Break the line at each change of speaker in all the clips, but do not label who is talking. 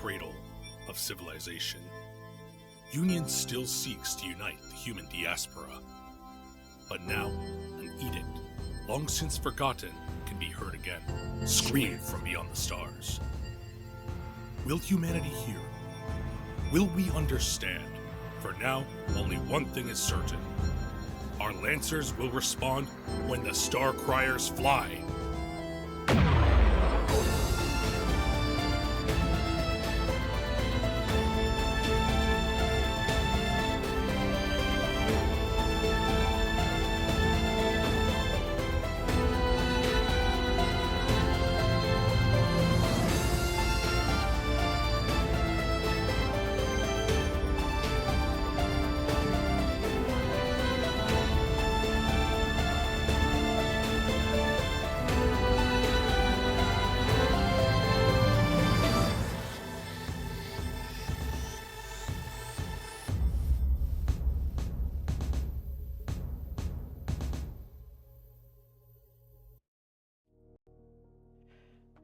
cradle of civilization, Union still seeks to unite the human diaspora. But now, an edict, long since forgotten, can be heard again, scream from beyond the stars. Will humanity hear? Will we understand? For now, only one thing is certain. Our Lancers will respond when the Starcriers fly.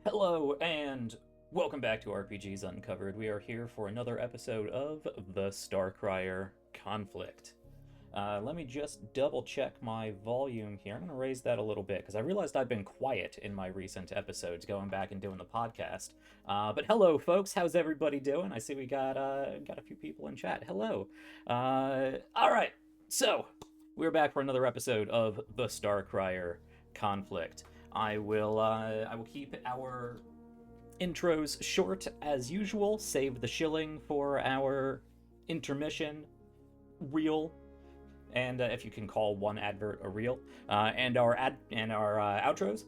Hello, and welcome back to RPGs Uncovered. We are here for another episode of the Starcrier Conflict. Let me just double check my volume here. I'm going to raise that a little bit, because I realized I've been quiet in my recent episodes, going back and doing the podcast. But hello, folks. How's everybody doing? I see we got a few people in chat. Hello. All right, so we're back for another episode of the Starcrier Conflict. I will keep our intros short as usual. Save the shilling for our intermission reel, and if you can call one advert a reel, and our outros.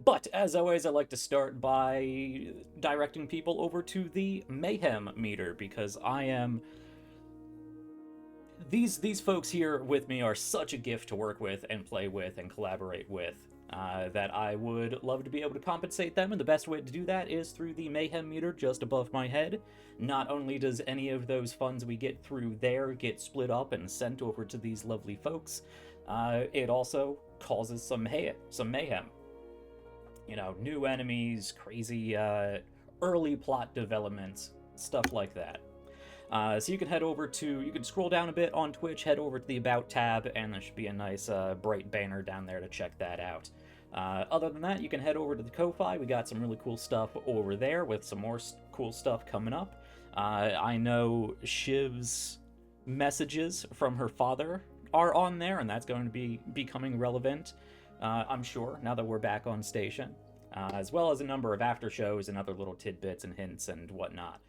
But as always, I like to start by directing people over to the mayhem meter, because I am. These folks here with me are such a gift to work with and play with and collaborate with that I would love to be able to compensate them, and the best way to do that is through the mayhem meter just above my head. Not only does any of those funds we get through there get split up and sent over to these lovely folks, it also causes some mayhem. You know, new enemies, crazy early plot developments, stuff like that. So you can you can scroll down a bit on Twitch, head over to the About tab, and there should be a nice bright banner down there to check that out. Other than that, you can head over to the Ko-Fi. We got some really cool stuff over there with some more cool stuff coming up. I know Shiv's messages from her father are on there, and that's going to be becoming relevant, I'm sure, now that we're back on station. As well as a number of after shows and other little tidbits and hints and whatnot.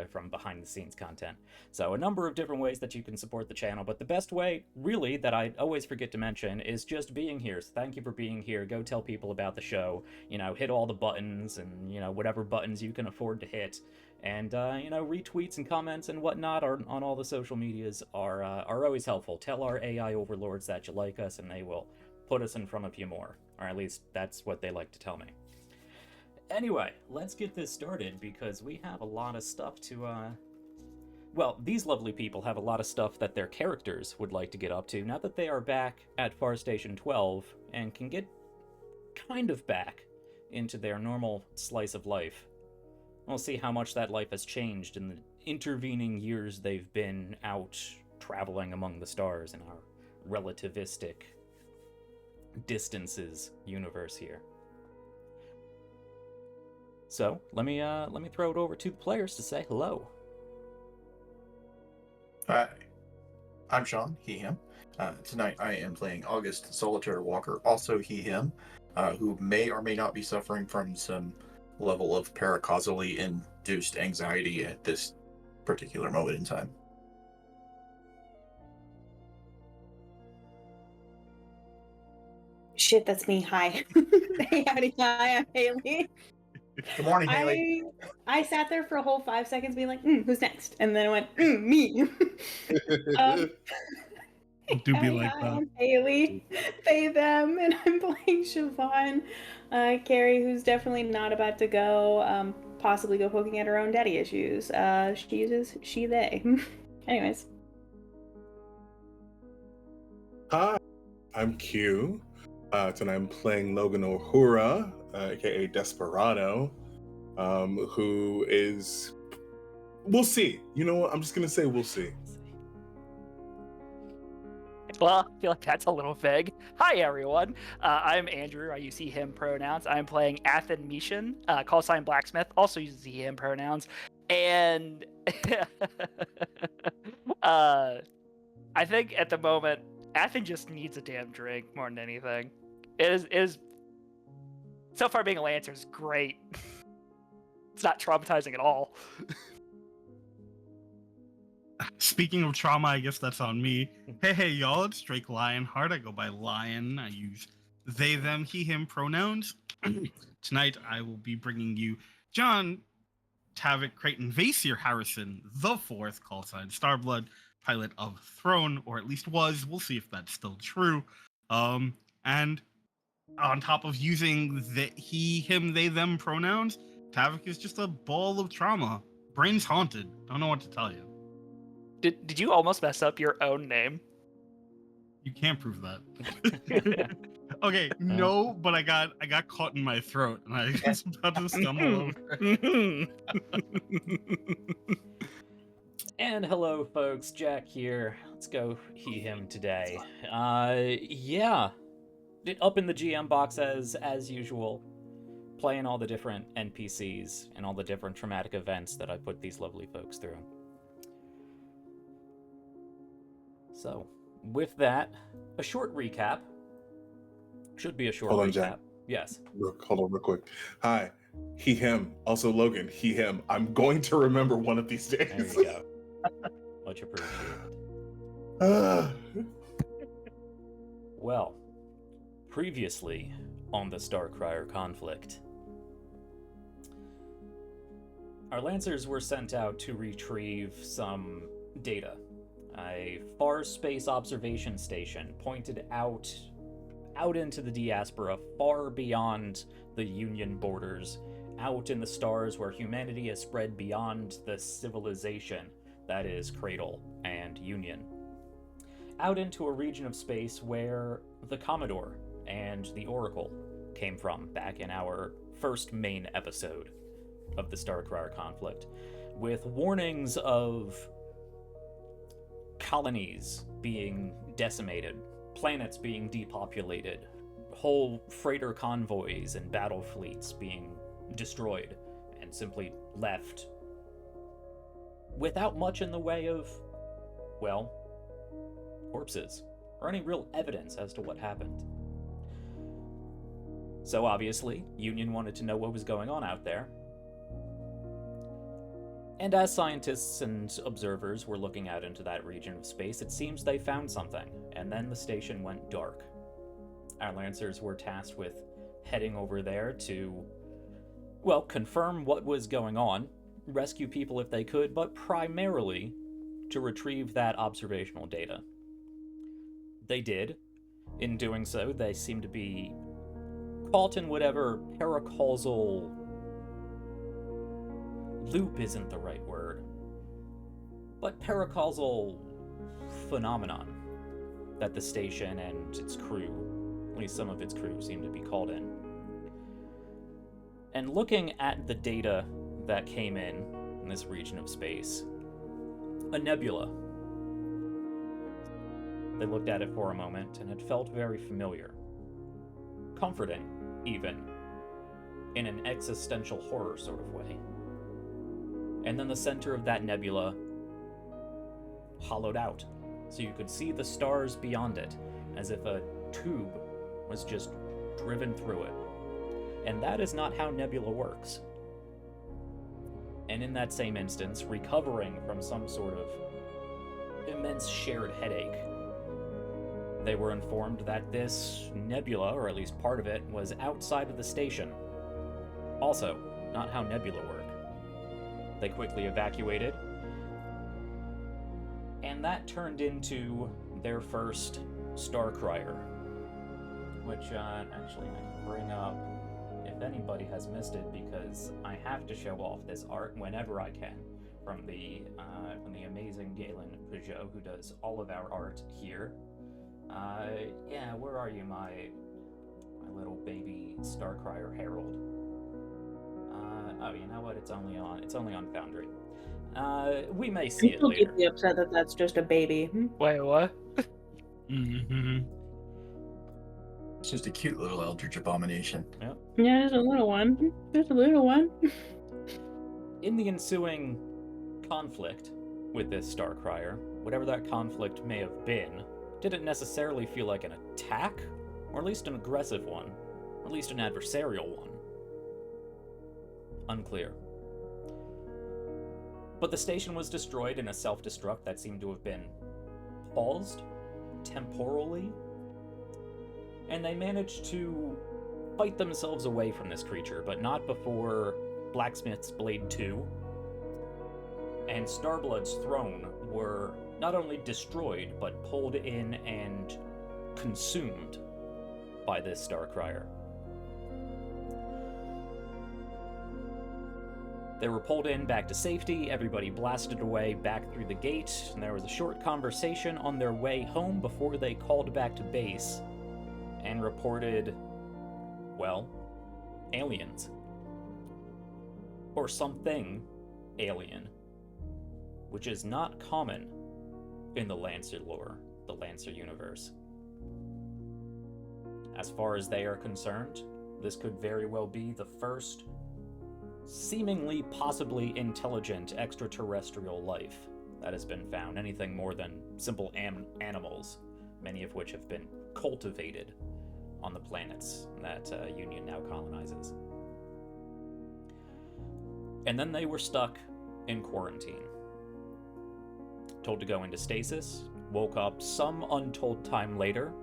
From behind the scenes content. So a number of different ways that you can support the channel, but the best way, really, that I always forget to mention is just being here. So thank you for being here. Go tell people about the show, hit all the buttons and, whatever buttons you can afford to hit. And, retweets and comments and whatnot on all the social medias are always helpful. Tell our AI overlords that you like us and they will put us in front of you more. Or at least that's what they like to tell me. Anyway, let's get this started, because we have a lot of stuff to, well, these lovely people have a lot of stuff that their characters would like to get up to, now that they are back at Far Station 12, and can get kind of back into their normal slice of life. We'll see how much that life has changed in the intervening years they've been out traveling among the stars in our relativistic distances universe here. So let me throw it over to the players to say hello.
Hi, I'm Sean, he, him. Tonight I am playing August Solitaire Walker, also he, him, who may or may not be suffering from some level of paracausally induced anxiety at this particular moment in time.
Shit, that's me. Hi. Hey, howdy. Hi, I'm Haley.
Good morning, Haley.
I sat there for a whole 5 seconds being like, who's next? And then I went, me.
Do be like
hi,
that.
I'm Haley. They, them, and I'm playing Siobhan. Carrie, who's definitely not about to go, possibly go poking at her own daddy issues. She uses she, they. Anyways.
Hi, I'm Q. Tonight I'm playing Logan Uhura, aka Desperado. who is... We'll see. You know what? I'm just going to say we'll see.
Well, I feel like that's a little vague. Hi, everyone. I'm Andrew. I use he, him pronouns. I'm playing Intermission, call sign Blacksmith, also uses he, him pronouns. And I think at the moment, Athen just needs a damn drink more than anything. It is so far being a Lancer is great. It's not traumatizing at all.
Speaking of trauma, I guess that's on me. Hey, y'all, it's Drake Lionheart. I go by Lion. I use they, them, he, him pronouns. Tonight, I will be bringing you John Tavick Creighton Vasir Harrison, the fourth, call sign Starblood, pilot of Throne, or at least was. We'll see if that's still true. And on top of using the he, him, they, them pronouns, Tavick is just a ball of trauma. Brain's haunted. Don't know what to tell you.
Did you almost mess up your own name?
You can't prove that. Okay, no, but I got caught in my throat and I was about to stumble over.
And hello, folks. Jack here. Let's go he, him today. Yeah. Up in the GM box as usual. Playing all the different NPCs and all the different traumatic events that I put these lovely folks through. So, with that, a short recap. Should be a short
Hold on,
recap.
Jack.
Yes.
Hold on real quick. Hi, he, him. Also Logan, he, him. I'm going to remember one of these days.
There you go. Much appreciated. Well, previously on the Starcrier Conflict, our Lancers were sent out to retrieve some data. A far space observation station pointed out into the diaspora, far beyond the Union borders, out in the stars where humanity has spread beyond the civilization that is Cradle and Union. Out into a region of space where the Commodore and the Oracle came from back in our first main episode of the Starcrier Conflict, with warnings of colonies being decimated, planets being depopulated, whole freighter convoys and battle fleets being destroyed and simply left without much in the way of, well, corpses or any real evidence as to what happened. So obviously, Union wanted to know what was going on out there. And as scientists and observers were looking out into that region of space, it seems they found something, and then the station went dark. Our Lancers were tasked with heading over there to, well, confirm what was going on, rescue people if they could, but primarily to retrieve that observational data. They did. In doing so, they seemed to be caught in whatever paracausal loop isn't the right word, but paracausal phenomenon that the station and its crew, at least some of its crew, seem to be called in. And looking at the data that came in this region of space, a nebula. They looked at it for a moment, and it felt very familiar. Comforting, even, in an existential horror sort of way. And then the center of that nebula hollowed out, so you could see the stars beyond it, as if a tube was just driven through it. And that is not how nebula works. And in that same instance, recovering from some sort of immense shared headache, they were informed that this nebula, or at least part of it, was outside of the station. Also, not how nebula work. They quickly evacuated, and that turned into their first Starcrier, which actually I can bring up if anybody has missed it, because I have to show off this art whenever I can from the amazing Galen Peugeot, who does all of our art here. Yeah, where are you, my little baby Starcrier Herald? Oh, you know what? It's only on Foundry. We may see
I'm
it
still
later.
deeply upset that that's just a baby.
Wait, what?
Mm-hmm.
It's just a cute little eldritch abomination.
Yeah, just a little one. Just a little one.
In the ensuing conflict with this Starcrier, whatever that conflict may have been, didn't necessarily feel like an attack, or at least an aggressive one, or at least an adversarial one. Unclear. But the station was destroyed in a self-destruct that seemed to have been paused temporally, and they managed to fight themselves away from this creature, but not before Blacksmith's Blade 2 and Starblood's Throne were not only destroyed, but pulled in and consumed by this Starcrier. They were pulled in back to safety, everybody blasted away back through the gate, and there was a short conversation on their way home before they called back to base and reported, well, aliens. Or something alien, which is not common in the Lancer lore, the Lancer universe. As far as they are concerned, this could very well be the first seemingly possibly intelligent extraterrestrial life that has been found, anything more than simple animals, many of which have been cultivated on the planets that Union now colonizes. And then they were stuck in quarantine. Told to go into stasis, woke up some untold time later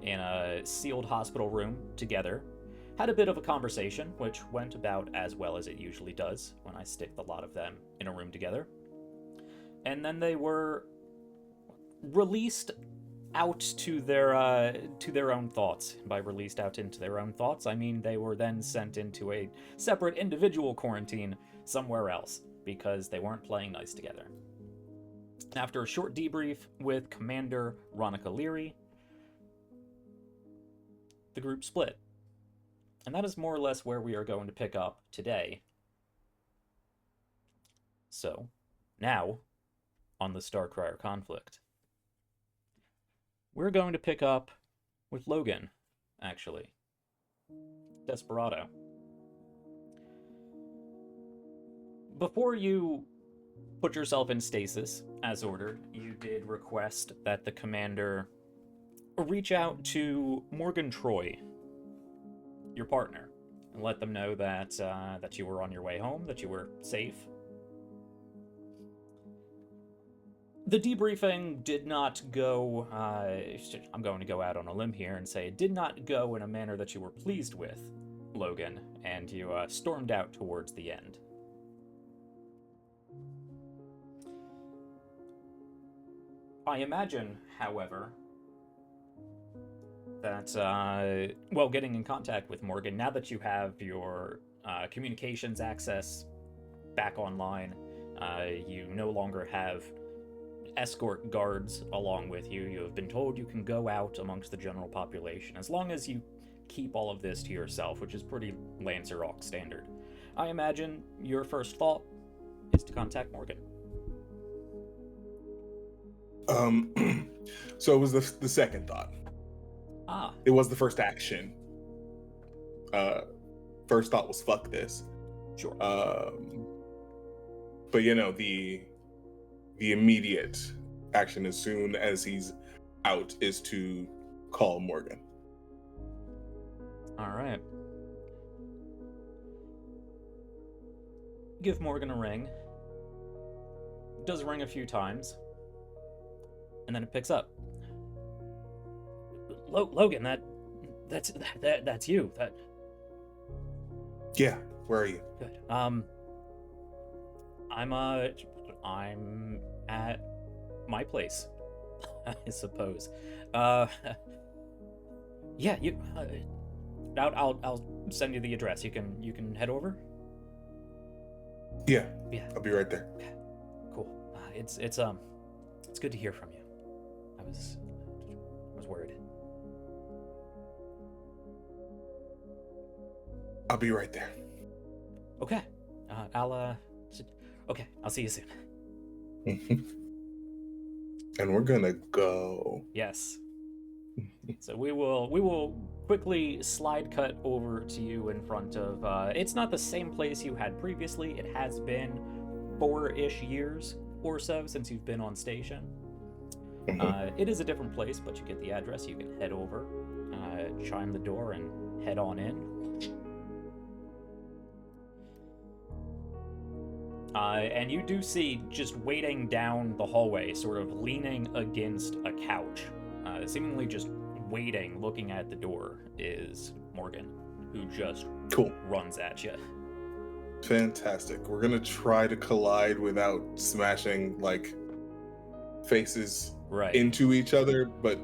in a sealed hospital room together, had a bit of a conversation, which went about as well as it usually does when I stick the lot of them in a room together. And then they were released out to their own thoughts. By released out into their own thoughts, I mean they were then sent into a separate individual quarantine somewhere else because they weren't playing nice together. After a short debrief with Commander Ronica Leary, the group split. And that is more or less where we are going to pick up today. So, now, on the Starcrier Conflict, we're going to pick up with Logan, actually. Desperado. Before you put yourself in stasis, as ordered, you did request that the commander reach out to Morgan Troy, your partner, and let them know that that you were on your way home, that you were safe. The debriefing did not go, I'm going to go out on a limb here and say it did not go in a manner that you were pleased with, Logan, and you stormed out towards the end. I imagine, however, that, getting in contact with Morgan, now that you have your communications access back online, you no longer have escort guards along with you. You have been told you can go out amongst the general population, as long as you keep all of this to yourself, which is pretty Lancer Rock standard. I imagine your first thought is to contact Morgan.
So it was the second thought.
Ah.
It was the first action. First thought was fuck this.
Sure.
But you know, the immediate action as soon as he's out is to call Morgan.
All right. Give Morgan a ring. It does ring a few times. And then it picks up. Logan, that's you. That.
Yeah, where are you?
Good. I'm at my place, I suppose. Yeah, you. I'll send you the address. You can head over.
Yeah.
Yeah.
I'll be right there.
Okay. Cool. It's good to hear from you. I was worried.
I'll be right there.
Okay. Okay, I'll see you soon.
And we're gonna go.
Yes. So we will quickly slide cut over to you in front of. It's not the same place you had previously. It has been 4-ish years or so since you've been on station. It is a different place, but you get the address. You can head over, chime the door, and head on in. And you do see, just waiting down the hallway, sort of leaning against a couch, seemingly just waiting, looking at the door, is Morgan, who just runs at you.
Fantastic. We're gonna try to collide without smashing like faces into each other, but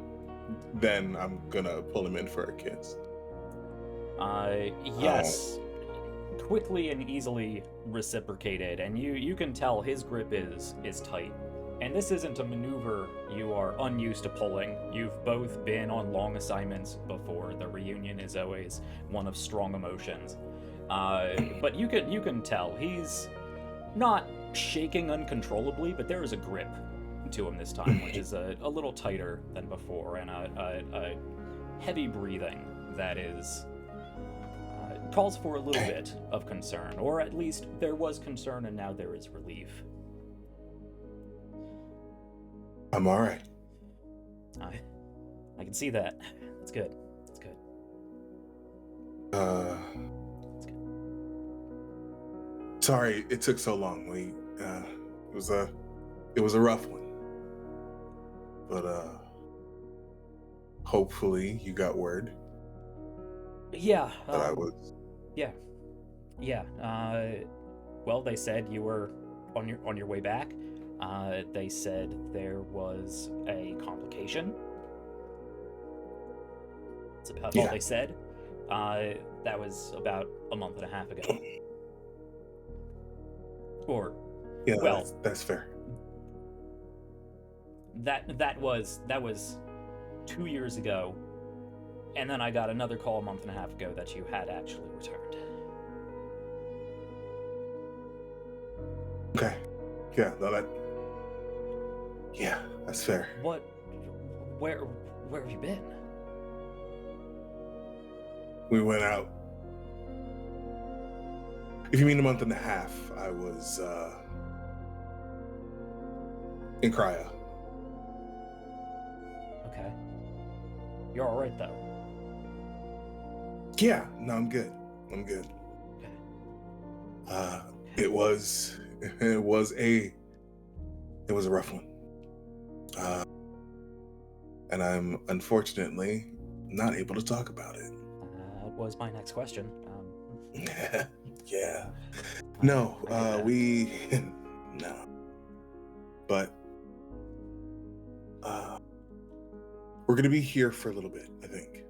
then I'm gonna pull him in for a kiss.
Yes. Quickly and easily reciprocated, and you can tell his grip is tight. And this isn't a maneuver you are unused to pulling. You've both been on long assignments before. The reunion is always one of strong emotions. But you can tell he's not shaking uncontrollably, but there is a grip to him this time, which is a little tighter than before, and a heavy breathing that is calls for a little bit of concern, or at least there was concern and now there is relief.
I'm all right.
I can see that. It's good. It's good. It's good.
Sorry it took so long. It was a rough one. But hopefully you got word.
Yeah.
That I was.
Yeah. Well, they said you were on your way back. They said there was a complication. That's about all they said. That was about a month and a half ago. Or,
yeah,
well,
that's fair.
That was 2 years ago, and then I got another call a month and a half ago that you had actually returned.
Okay. Yeah, no, yeah, that's fair.
Where have you been?
We went out. If you mean a month and a half, I was in cryo.
Okay. You're all right though.
Yeah, no, I'm good.
Okay.
It was a rough one. And I'm unfortunately not able to talk about it.
That was my next question.
Yeah. No, no. But we're gonna be here for a little bit, I think.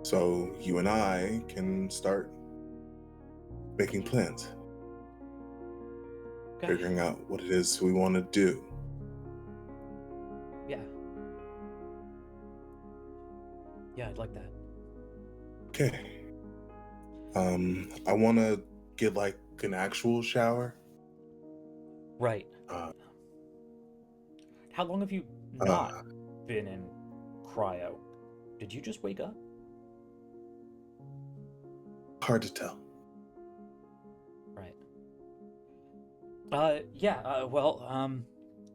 So you and I can start making plans.
Okay.
Figuring out what it is we want to do.
Yeah, I'd like that.
Okay. I want to get like an actual shower.
Right. How long have you not been in cryo? Did you just wake up?
Hard to tell.
Right.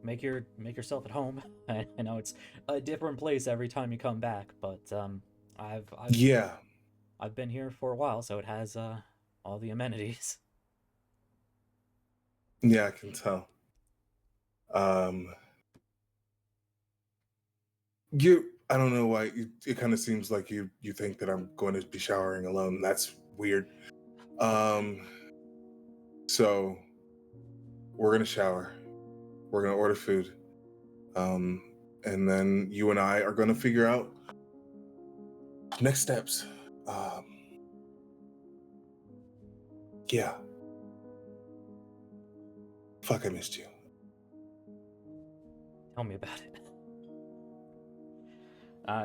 Make yourself at home. I know it's a different place every time you come back, but I've been here for a while, so it has all the amenities.
Yeah, I can tell. I don't know why it kind of seems like you think that I'm going to be showering alone. That's weird. So we're gonna shower. We're gonna order food. And then you and I are gonna figure out next steps. Yeah. Fuck, I missed you.
Tell me about it.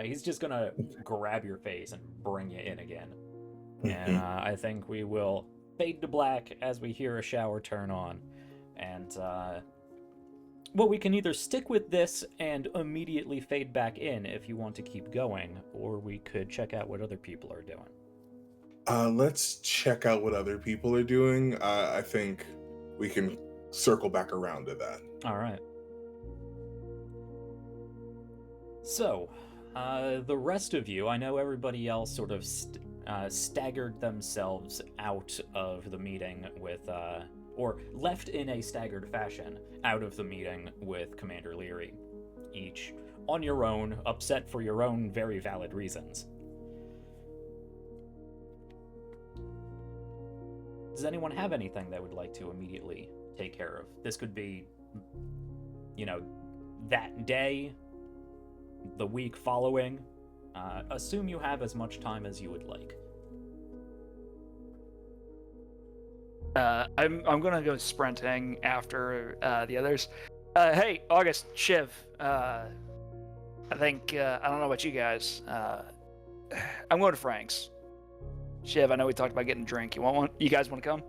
He's just gonna grab your face and bring you in again. And I think we will fade to black as we hear a shower turn on. And, well, we can either stick with this and immediately fade back in if you want to keep going, or we could check out what other people are doing.
Let's check out what other people are doing. I think we can circle back around to that.
All right. So, the rest of you, I know everybody else sort of staggered themselves out of the meeting with, or left in a staggered fashion out of the meeting with Commander Leary, each on your own, upset for your own very valid reasons. Does anyone have anything they would like to immediately take care of? This could be, you know, that day, the week following. Assume you have as much time as you would like.
I'm gonna go sprinting after the others. Hey, August, Shiv. I think I don't know about you guys. I'm going to Frank's. Shiv, I know we talked about getting a drink. You want one? You guys want to come?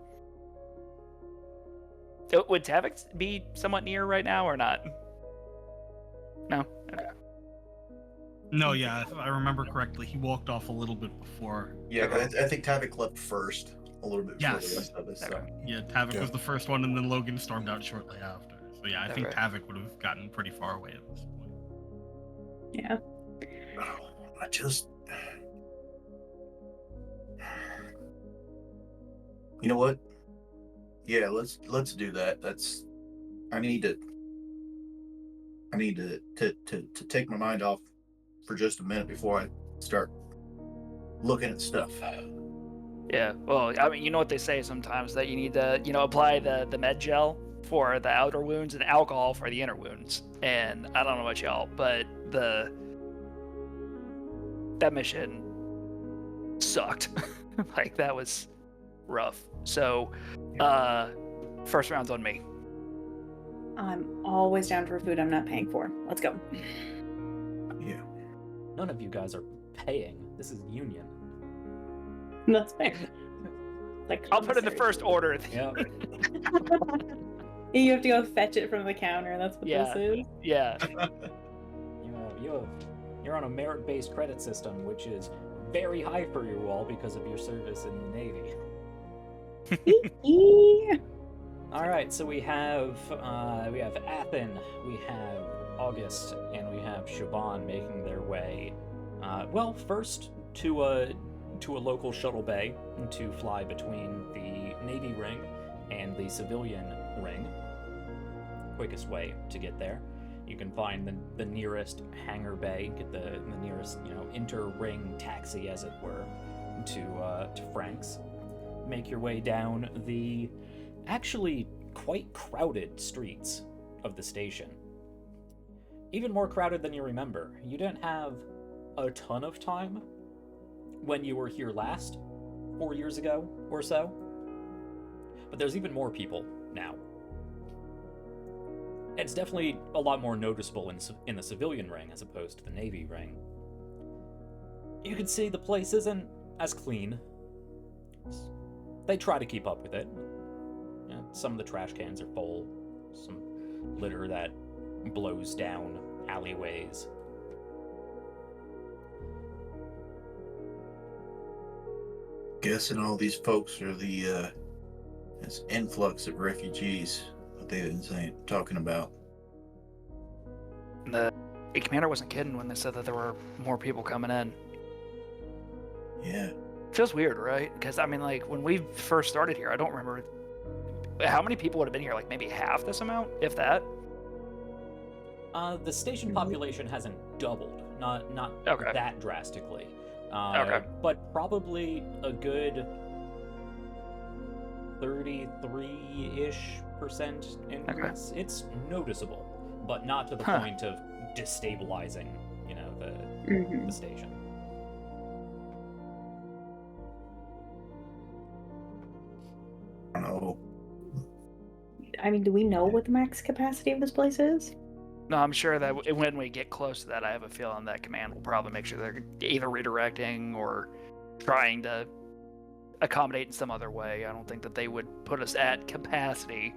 Would Tavik be somewhat near right now or not? No. Okay.
No, yeah, if I remember correctly, he walked off a little bit before.
Yeah, I think Tavik left first a little bit before
Yes.
the rest of us. So.
Yeah, Tavik was the first one, and then Logan stormed out shortly after. So yeah, I think Tavik would have gotten pretty far away at this point.
Yeah.
I just... You know what? Yeah, let's do that. I need to take my mind off for just a minute before I start looking at stuff.
Yeah, well, I mean, you know what they say sometimes, that you need to, apply the med gel for the outer wounds and alcohol for the inner wounds. And I don't know about y'all, but that mission sucked. Like, that was rough. So, first round's on me.
I'm always down for food I'm not paying for. Let's go.
Yeah.
None of you guys are paying. This is union.
That's fair. Like,
I'll put in the first order.
Yep.
You have to go fetch it from the counter. That's what
Yeah.
this is.
Yeah.
You're on a merit-based credit system, which is very high for you all because of your service in the Navy. All right, so we have Athen, we have August, and we have Shaban making their way. First to a local shuttle bay to fly between the Navy ring and the civilian ring. Quickest way to get there. You can find the nearest hangar bay, get the nearest inter-ring taxi, as it were, to Frank's. Make your way down the actually quite crowded streets of the station. Even more crowded than you remember. You didn't have a ton of time when you were here last, 4 years ago or so, but there's even more people now. It's definitely a lot more noticeable in the civilian ring as opposed to the Navy ring. You can see the place isn't as clean. They try to keep up with it. Some of the trash cans are full. Some litter that blows down alleyways.
Guessing all these folks are this influx of refugees that they've been talking about.
The commander wasn't kidding when they said that there were more people coming in.
Yeah.
Feels weird, right? Because, I mean, like, when we first started here, I don't remember how many people would have been here, like maybe half this amount, if that?
The station population hasn't doubled, not
Okay.
that drastically.
Okay.
But probably a good 33-ish% increase. Okay. It's noticeable, but not to the point of destabilizing, the station.
Oh.
I mean, do we know what the max capacity of this place is?
No, I'm sure that when we get close to that, I have a feeling that command will probably make sure they're either redirecting or trying to accommodate in some other way. I don't think that they would put us at capacity.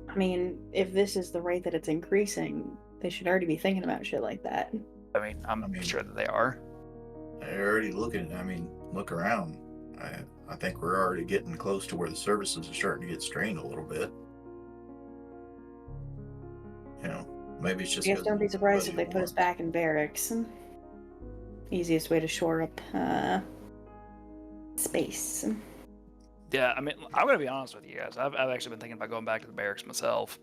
I mean, if this is the rate that it's increasing, they should already be thinking about shit like that.
I'm sure that they are.
They're already looking. Look around. I think we're already getting close to where the services are starting to get strained a little bit. Maybe it's just.
I guess don't be surprised if they put us back in barracks. Easiest way to shore up space.
Yeah, I'm gonna be honest with you guys. I've actually been thinking about going back to the barracks myself.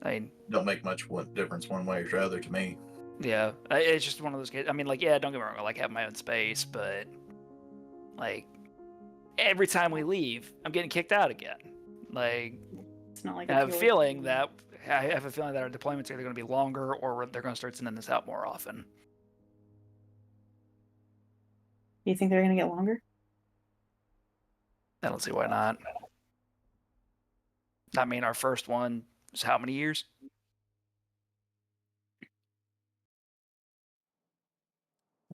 Don't make much difference one way or the other to me.
Yeah, it's just one of those cases. Don't get me wrong. I like having my own space, but every time we leave, I'm getting kicked out again.
It's not like
I have a feeling that our deployments are either going to be longer or they're going to start sending this out more often.
You think they're going to get longer?
I don't see why not. Our first one is how many years?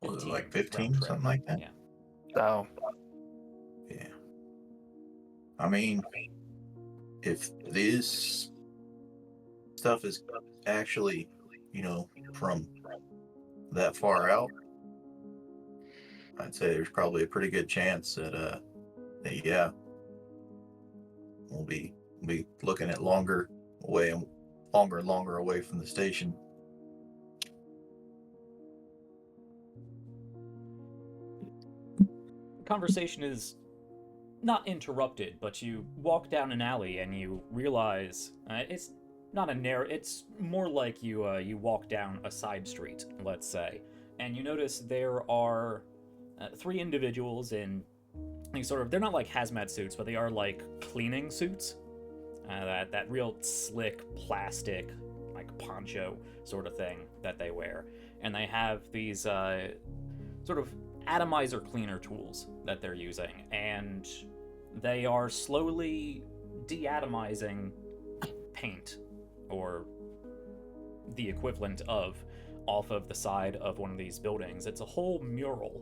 Was it like 15, something like that?
Yeah.
So.
Yeah. If this stuff is actually, from that far out, I'd say there's probably a pretty good chance that we'll be looking at longer and longer away from the station.
Conversation is not interrupted, but you walk down an alley and you realize it's not a narrow. It's more like you walk down a side street, let's say, and you notice there are 3 individuals in they're not like hazmat suits, but they are like cleaning suits. That real slick plastic like poncho sort of thing that they wear, and they have these sort of atomizer cleaner tools that they're using, and they are slowly deatomizing paint, or the equivalent of, off of the side of one of these buildings. It's a whole mural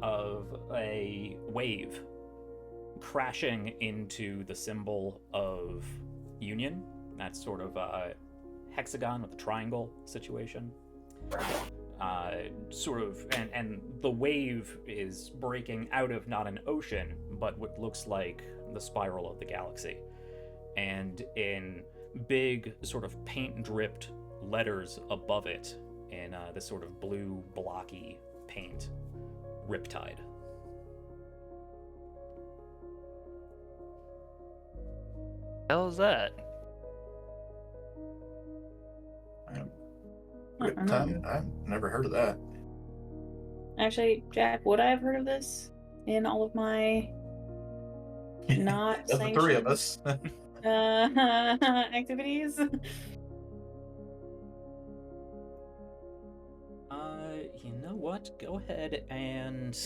of a wave crashing into the symbol of Union. That's sort of a hexagon with a triangle situation. And the wave is breaking out of not an ocean, but what looks like the spiral of the galaxy. And in big sort of paint-dripped letters above it, in this sort of blue, blocky paint, Riptide.
Hell is that?
Riptide? I've never heard of that.
Actually, Jack, would I have heard of this in all of my not
the 3 of us?
activities?
You know what? Go ahead and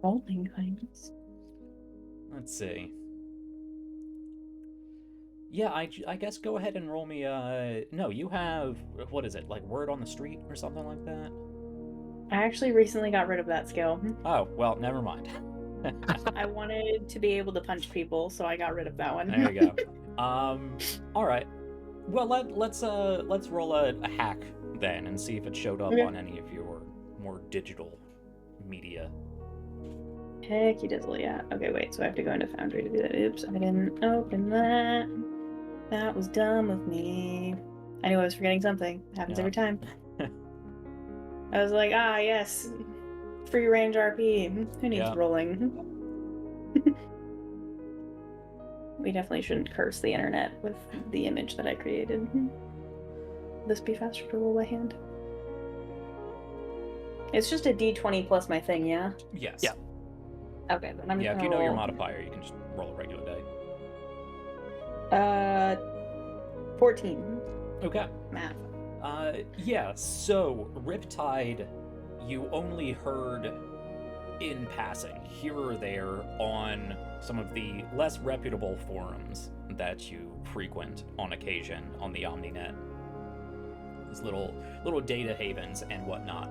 Rolling things.
Let's see. Yeah, I guess go ahead and roll me no, you have, what is it, like word on the street or something like that?
I actually recently got rid of that skill.
Oh, well, never mind.
I wanted to be able to punch people, so I got rid of that one.
There you go. All right. Well, let's roll a hack then and see if it showed up on any of your more digital media.
Hecky dizzle, yeah. Okay, wait, so I have to go into Foundry to do that. Oops, I didn't open that. That was dumb of me. I knew I was forgetting something. It happens every time. I was like, yes. Free range RP. Who needs rolling? We definitely shouldn't curse the internet with the image that I created. This be faster to roll by hand. It's just a D20 plus my thing, yeah?
Yes.
Yeah.
Okay, then I'm just
if you know your modifier, you can just roll a regular day.
14.
Okay.
Math.
So Riptide, you only heard in passing, here or there, on some of the less reputable forums that you frequent on occasion on the OmniNet. These little data havens and whatnot.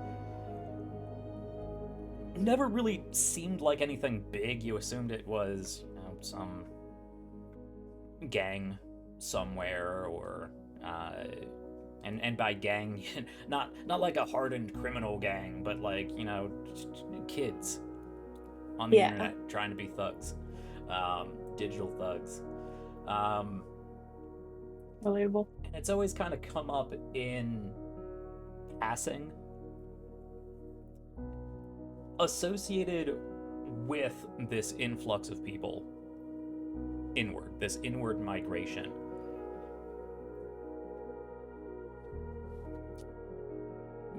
never really seemed like anything big. You assumed it was some gang somewhere, or and by gang, not like a hardened criminal gang, but like, kids on the internet trying to be thugs, digital thugs.
Relatable.
And it's always kind of come up in passing, associated with this influx of people inward, this inward migration.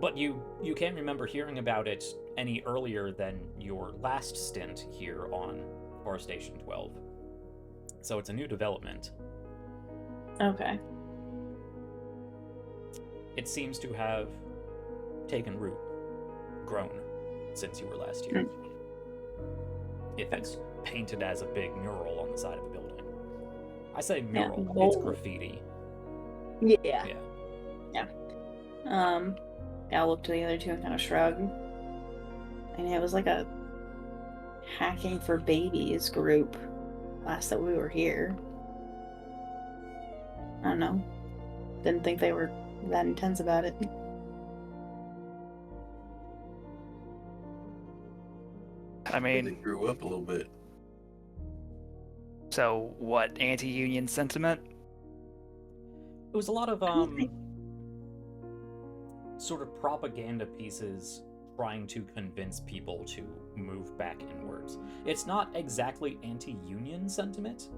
But you can't remember hearing about it any earlier than your last stint here on Forest Station 12. So it's a new development.
Okay.
It seems to have taken root, grown, since you were last here. If it's painted as a big mural on the side of a building. I say mural, it's graffiti.
Yeah. I looked to the other two and kind of shrugged. And it was like a hacking for babies group last that we were here. I don't know. Didn't think they were that intense about it.
I mean,
They grew up a little bit.
So what, anti-union sentiment?
It was a lot of sort of propaganda pieces trying to convince people to move back inwards. It's not exactly anti-union sentiment.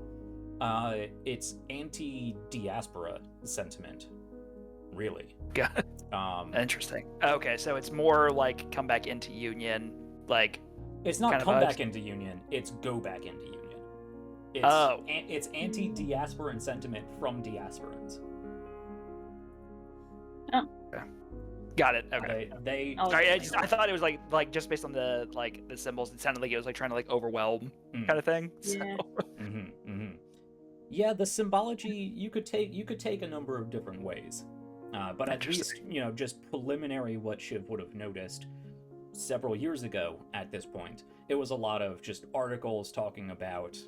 It's anti-diaspora sentiment, really.
Got it. Interesting. Okay, so it's more like come back into union, like...
It's not come back into union, it's go back into union. It's anti-diasporan sentiment from diasporans.
Oh.
Got it. Okay.
Sorry,
I thought it was like just based on the the symbols, it sounded like it was like trying to overwhelm kind of thing. So.
Yeah.
Yeah, the symbology you could take a number of different ways, but at least just preliminary what Shiv would have noticed several years ago at this point, it was a lot of just articles talking about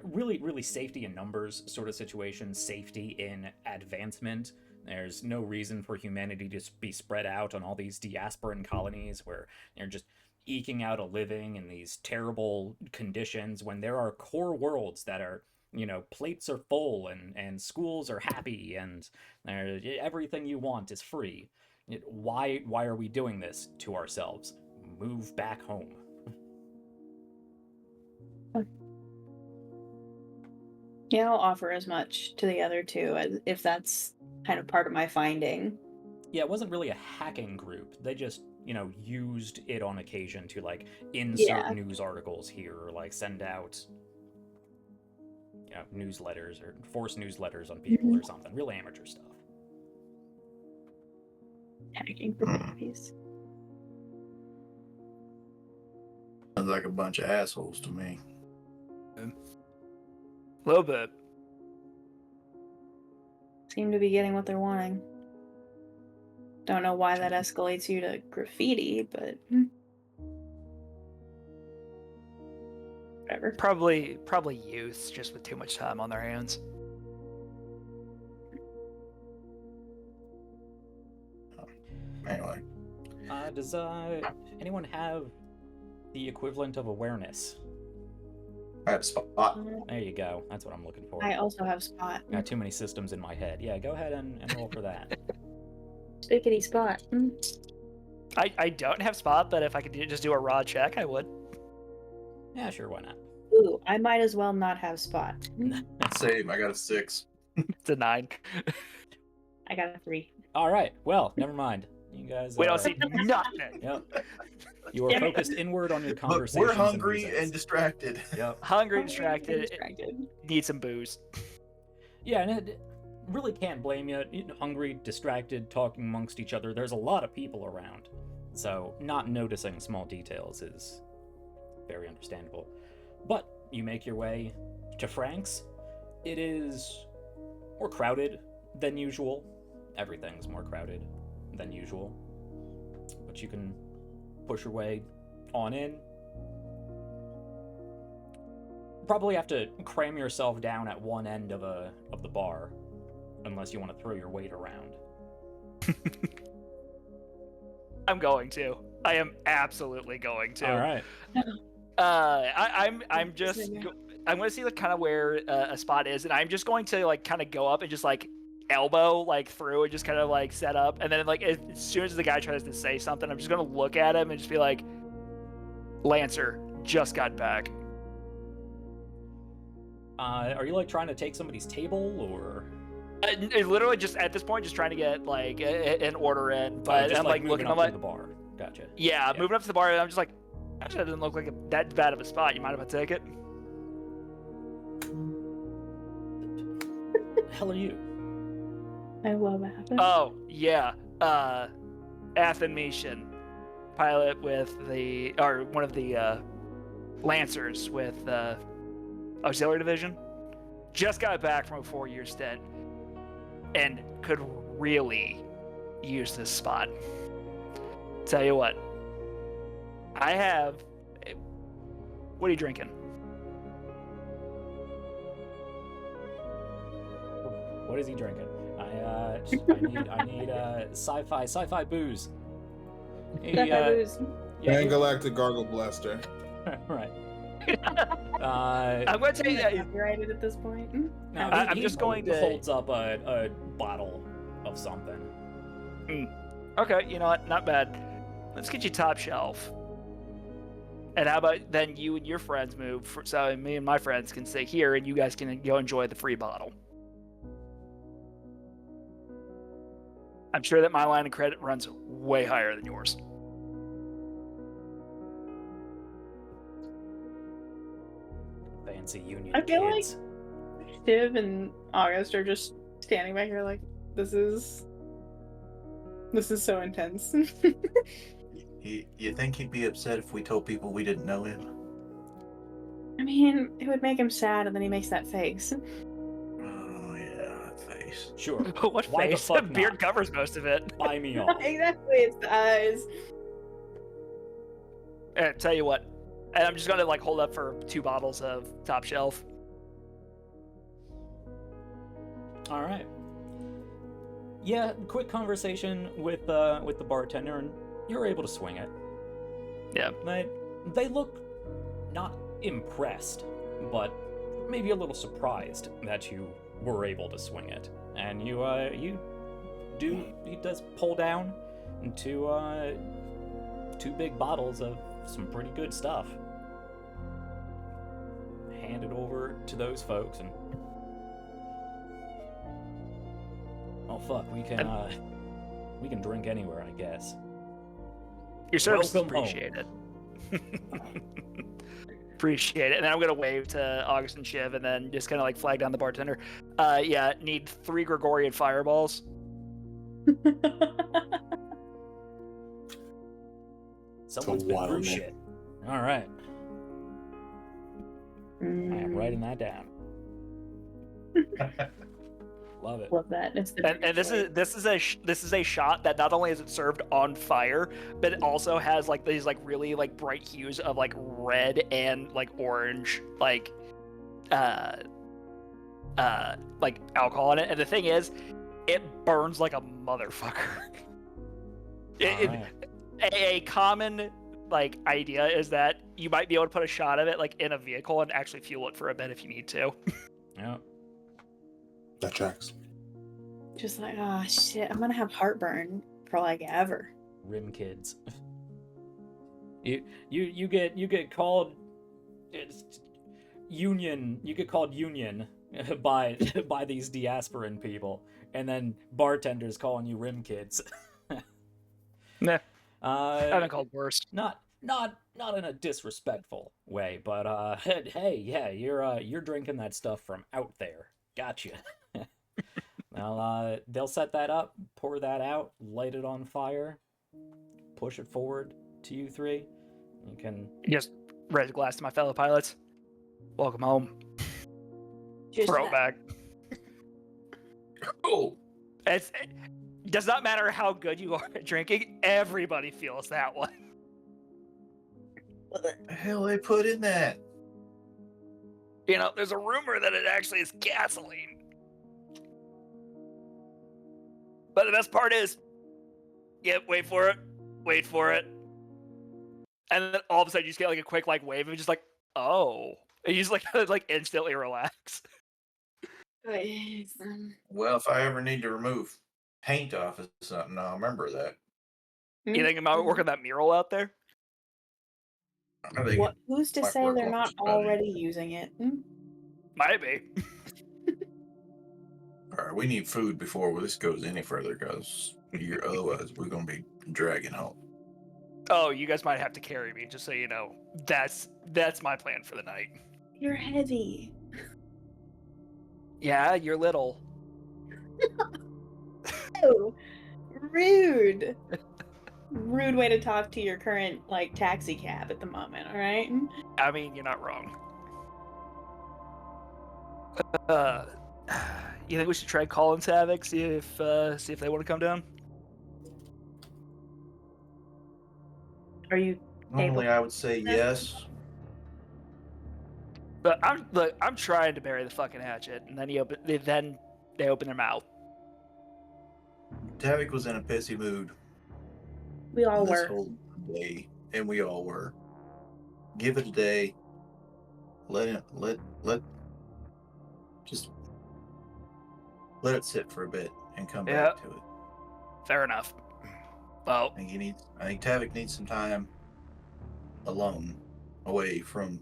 really safety in numbers sort of situations, safety in advancement. There's no reason for humanity to be spread out on all these diasporan colonies where they're just eking out a living in these terrible conditions when there are core worlds that are, plates are full and schools are happy and everything you want is free. Why are we doing this to ourselves? Move back home.
Yeah, I'll offer as much to the other two as if that's kind of part of my finding.
Yeah, it wasn't really a hacking group. They just, used it on occasion to insert news articles here or send out newsletters or force newsletters on people or something. Real amateur stuff.
Hacking for babies.
Sounds like a bunch of assholes to me.
A little bit.
Seem to be getting what they're wanting. Don't know why that escalates you to graffiti, but whatever.
Probably youths just with too much time on their hands.
Anyway.
Does anyone have the equivalent of awareness?
I have spot.
There you go. That's what I'm looking for.
I also have spot.
Got too many systems in my head. Yeah, go ahead and roll for that.
Spickety spot.
I don't have spot, but if I could just do a raw check, I would.
Yeah, sure, why not?
Ooh, I might as well not have spot.
Same, I got a 6.
It's a 9.
I got a 3.
All right, well, never mind. You guys...
We don't see nothing.
Yep. You are focused inward on your
Look,
conversations.
we're hungry
and
and distracted.
Yep.
Hungry, distracted. Need some booze.
Yeah, and it really can't blame you. Hungry, distracted, talking amongst each other. There's a lot of people around. So not noticing small details is very understandable. But you make your way to Frank's. It is more crowded than usual. Everything's more crowded than usual. But you can push your way on in. Probably have to cram yourself down at one end of the bar, unless you want to throw your weight around.
I'm going to. I am absolutely going to.
All right.
I'm going to see like kind of where a spot is, and I'm just going to like kind of go up and just like elbow like through and just kind of like set up, and then like as soon as the guy tries to say something, I'm just going to look at him and just be like, Lancer just got back.
Are you like trying to take somebody's table, or?
Literally just at this point, just trying to get like an order in, but
just,
I'm like looking
up
at like
the bar. Gotcha.
Yeah, moving up to the bar, and I'm just like, actually, that doesn't look like that bad of a spot. You mind if I take it?
The hell are you?
I love Athens.
Oh yeah, Intermission, pilot with one of the Lancers with Auxiliary Division. Just got back from a 4-year stint, and could really use this spot. Tell you what, I have. What are you drinking?
What is he drinking? I need sci-fi booze.
Booze.
And Galactic Gargle Blaster.
Right.
I'm going to tell you that.
Copyrighted at this point.
No,
I'm just going to
holds up a bottle of something.
Okay, you know what? Not bad. Let's get you top shelf. And how about then you and your friends move, so me and my friends can stay here, and you guys can go enjoy the free bottle. I'm sure that my line of credit runs way higher than yours.
Fancy union
I feel
kids.
like Shiv and August are just standing back here like, this is so intense.
You think he'd be upset if we told people we didn't know him?
I mean, it would make him sad, and then he makes that face.
Oh yeah, that face.
Sure.
What
Why
face?
the fuck
Beard
not?
covers most of it.
Buy me off.
Exactly, it's the eyes.
And tell you what, and I'm just gonna like hold up for 2 bottles of top shelf.
All right. Yeah, quick conversation with the bartender, and you're able to swing it.
Yeah.
They look not impressed, but maybe a little surprised that you were able to swing it. And he does pull down into 2 big bottles of some pretty good stuff. Hand it over to those folks, and oh fuck, we can drink anywhere, I guess.
Your service is
Welcome home.
appreciated. Appreciate it. And then I'm gonna wave to August and Shiv, and then just kind of like flag down the bartender. Yeah, need 3 Gregorian fireballs.
Someone's been
wild
through
man.
shit. All right, I am writing that down. Love it.
Love that. It's the
And this is a shot that not only is it served on fire, but it also has like these like really like bright hues of like red and like orange like alcohol in it. And the thing is, it burns like a motherfucker. A common like idea is that you might be able to put a shot of it like in a vehicle and actually fuel it for a bit if you need to.
Yeah.
That tracks.
just like, oh shit, I'm gonna have heartburn for like ever.
Rim kids. You get called union. You get called union by these diasporan people, and then bartenders calling you rim kids.
Nah, I've been called worse.
Not in a disrespectful way, but hey, yeah, you're drinking that stuff from out there. Gotcha. Well, they'll set that up, pour that out, light it on fire, push it forward to you 3. You can
Just raise a glass to my fellow pilots. Welcome home.
Just
Throw it back.
Oh,
It does not matter how good you are at drinking. Everybody feels that one.
What the hell they put in that?
You know, there's a rumor that it actually is gasoline. But the best part is, wait for it. And then all of a sudden you just get like a quick like wave and just like, oh. And you just like instantly relax.
Well, if I ever need to remove paint off of something, I'll remember that.
You think about working that mural out there?
I think
What? Who's to
might
say
work
they're
on
not
just about
already
anything.
using it?
Might be.
All right, we need food before this goes any further, because otherwise we're gonna be dragging home.
Oh, you guys might have to carry me, just so you know. That's my plan for the night.
You're heavy.
Yeah, you're little.
Oh, rude. Rude way to talk to your current like taxi cab at the moment. All right.
I mean, you're not wrong. You think we should try calling Savick, see if they want to come down?
Are you?
Normally, I would say yes.
But I'm trying to bury the fucking hatchet, and then they open their mouth.
Tavik was in a pissy mood.
We all
this
were.
whole day, and we all were. Give it a day. Let it sit for a bit and come back to it.
Fair enough. Well,
I think Tavik needs some time alone, away from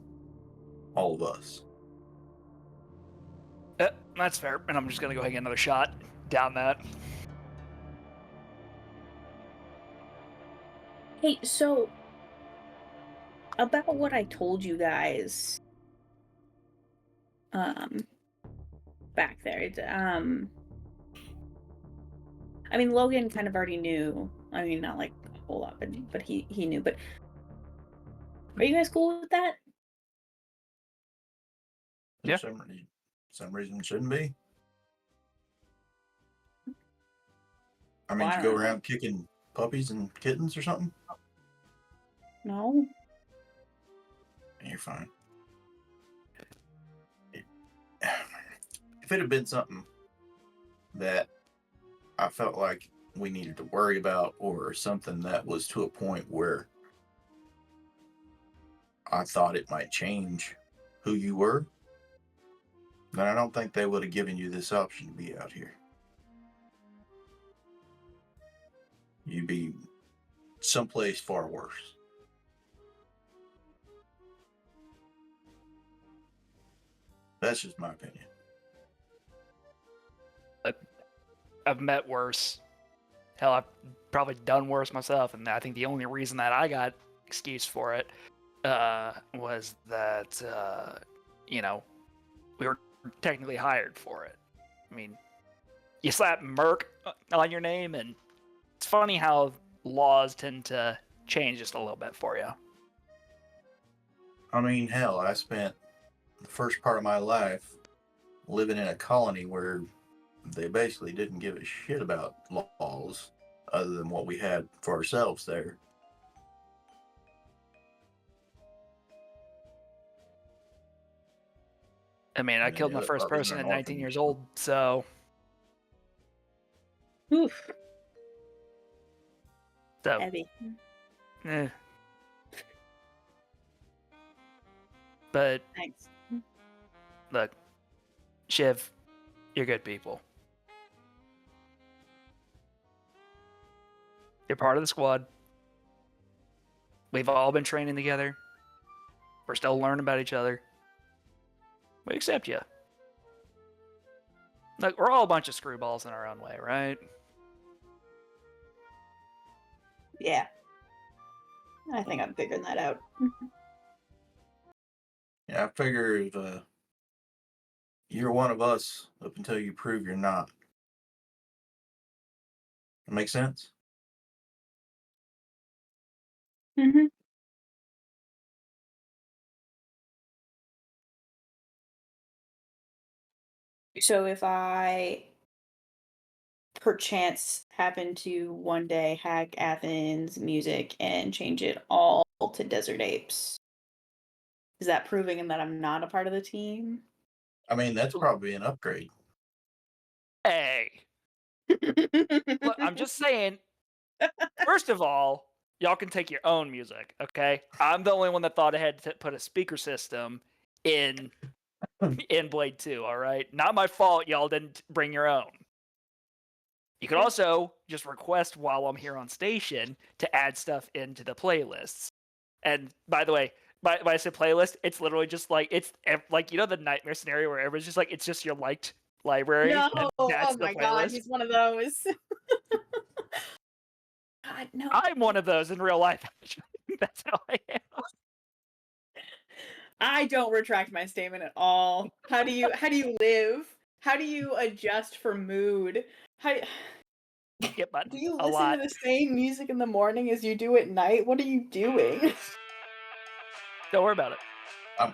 all of us.
That's fair, and I'm just gonna go ahead and get another shot down that.
Hey, so about what I told you guys back there. I mean, Logan kind of already knew. I mean, not like a whole lot, but he knew. But are you guys cool with that?
Yeah.
For some reason it shouldn't be. I mean, you go around kicking puppies and kittens or something?
No.
You're fine. If it had been something that I felt like we needed to worry about, or something that was to a point where I thought it might change who you were, then I don't think they would have given you this option to be out here. You'd be someplace far worse. That's just my opinion.
I've met worse. Hell, I've probably done worse myself, and I think the only reason that I got excused for it was that we were technically hired for it. I mean, you slap Merc on your name, and it's funny how laws tend to change just a little bit for you.
I mean, hell, I spent the first part of my life living in a colony where they basically didn't give a shit about laws other than what we had for ourselves there.
I mean, I killed my first person at 19 years old, so...
Oof.
So,
heavy.
But,
Thanks.
Look, Shiv, you're good people. You're part of the squad. We've all been training together. We're still learning about each other. We accept you. Look, we're all a bunch of screwballs in our own way, right?
Yeah. I think I'm figuring that out.
Yeah, I figure if you're one of us up until you prove you're not. That make sense?
Mm-hmm. So if I perchance happen to one day hack Athens music and change it all to Desert Apes, Is that proving that I'm not a part of the team?
I mean, that's probably an upgrade.
Hey. Look, I'm just saying, first of all, y'all can take your own music, okay? I'm the only one that thought ahead to put a speaker system in Blade 2, all right? Not my fault y'all didn't bring your own. You could also just request while I'm here on station to add stuff into the playlists. And by the way, when I say playlist, it's literally just like, it's like, you know, the nightmare scenario where everyone's just like, it's just your liked library.
No,
that's
oh
the
my
playlist.
god, he's one of those. God, no.
I'm one of those in real life. That's how I am.
I don't retract my statement at all. How do you live? How do you adjust for mood? How do you listen to the same music in the morning as you do at night? What are you doing?
Don't worry about it.
I'm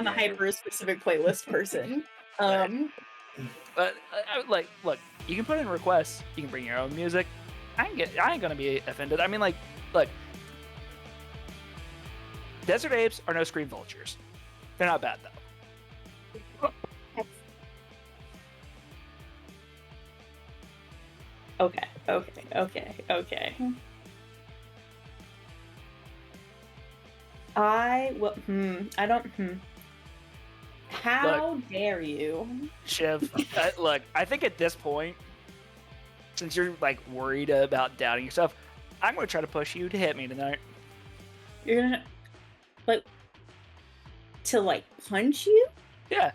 a
hyper-specific playlist person.
But like, look, you can put in requests. You can bring your own music. I ain't gonna be offended. I mean, like, look, desert apes are no scream vultures. They're not bad though.
Okay. How dare you?
Shiv, look, I think at this point, since you're like worried about doubting yourself, I'm gonna try to push you to hit me tonight.
You're gonna to punch you?
Yeah.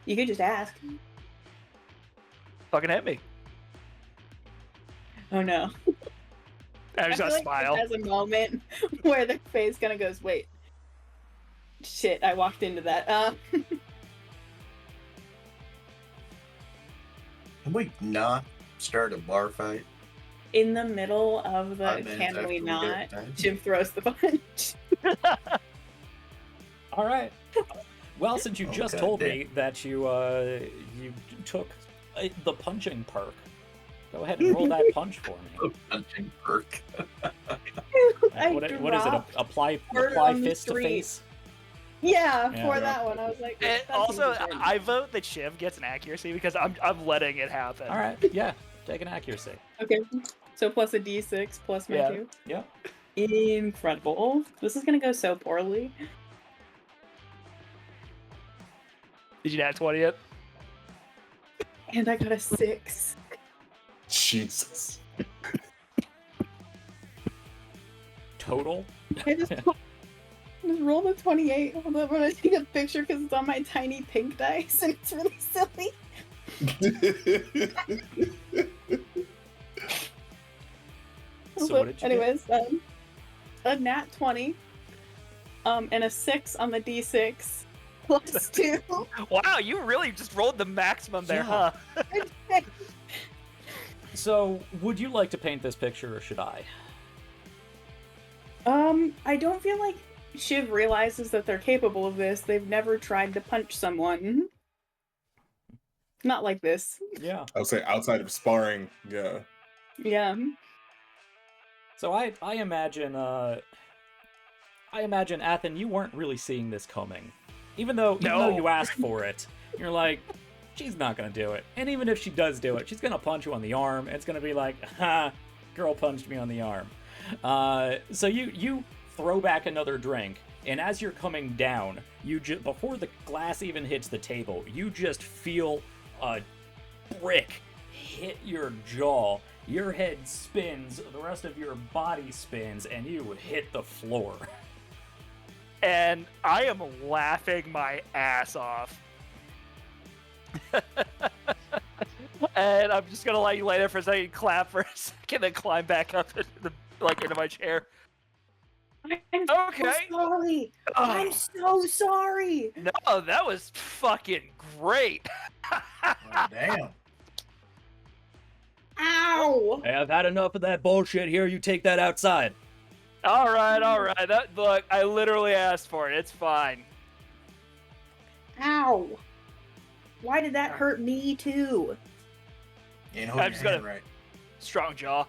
You could just ask.
Fucking hit me.
Oh no.
I'm just gonna smile.
There's a moment where their face kind of goes, wait. Shit, I walked into that.
Can we not start a bar fight?
In the middle of the can we not? Jim throws the punch.
All right. Well, since you just told me that you took the punching perk, go ahead and roll that punch for me.
The punching perk.
What is it? Apply fist to face?
Yeah, for that one, I was like.
Also, I vote that Shiv gets an accuracy because I'm letting it happen.
All right, yeah, take an accuracy.
Okay, so plus a d6 plus my 2.
Yeah.
Incredible. This is gonna go so poorly.
Did you nat 20 yet?
And I got a 6.
Jesus.
Total?
I just rolled a 28. Hold up, I'm gonna take a picture because it's on my tiny pink dice and it's really silly.
So what did you
anyways, a nat 20, and a 6 on the d6 plus 2.
Wow, you really just rolled the maximum there, huh?
So, would you like to paint this picture, or should I?
I don't feel like Shiv realizes that they're capable of this. They've never tried to punch someone. Not like this.
Yeah.
I would say outside of sparring, yeah.
Yeah.
So I imagine Athen, you weren't really seeing this coming. Even though you asked for it, you're like, she's not gonna do it. And even if she does do it, she's gonna punch you on the arm, and it's gonna be like, ha, girl punched me on the arm. So you throw back another drink, and as you're coming down, before the glass even hits the table, you just feel a brick hit your jaw. Your head spins, the rest of your body spins, and you hit the floor.
And I am laughing my ass off. And I'm just gonna let you lay there for a second, clap for a second, then climb back up into my chair.
I'm so sorry. I'm so sorry.
No, that was fucking great.
Oh, damn.
Ow!
Hey, I've had enough of that bullshit here. You take that outside.
All right. Look, I literally asked for it. It's fine.
Ow! Why did that hurt me too?
I'm just gonna right. Strong jaw.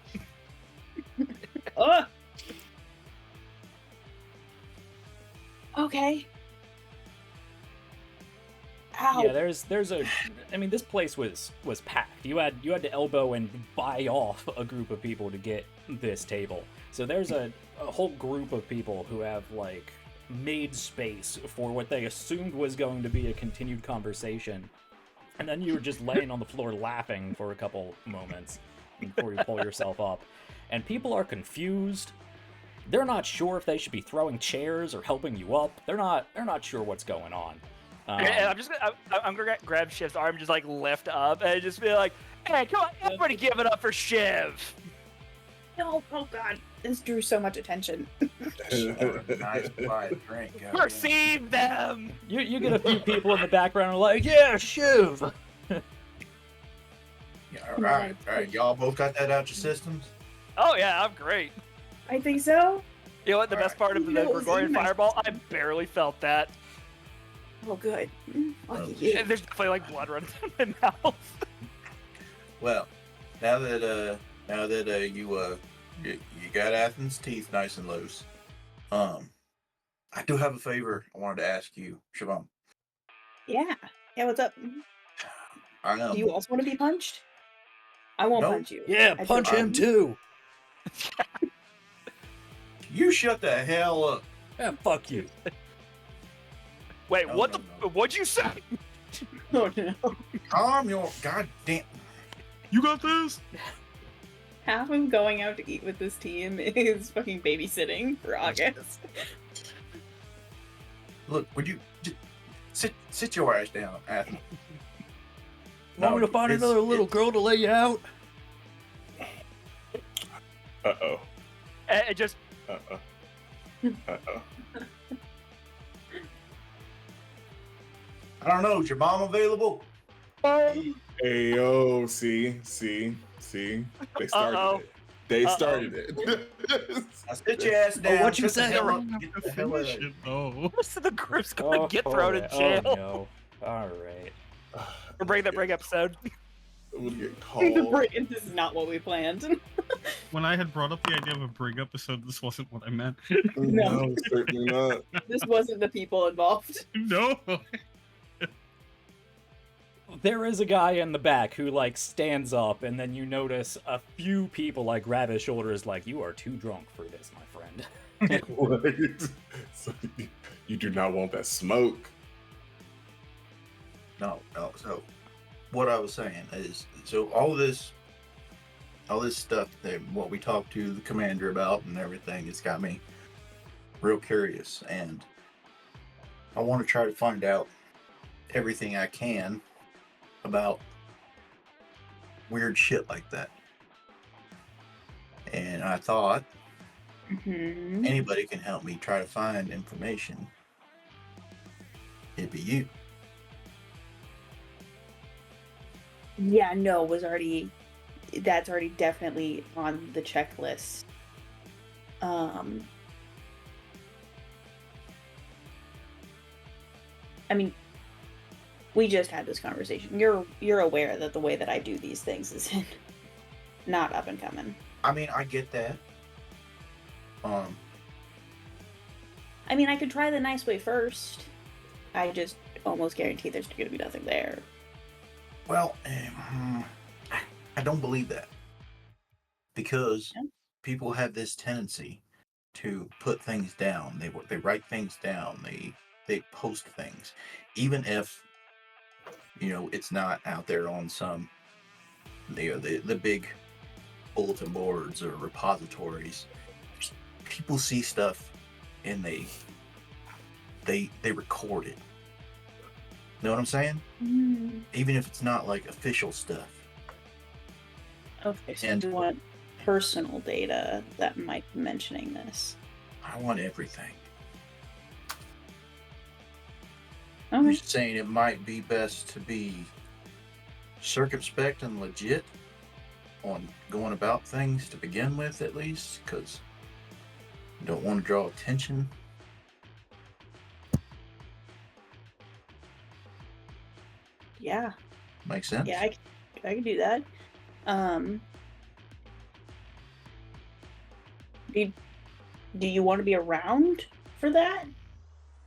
Okay. Okay. Ow.
Yeah, there's a. I mean, this place was packed. You had to elbow and buy off a group of people to get this table. So there's a whole group of people who have like made space for what they assumed was going to be a continued conversation, and then you were just laying on the floor laughing for a couple moments before you pull yourself up. And people are confused. They're not sure if they should be throwing chairs or helping you up. They're not sure what's going on.
And I'm gonna grab Shiv's arm, just like lift up, and just be like, "Hey, come on, everybody, give it up for Shiv!"
No, oh god, this drew so much attention.
Nice quiet drink.
Perceive them.
You get a few people in the background like, yeah, Shiv.
Yeah, all right. Y'all both got that out your systems?
Oh yeah, I'm great.
I think so.
You know what? The best part of the Gregorian fireball, I barely felt that.
Oh, good. Lucky you.
And there's definitely like blood running in my mouth.
Well, now that you got Athens' teeth nice and loose, I do have a favor I wanted to ask you, Siobhan.
Yeah. Yeah, what's up?
Do
you also want to be punched? I won't punch you.
Yeah, punch him too.
You shut the hell up.
Yeah, fuck you.
Wait, what'd you say?
Oh no.
Calm your goddamn.
You got this?
Half of going out to eat with this team is fucking babysitting for August.
Look, would you just sit your ass down, Athens?
Want me to find another little girl to lay you out?
Uh-oh.
It just.
Uh-oh. Uh-oh.
I don't know. Is your mom available?
Hey, yo, see? They started it. They started it.
I sit your ass down.
What you
sit the
say?
hell up, get the hell out of here.
Oh.
Most of the group's gonna get thrown in jail.
Oh no. Alright.
We're bringing that break episode.
We'll get called.
This is not what we planned.
When I had brought up the idea of a brig episode, this wasn't what I meant.
No, certainly not.
This wasn't the people involved.
No.
There is a guy in the back who like stands up, and then you notice a few people like grab his shoulders like, you are too drunk for this, my friend.
What? So you do not want that smoke.
No. So, what I was saying is, so all this stuff that what we talked to the commander about and everything, it's got me real curious, and I want to try to find out everything I can about weird shit like that. And I thought anybody can help me try to find information. It'd be you.
Yeah, no, that's already definitely on the checklist. I mean, we just had this conversation. You're aware that the way that I do these things is not up and coming.
I mean, I get that.
I mean, I could try the nice way first. I just almost guarantee there's going to be nothing there.
Well, I don't believe that. Because people have this tendency to put things down. They write things down. They post things. Even if, it's not out there on some, the big bulletin boards or repositories. People see stuff and they record it. Know what I'm saying? Even if it's not like official stuff.
Okay, so you want personal data that might be mentioning this.
I want everything.
Okay.
I'm just saying it might be best to be circumspect and legit on going about things to begin with, at least, because you don't want to draw attention.
Yeah.
Makes sense?
Yeah, I can do that. Do you want to be around for that?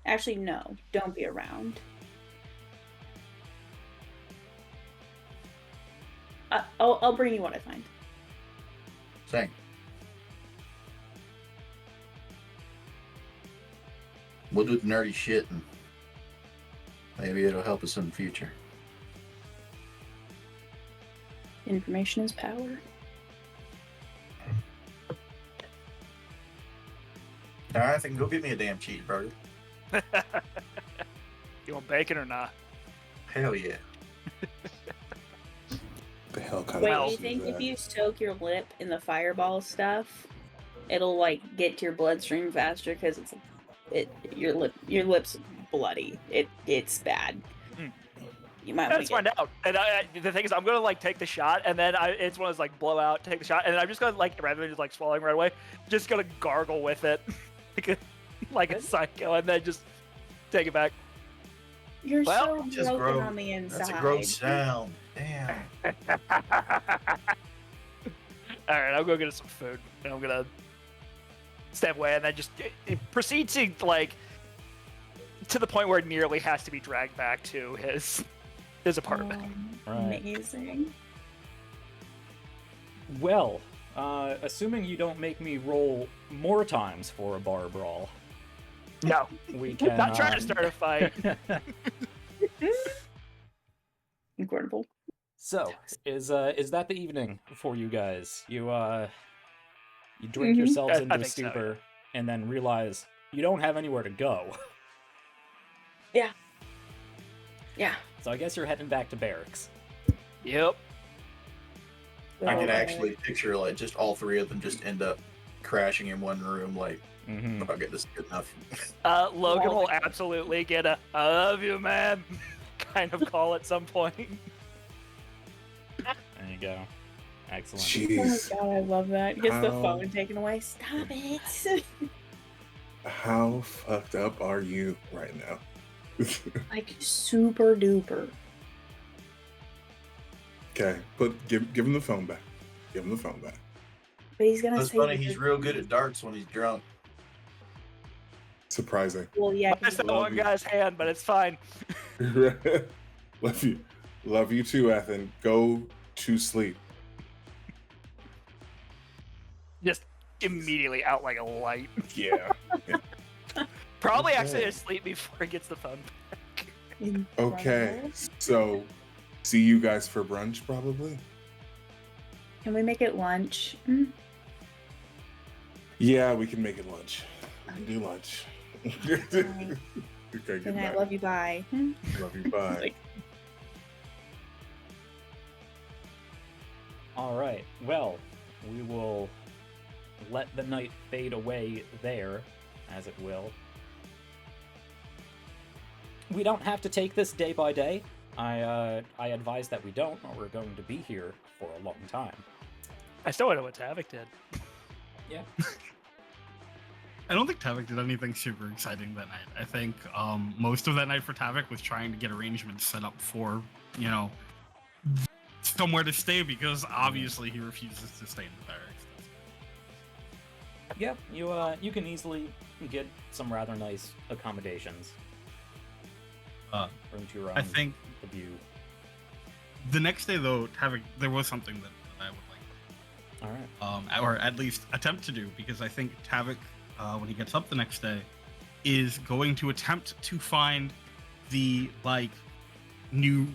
Actually, no. Don't be around. I'll bring you what I find.
Same. We'll do the nerdy shit, and maybe it'll help us in the future.
Information is power.
Alright, then go get me a damn cheeseburger.
You want bacon or not?
Hell yeah.
The hell kind
Wait,
of
do you think if you soak your lip in the fireball stuff, it'll like get to your bloodstream faster because your lip's bloody. It's bad. You might
Let's find out. And the thing is, I'm gonna like take the shot, and then it's one of those like blow out, take the shot, and then I'm just gonna like rather than just like swallowing right away, just gonna gargle with it, like a psycho, and then just take it back.
You're
Well,
so broken on the inside.
That's a gross sound. Damn.
All right, I'll go get us some food, and I'm gonna step away, and then just proceed to like to the point where it nearly has to be dragged back to his apartment.
Right.
Amazing.
Well, assuming you don't make me roll more times for a bar brawl,
No,
we can.
not trying to start a fight.
Incredible.
So, is that the evening for you guys? You drink yourselves
I
into a
think so,
stupor and then realize you don't have anywhere to go.
Yeah.
So I guess you're heading back to barracks.
Yep.
I can actually picture like just all three of them just end up crashing in one room. Like, okay, this is good enough.
Logan will absolutely get a "I love you, man" kind of call at some point.
There you go. Excellent.
Jeez.
Oh my god, I love that. Gets the
How-
phone taken away. Stop it.
How fucked up are you right now?
Like super duper.
Okay, but give him the phone back. Give him the phone back.
But he's gonna
That's
say
funny. He's real good at darts when he's drunk.
Surprising.
Well, yeah.
It's that one guy's hand, but it's fine.
Love you too, Ethan. Go to sleep.
Just immediately out like a light.
Yeah.
Probably
Okay.
actually asleep before he gets the phone back.
Okay. So, see you guys for brunch, probably.
Can we make it lunch?
Yeah, we can make it lunch. We can do lunch. Okay, good
Good night.
night.
Love you. Bye.
Love you. Bye.
Like-
All right. Well, we will let the night fade away there, as it will. We don't have to take this day by day. I advise that we don't, or we're going to be here for a long time.
I still don't know what Tavik did.
Yeah.
I don't think Tavik did anything super exciting that night. I think most of that night for Tavik was trying to get arrangements set up for, somewhere to stay because obviously he refuses to stay in the barracks.
Yeah, you can easily get some rather nice accommodations. Room to your own.
I think
the view.
the next day though, Tavik, there was something that I would like.
All right.
Or at least attempt to do, because I think Tavik, when he gets up the next day, is going to attempt to find the new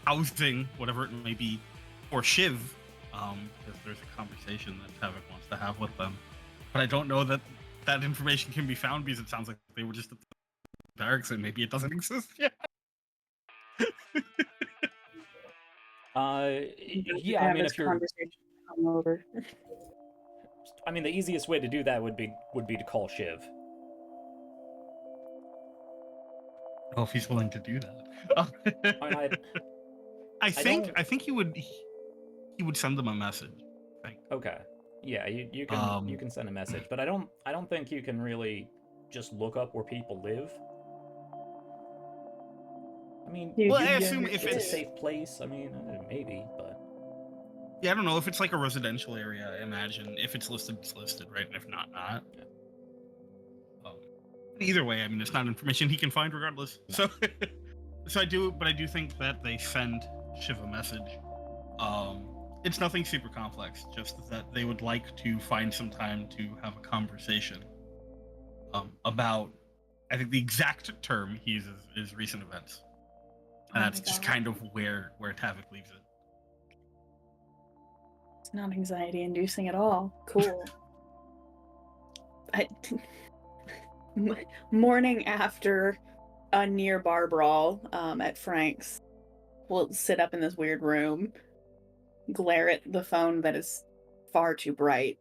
housing, whatever it may be, for Shiv, because there's a conversation that Tavik wants to have with them. But I don't know that that information can be found because it sounds like they were just at the barracks and maybe it doesn't exist yet.
Yeah, I mean, if you're,
over.
I mean, the easiest way to do that would be to call Shiv.
Well, if he's willing to do that.
I mean,
I think he would send them a message.
Okay. Yeah, you can send a message, but I don't think you can really just look up where people live. I mean,
Dude,
well, I
yeah,
assume if
it's a
it's
safe place. I mean, maybe, but
yeah, I don't know if it's like a residential area. I imagine if it's listed, it's listed, right? And if not, not.
Yeah.
Either way, I mean, it's not information he can find regardless.
No.
So I do think that they send Shiv a message. It's nothing super complex, just that they would like to find some time to have a conversation about, I think the exact term he uses is recent events. And that's just kind of where Tavik leaves it.
It's not anxiety inducing at all. Cool. Morning after a near bar brawl at Frank's, we'll sit up in this weird room, glare at the phone that is far too bright.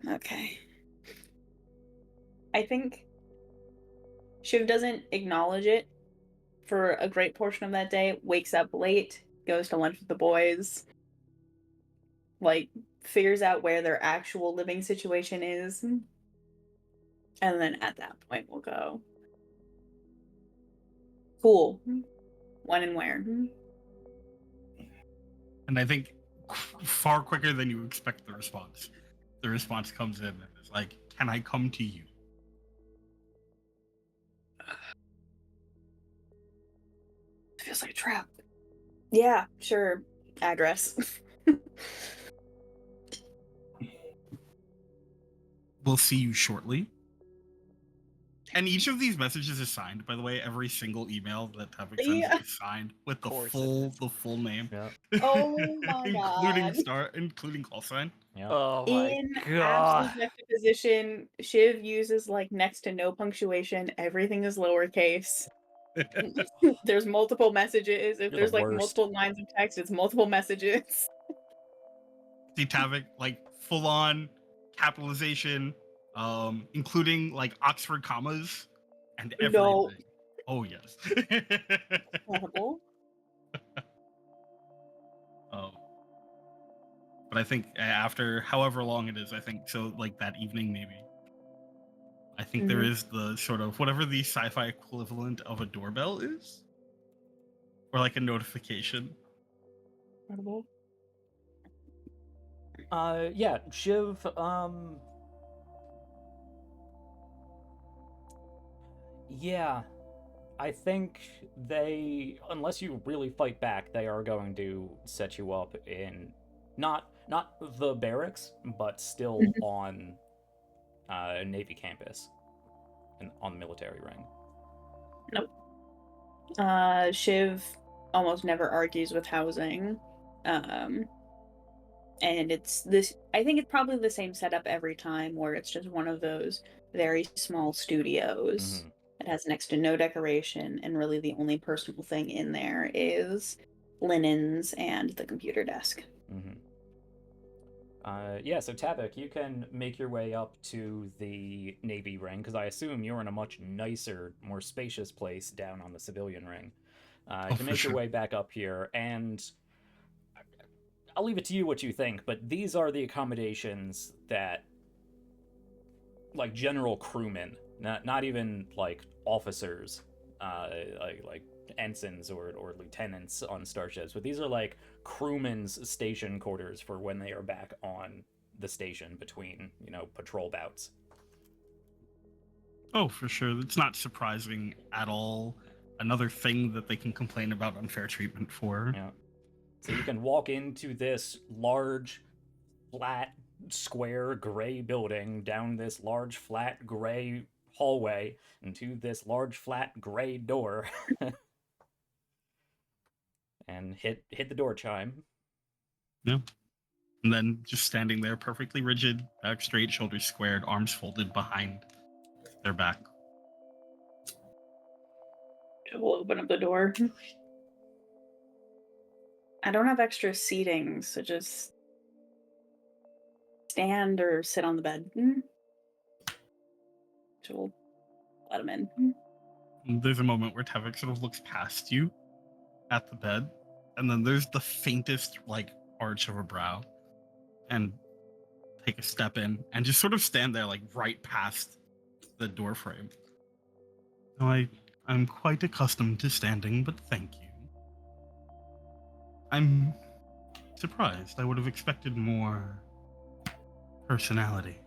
Okay. I think Shiv doesn't acknowledge it for a great portion of that day, wakes up late, goes to lunch with the boys, like, figures out where their actual living situation is, and then at that point we'll go, cool, when and where.
And I think far quicker than you expect the response. The response comes in and it's like, can I come to you?
Feels like a trap. Yeah, sure. Address.
We'll see you shortly. And each of these messages is signed, by the way. Every single email that Tavik sends is signed with the full name.
Yeah.
Oh my god.
Including call sign.
Yeah.
Oh my
In
god.
absolute juxtaposition, Shiv uses like next to no punctuation. Everything is lowercase. There's multiple messages. If
You're
there's
the
like
worst.
multiple lines of text, it's multiple messages.
See Tavik, like full on capitalization, including like Oxford commas and everything.
No.
Oh yes.
Incredible.
But I think after however long it is, I think so, like that evening maybe. I think there is the sort of whatever the sci-fi equivalent of a doorbell is, or like a notification.
Incredible.
Yeah, Shiv, yeah, I think they, unless you really fight back, they are going to set you up in not the barracks, but still on Navy campus and on the military ring.
Nope. Shiv almost never argues with housing. And it's this, I think it's probably the same setup every time, where it's just one of those very small studios that has next to no decoration, and really the only personal thing in there is linens and the computer desk.
Yeah, so Tavik, you can make your way up to the Navy ring, because I assume you're in a much nicer, more spacious place down on the civilian ring. You can make your way back up here, and I'll leave it to you what you think, but these are the accommodations that, like, general crewmen, not even, like, officers, like ensigns or lieutenants on starships, but these are, like, crewmen's station quarters for when they are back on the station between, patrol bouts.
Oh, for sure. It's not surprising at all. Another thing that they can complain about unfair treatment for.
Yeah. So you can walk into this large, flat, square, gray building, down this large, flat, gray hallway, into this large, flat, gray door, and hit the door chime.
Yeah. And then just standing there, perfectly rigid, back straight, shoulders squared, arms folded behind their back.
We'll open up the door. I don't have extra seating, so just stand or sit on the bed. So we'll let him in.
There's a moment where Tavik sort of looks past you at the bed, and then there's the faintest, like, arch of a brow, and take a step in, and just sort of stand there, like, right past the door frame. I'm quite accustomed to standing, but thank you. I'm surprised. I would have expected more personality.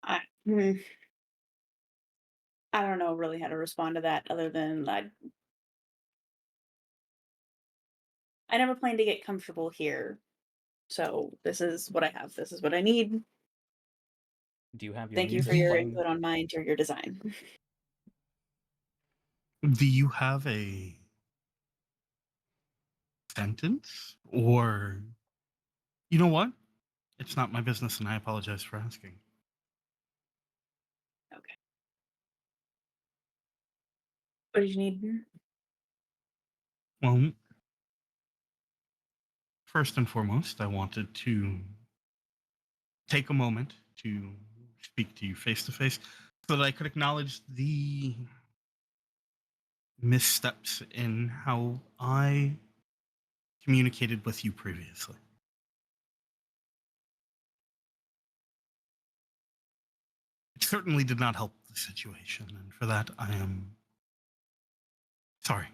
I, hmm, I don't know really how to respond to that other than I never planned to get comfortable here. So this is what I have. This is what I need.
Do you have your
Thank you for
music
your
playing?
input on my interior design.
Do you have a sentence? Or, you know what? It's not my business, and I apologize for asking.
Okay. What did you need?
Well, first and foremost, I wanted to take a moment to speak to you face to face so that I could acknowledge the missteps in how I communicated with you previously. It certainly did not help the situation, and for that I am sorry.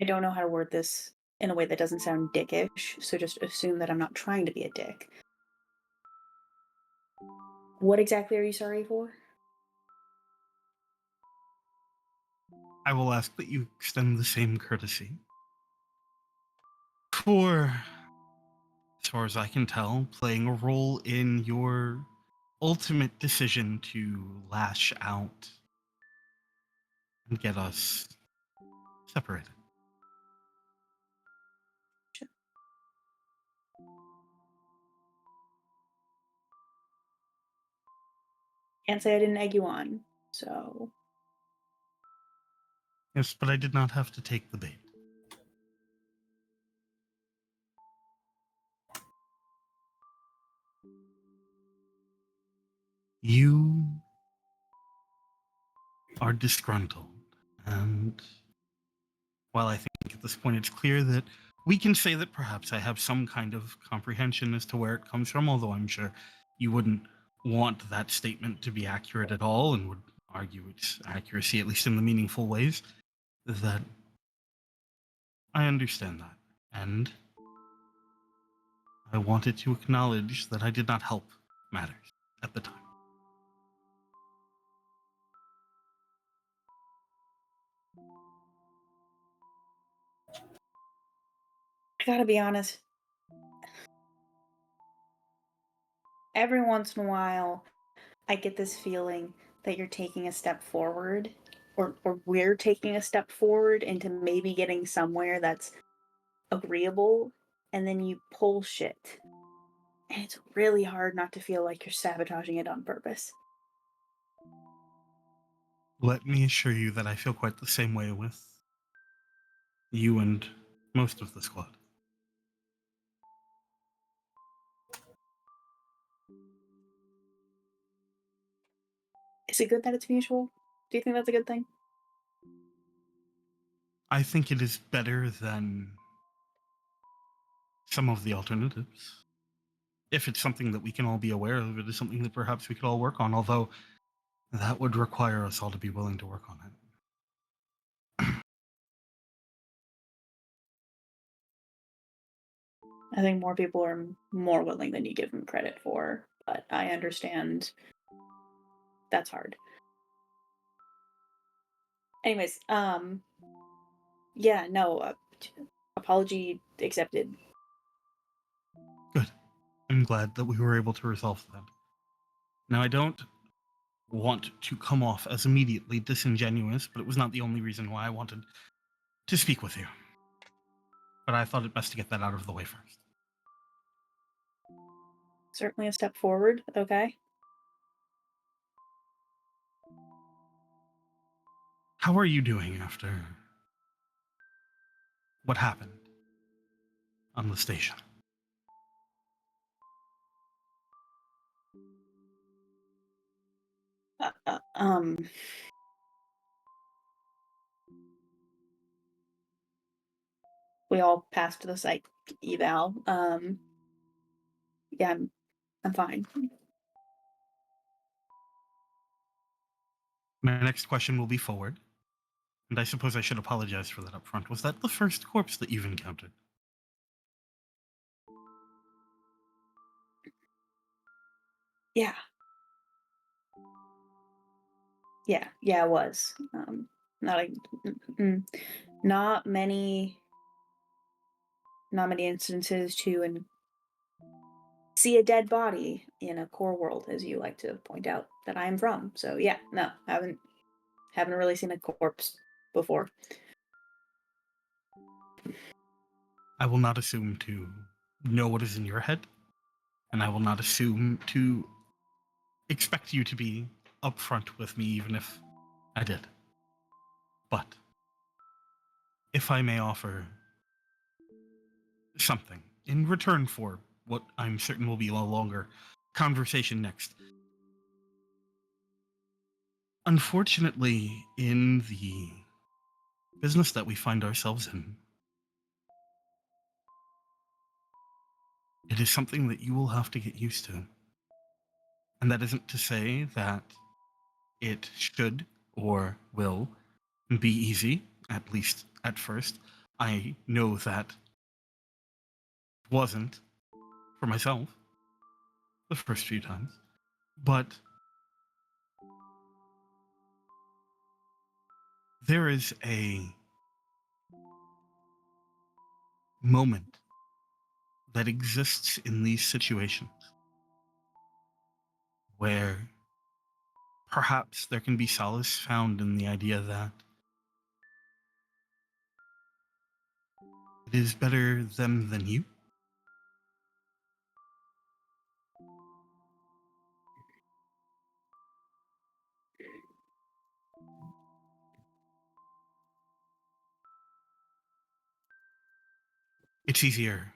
I don't know how to word this in a way that doesn't sound dickish, so just assume that I'm not trying to be a dick. What exactly are you sorry for?
I will ask that you extend the same courtesy. For, as far as I can tell, playing a role in your ultimate decision to lash out and get us separated.
Can't say I didn't egg you on, so
Yes, but I did not have to take the bait. You are disgruntled, and while I think at this point it's clear that we can say that perhaps I have some kind of comprehension as to where it comes from, although I'm sure you wouldn't want that statement to be accurate at all and would argue its accuracy, at least in the meaningful ways, that I understand that. And I wanted to acknowledge that I did not help matters at the time.
I gotta be honest. Every once in a while, I get this feeling that you're taking a step forward, or we're taking a step forward into maybe getting somewhere that's agreeable, and then you pull shit. And it's really hard not to feel like you're sabotaging it on purpose.
Let me assure you that I feel quite the same way with you and most of the squad.
Is it good that it's mutual? Do you think that's a good thing?
I think it is better than some of the alternatives. If it's something that we can all be aware of, it is something that perhaps we could all work on, although that would require us all to be willing to work on it.
I think more people are more willing than you give them credit for, but I understand that's hard. Anyways, yeah, no, apology accepted.
Good. I'm glad that we were able to resolve that. Now, I don't want to come off as immediately disingenuous, but it was not the only reason why I wanted to speak with you. But I thought it best to get that out of the way first.
Certainly a step forward, okay?
How are you doing after what happened on the station?
Uh, uh, um, we all passed the psych eval. Yeah, I'm fine.
My next question will be forward, and I suppose I should apologize for that up front. Was that the first corpse that you've encountered?
Yeah. Yeah, it was. Not a, not many instances to see a dead body in a core world, as you like to point out that I am from. So yeah, no, haven't really seen a corpse before.
I will not assume to know what is in your head, and I will not assume to expect you to be upfront with me, even if I did. But if I may offer something in return for what I'm certain will be a longer conversation next. Unfortunately, in the business that we find ourselves in, it is something that you will have to get used to. And that isn't to say that it should or will be easy, at least at first. I know that it wasn't for myself the first few times, but there is a moment that exists in these situations where perhaps there can be solace found in the idea that it is better them than you. It's easier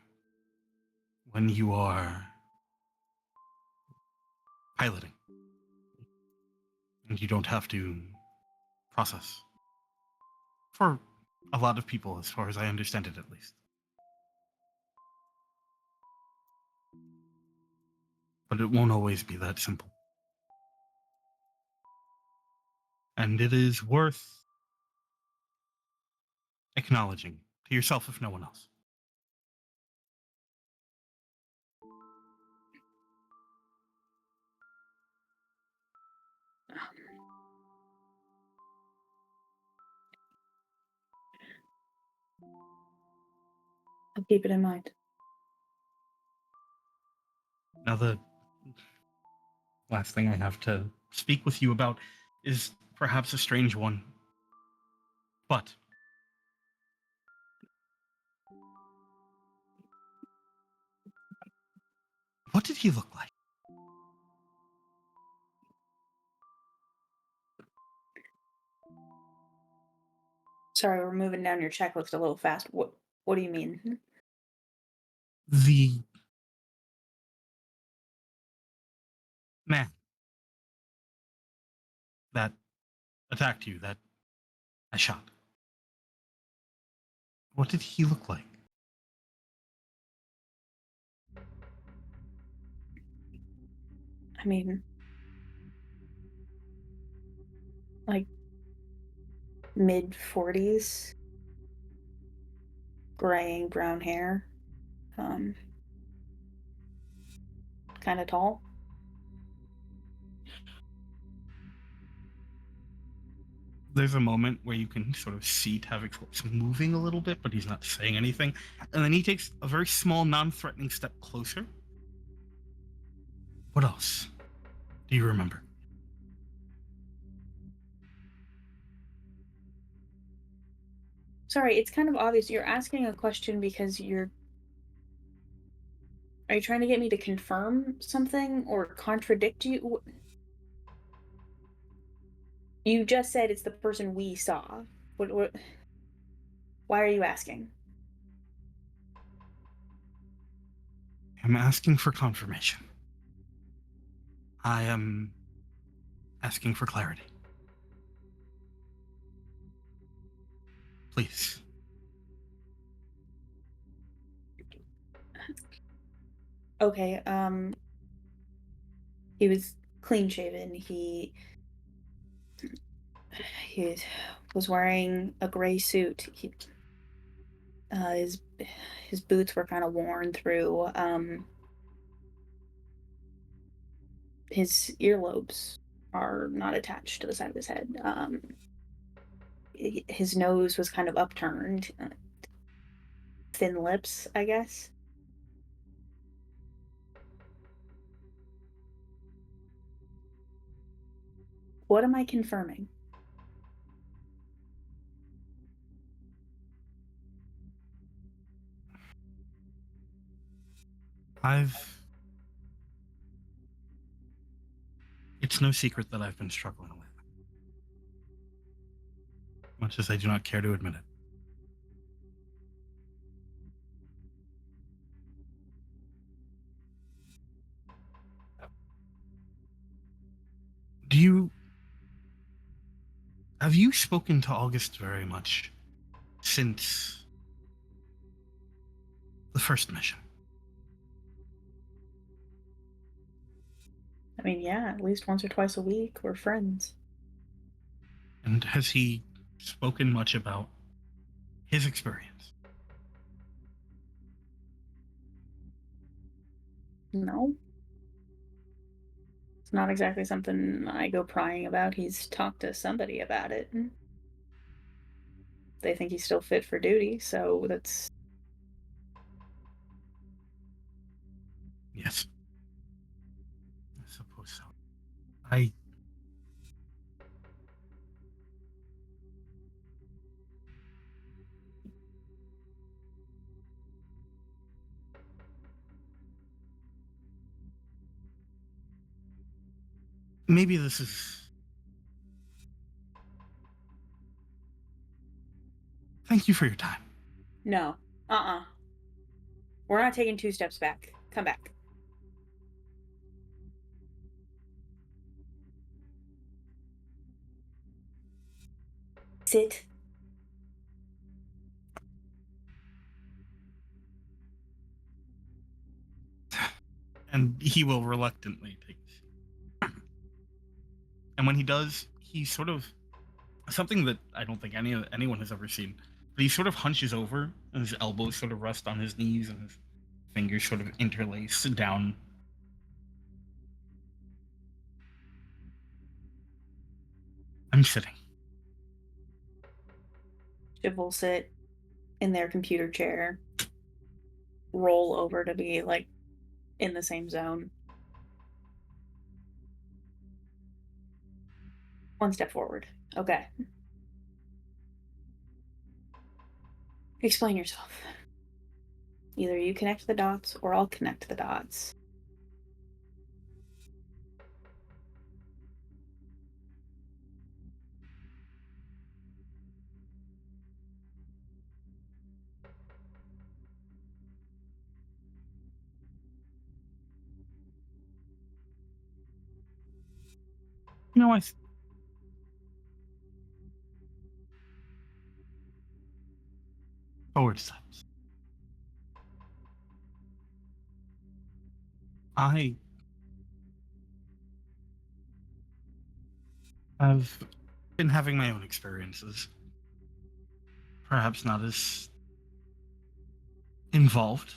when you are piloting and you don't have to process. For a lot of people, as far as I understand it, at least. But it won't always be that simple. And it is worth acknowledging to yourself, if no one else.
I'll keep it in mind.
Now, the last thing I have to speak with you about is perhaps a strange one. But what did he look like?
Sorry, we're moving down your checklist a little fast. What do you mean?
The man that attacked you, that I shot. What did he look like?
I mean, like mid-40s, graying brown hair, kind of tall.
There's a moment where you can sort of see Tavik's lips moving a little bit, but he's not saying anything. And then he takes a very small, non-threatening step closer. What else do you remember?
Sorry, it's kind of obvious. You're asking a question because are you trying to get me to confirm something or contradict you? You just said it's the person we saw. What why are you asking?
I'm asking for confirmation. I am asking for clarity. Please.
Okay, he was clean shaven. He was wearing a gray suit. His boots were kind of worn through. His earlobes are not attached to the side of his head. His nose was kind of upturned. Thin lips, I guess. What am I confirming?
It's no secret that I've been struggling with, much as I do not care to admit it. Have you spoken to August very much since the first mission?
I mean, yeah, at least once or twice a week. We're friends.
And has he spoken much about his experience?
No. It's not exactly something I go prying about. He's talked to somebody about it. They think he's still fit for duty, so that's...
Yes. I suppose so. Maybe this is... Thank you for your time.
No. We're not taking 2 steps back. Come back. Sit.
And he will reluctantly take it. And when he does, he sort of... Something that I don't think anyone has ever seen. But he sort of hunches over, and his elbows sort of rest on his knees, and his fingers sort of interlace down. I'm sitting.
Shiv will sit in their computer chair, roll over to be, like, in the same zone. 1 step forward. Okay. Explain yourself. Either you connect the dots, or I'll connect the dots.
No, forward steps. I have been having my own experiences. Perhaps not as involved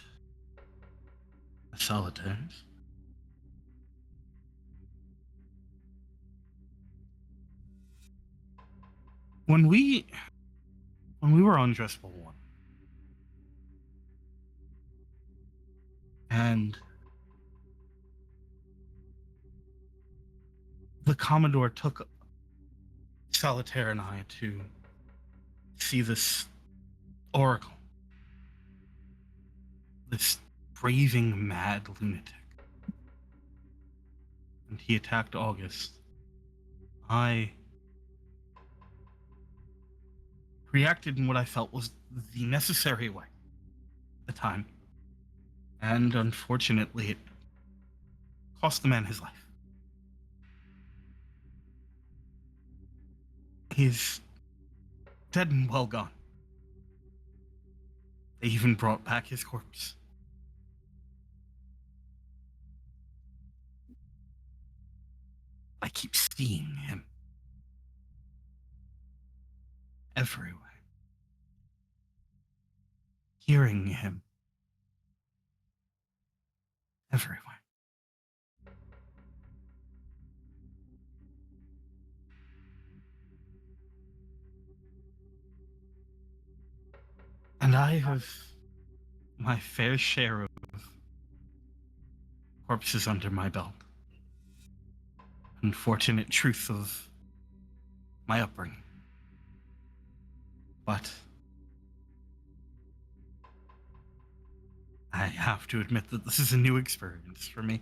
as Solitaire's. When we were on Dressful One, and the Commodore took Solitaire and I to see this Oracle, this raving mad lunatic, and he attacked August. I reacted in what I felt was the necessary way at the time, and unfortunately it cost the man his life. He's dead and well gone. They even brought back his corpse. I keep seeing him. everywhere. Hearing him everywhere. And I have my fair share of corpses under my belt. Unfortunate truth of my upbringing. But I have to admit that this is a new experience for me.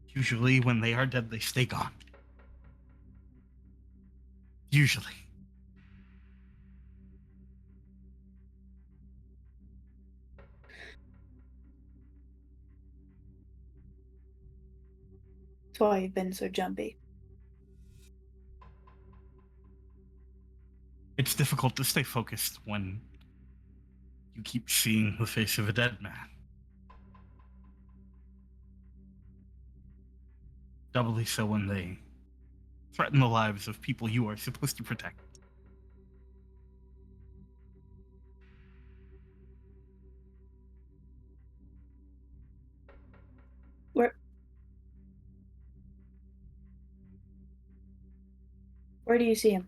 Usually when they are dead, they stay gone. Usually.
That's why you've been so jumpy.
It's difficult to stay focused when you keep seeing the face of a dead man. Doubly so when they threaten the lives of people you are supposed to protect.
Where do you see him?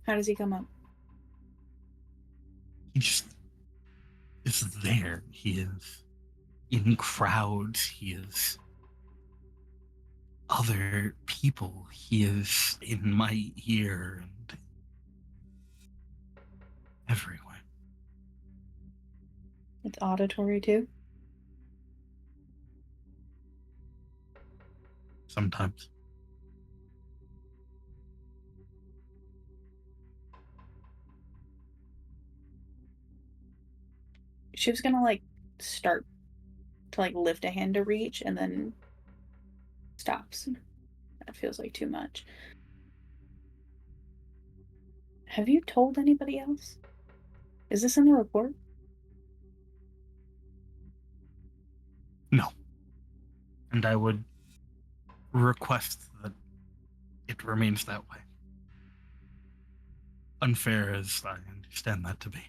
How does he come up?
He just is there. He is in crowds. He is other people. He is in my ear and everywhere.
It's auditory too?
Sometimes.
She was gonna start to lift a hand to reach and then stops. That feels like too much. Have you told anybody else? Is this in the report?
No. And I would request that it remains that way. Unfair as I understand that to be.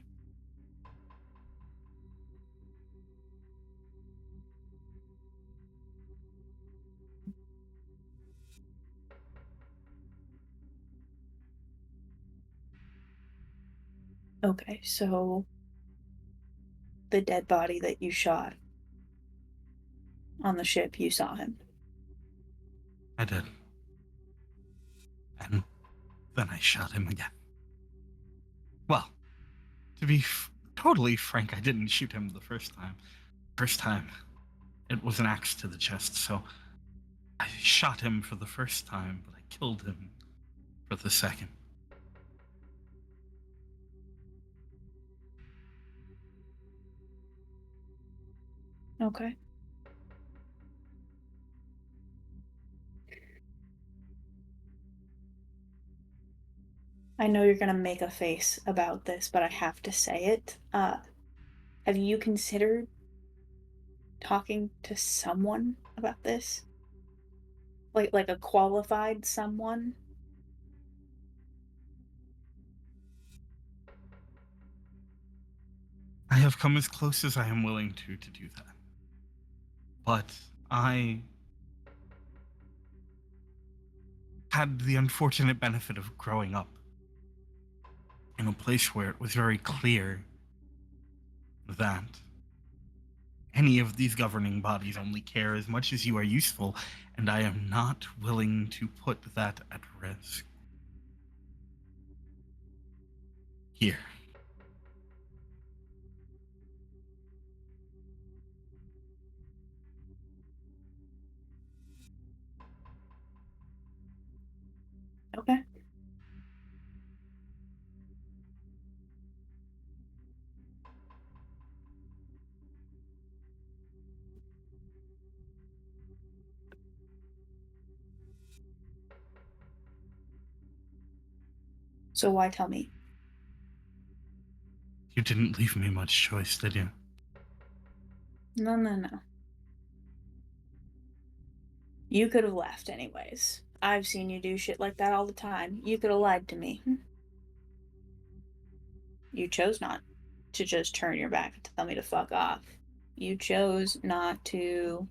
Okay, so the dead body that you shot on the ship, you saw him.
I did. And then I shot him again. Well, to be totally frank, I didn't shoot him the first time. First time, it was an axe to the chest, so I shot him for the first time, but I killed him for the second.
Okay. I know you're gonna make a face about this, but I have to say it. Have you considered talking to someone about this? Like a qualified someone?
I have come as close as I am willing to do that. But I had the unfortunate benefit of growing up in a place where it was very clear that any of these governing bodies only care as much as you are useful, and I am not willing to put that at risk. Here.
Okay. So why tell me?
You didn't leave me much choice, did you?
No. You could have left anyways. I've seen you do shit like that all the time. You could have lied to me. You chose not to just turn your back and tell me to fuck off. You chose not to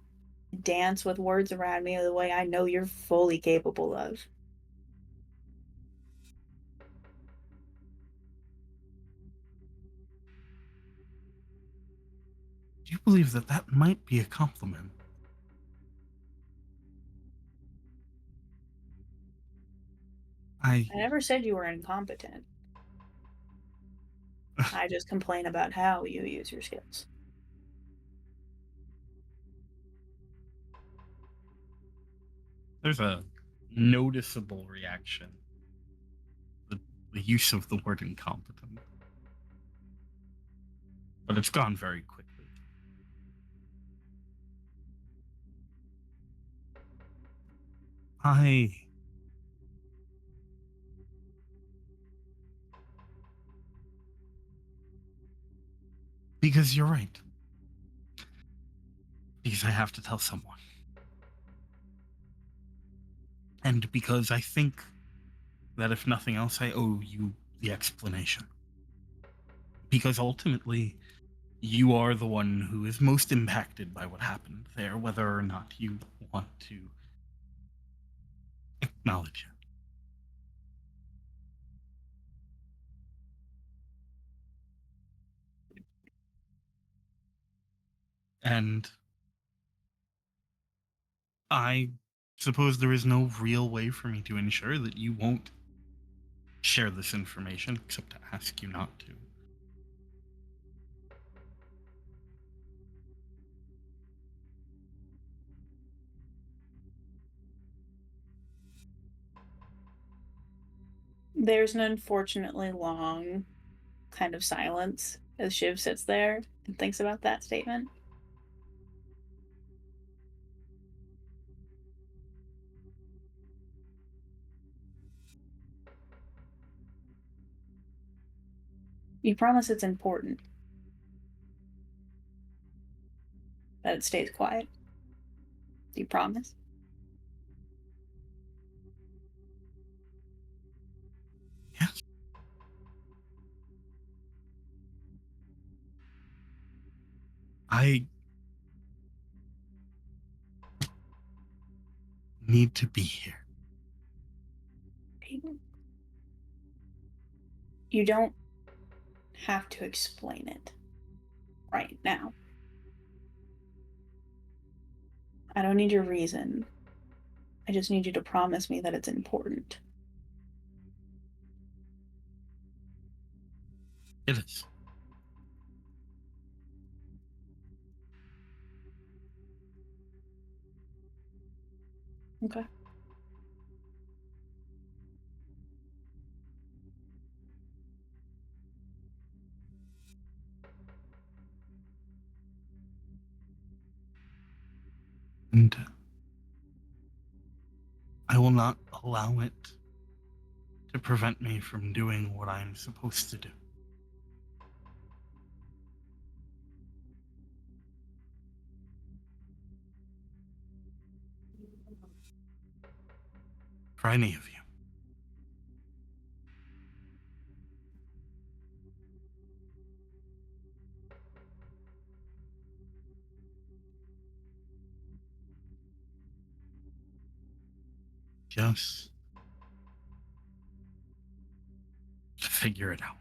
dance with words around me the way I know you're fully capable of.
Do you believe that that might be a compliment? I
never said you were incompetent. I just complain about how you use your skills.
There's a noticeable reaction. The use of the word incompetent. But it's gone very quickly. Because you're right. Because I have to tell someone. And because I think that if nothing else, I owe you the explanation. Because ultimately, you are the one who is most impacted by what happened there, whether or not you want to acknowledge it. And I suppose there is no real way for me to ensure that you won't share this information, except to ask you not to.
There's an unfortunately long kind of silence as Shiv sits there and thinks about that statement. You promise it's important. That it stays quiet. Do you promise?
Yes. I need to be here.
You don't have to explain it right now. I don't need your reason. I just need you to promise me that it's important.
It is.
Okay.
And I will not allow it to prevent me from doing what I'm supposed to do. For any of you. Just to figure it out.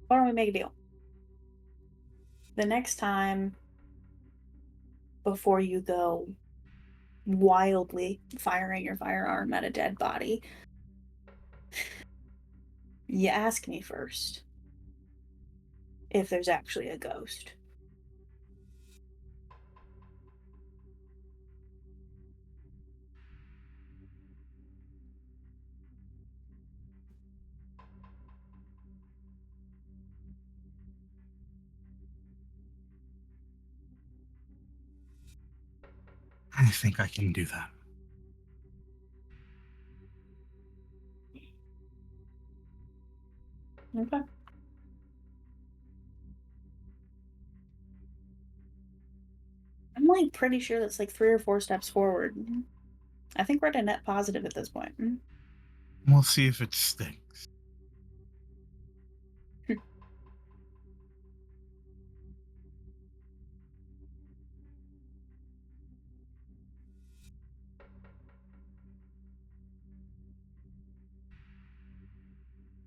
Why don't we make a deal? The next time, before you go wildly firing your firearm at a dead body, you ask me first if there's actually a ghost.
I think I can do that.
Okay. I'm like pretty sure that's like 3 or 4 steps forward. I think we're at a net positive at this point.
We'll see if it stinks.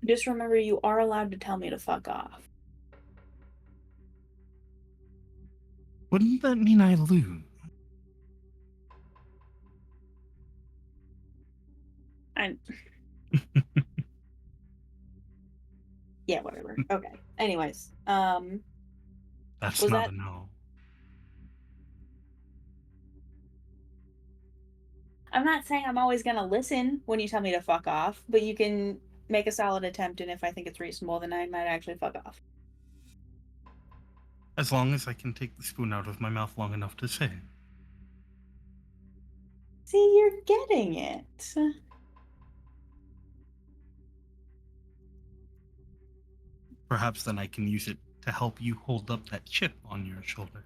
Just remember, you are allowed to tell me to fuck off.
Wouldn't that mean I lose?
Yeah, whatever. Okay. Anyways,
That's
was
not
that
a no.
I'm not saying I'm always gonna listen when you tell me to fuck off, but you can make a solid attempt, and if I think it's reasonable, then I might actually fuck off.
As long as I can take the spoon out of my mouth long enough to say it.
See, you're getting it.
Perhaps then I can use it to help you hold up that chip on your shoulder.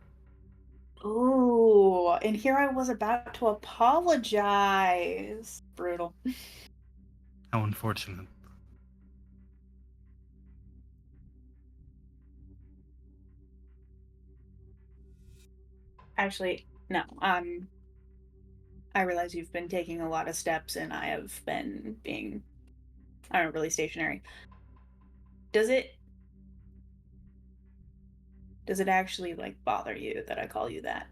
Ooh, and here I was about to apologize. Brutal.
How unfortunate.
Actually, no. I realize you've been taking a lot of steps, and I have been being, I don't know, really stationary. Does it actually like bother you that I call you that?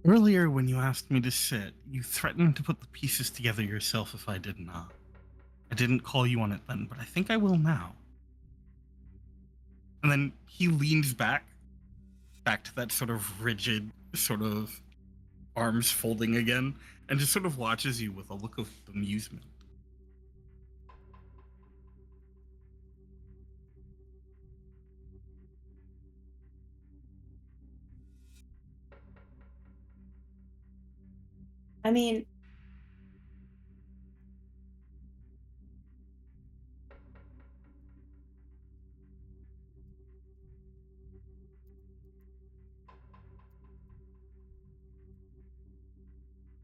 Earlier, when you asked me to sit, you threatened to put the pieces together yourself if I did not. I didn't call you on it then, but I think I will now. And then he leans back to that sort of rigid, sort of arms folding again, and just sort of watches you with a look of amusement.
I mean,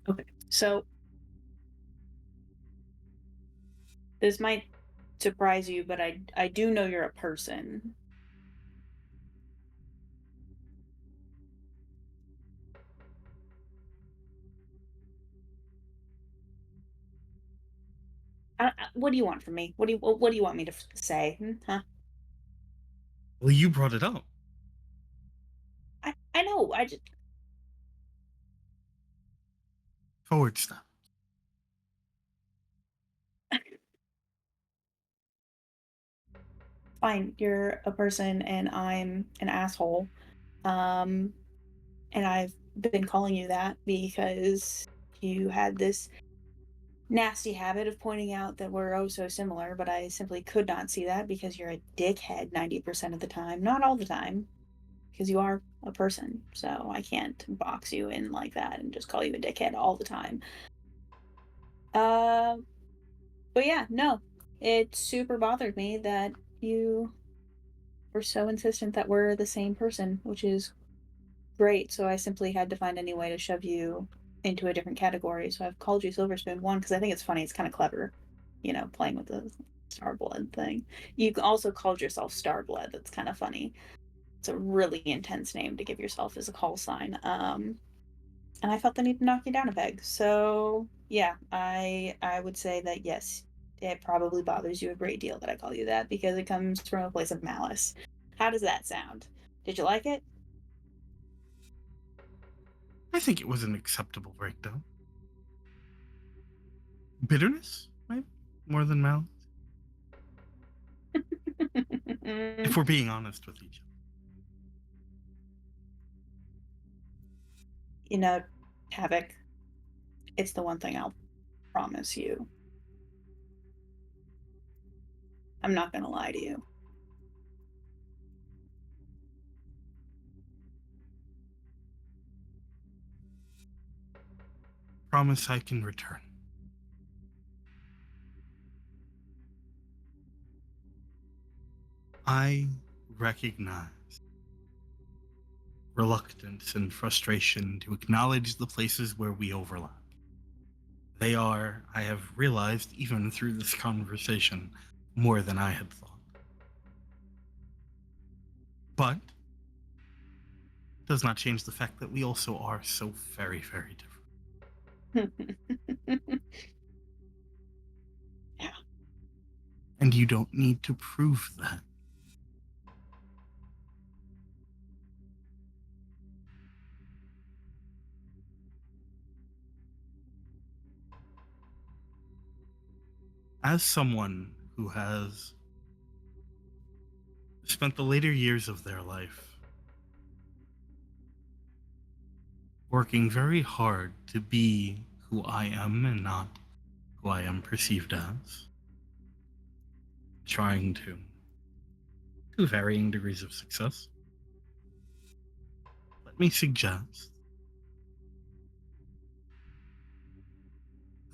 okay, so this might surprise you, but I do know you're a person. What do you want from me? What do you want me to say? Huh?
Well, you brought it up.
I know. I just
Forward step.
fine. You're a person, and I'm an asshole. And I've been calling you that because you had this nasty habit of pointing out that we're oh so similar, but I simply could not see that because you're a dickhead 90% of the time. Not all the time, because you are a person. So I can't box you in like that and just call you a dickhead all the time. Uh, but yeah, no. It super bothered me that you were so insistent that we're the same person, which is great. So I simply had to find any way to shove you into a different category. So I've called you Silver Spoon one because I think it's funny. It's kind of clever, playing with the Starblood thing. You also called yourself Starblood. That's kind of funny. It's a really intense name to give yourself as a call sign. And I felt the need to knock you down a peg. So yeah, I would say that yes, it probably bothers you a great deal that I call you that because it comes from a place of malice. How does that sound? Did you like it?
I think it was an acceptable breakdown. Bitterness, maybe? More than malice? If we're being honest with each other.
Havoc, it's the one thing I'll promise you. I'm not going to lie to you.
Promise I can return. I recognize reluctance and frustration to acknowledge the places where we overlap. They are, I have realized, even through this conversation, more than I had thought. But it does not change the fact that we also are so very, very different.
Yeah.
And you don't need to prove that. As someone who has spent the later years of their life working very hard to be who I am and not who I am perceived as, trying to varying degrees of success, let me suggest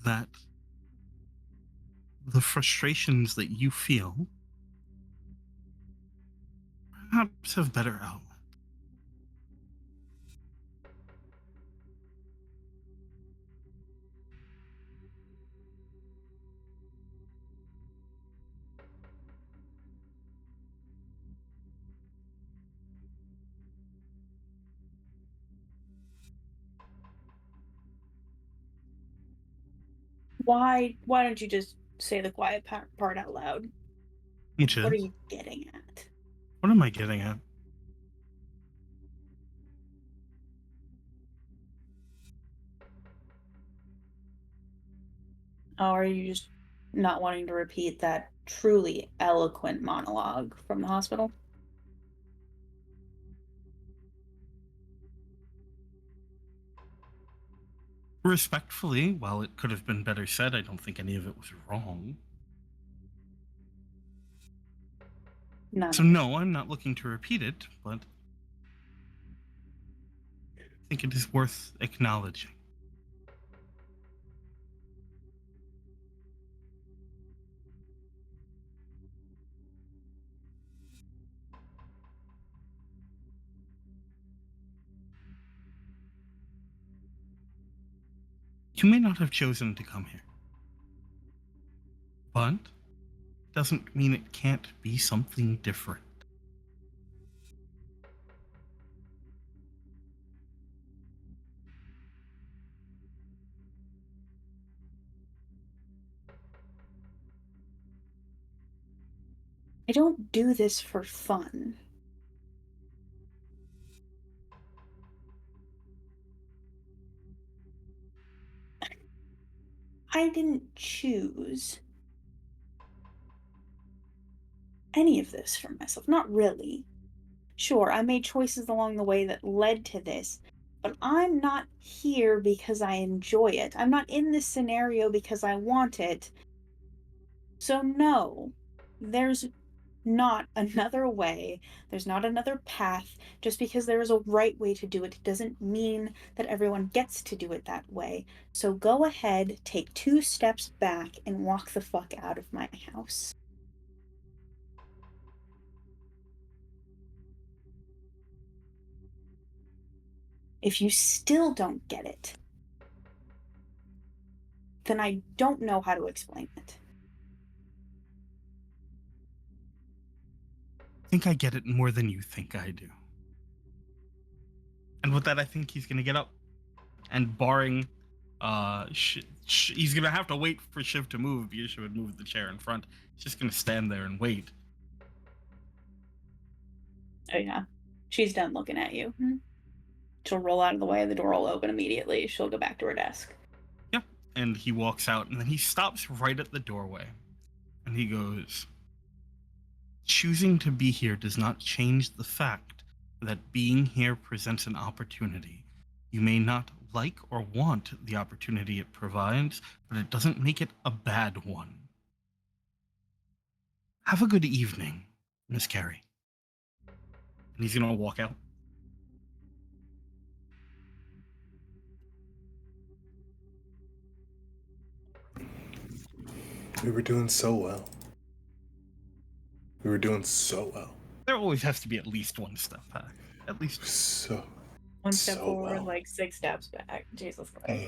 that the frustrations that you feel perhaps have better outlet.
Why don't you just say the quiet part out loud?
Which is,
what are you getting at?
What am I getting at?
Oh, are you just not wanting to repeat that truly eloquent monologue from the hospital?
Respectfully, while it could have been better said, I don't think any of it was wrong. So no, I'm not looking to repeat it, but I think it is worth acknowledging. You may not have chosen to come here, but it doesn't mean it can't be something different.
I don't do this for fun. I didn't choose any of this for myself. Not really. Sure, I made choices along the way that led to this, but I'm not here because I enjoy it. I'm not in this scenario because I want it. So no, there's not another way. There's not another path. Just because there is a right way to do it doesn't mean that everyone gets to do it that way. So go ahead, take 2 steps back, and walk the fuck out of my house. If you still don't get it, then I don't know how to explain it.
I think I get it more than you think I do. And with that, I think he's going to get up and barring, he's going to have to wait for Shiv to move because Shiv would move the chair in front. He's just going to stand there and wait.
Oh yeah, she's done looking at you. She'll roll out of the way, the door will open immediately. She'll go back to her desk.
Yep. And he walks out, and then he stops right at the doorway. And he goes, choosing to be here does not change the fact that being here presents an opportunity. You may not like or want the opportunity it provides, but it doesn't make it a bad one. Have a good evening, Miss Carey. And he's going to walk out.
We were doing so well. We were doing so well.
There always has to be at least one step back. At least.
One step
So
forward,
well.
like 6 steps back. Jesus Christ.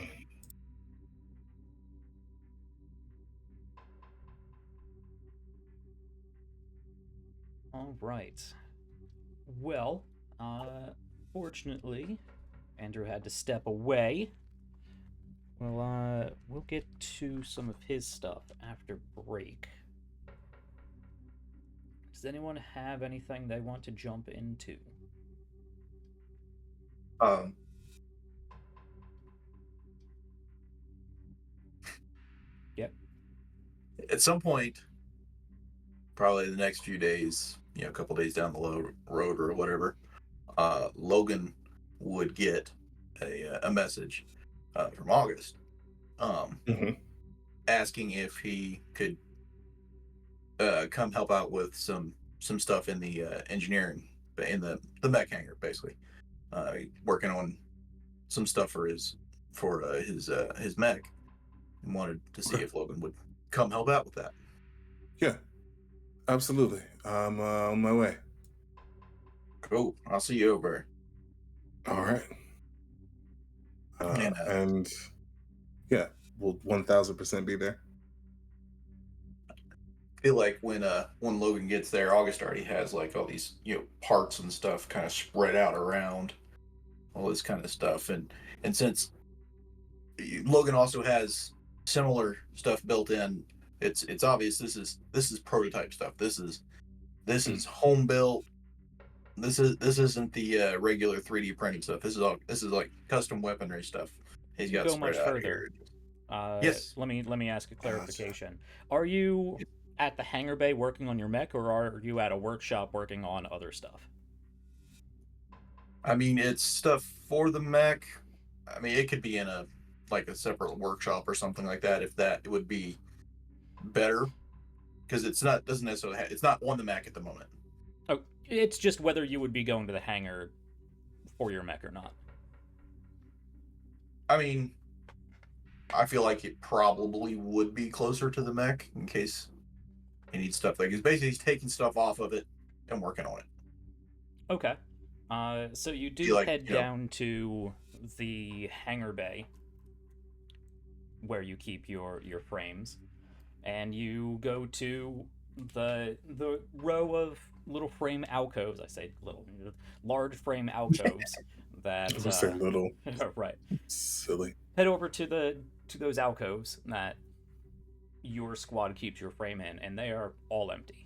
All right. Well, fortunately, Andrew had to step away. We'll get to some of his stuff after break. Does anyone have anything they want to jump into? Yep.
At some point, probably the next few days, a couple days down the road or whatever, Logan would get a message from August, asking if he could come help out with some stuff in the engineering, in the mech hangar, basically, working on some stuff for his mech, and wanted to see if Logan would come help out with that.
Yeah, absolutely. I'm on my way.
Cool. I'll see you over.
All right. And yeah, we'll 1000% be there.
I feel like when Logan gets there, August already has like all these parts and stuff kind of spread out around all this kind of stuff, and since Logan also has similar stuff built in, it's obvious this is prototype stuff. This is home built. This isn't the regular 3D printing stuff. This is like custom weaponry stuff. He's got
Go
spread
much
out
further.
Here. Yes.
Let me ask a clarification. Are you at the hangar bay working on your mech, or are you at a workshop working on other stuff?
I mean, it's stuff for the mech. I mean, it could be in a separate workshop or something like that, if that would be better, because it's not on the mech at the moment.
Oh, it's just whether you would be going to the hangar for your mech or not.
I mean, I feel like it probably would be closer to the mech in case he needs stuff. Like, he's taking stuff off of it and working on it.
Okay. So you do head down to the hangar bay where you keep your frames, and you go to the row of little frame alcoves. I say little, large frame alcoves that.
I say little.
Right.
Silly.
Head over to those alcoves that your squad keeps your frame in, and they are all empty.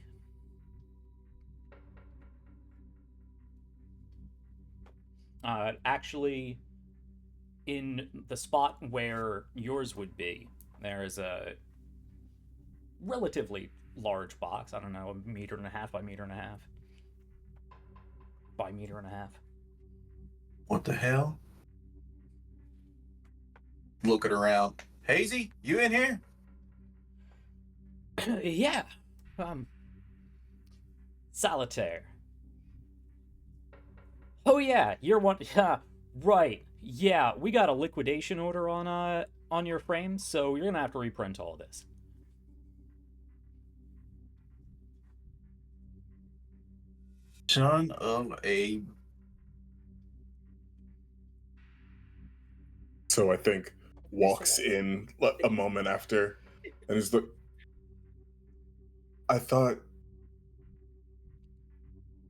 Actually, in the spot where yours would be, there is a relatively large box. I don't know, 1.5 meters by 1.5 meters by 1.5 meters.
What the hell? Looking around. Hazy, you in here?
Yeah. Solitaire. Oh yeah, you're one. Right. Yeah, we got a liquidation order on your frames, so you're gonna have to reprint all this.
Son of a.
So I think walks in a moment after, and is the. I thought.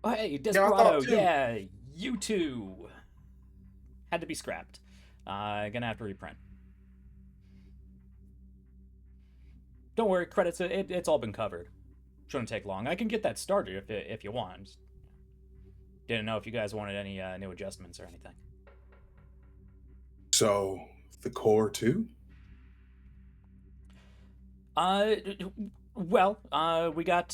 Oh, hey, Desperado, yeah, you two. Had to be scrapped. Gonna have to reprint. Don't worry, credits. It's all been covered. Shouldn't take long. I can get that started if you want. Just didn't know if you guys wanted any new adjustments or anything.
So the core too?
Well, we got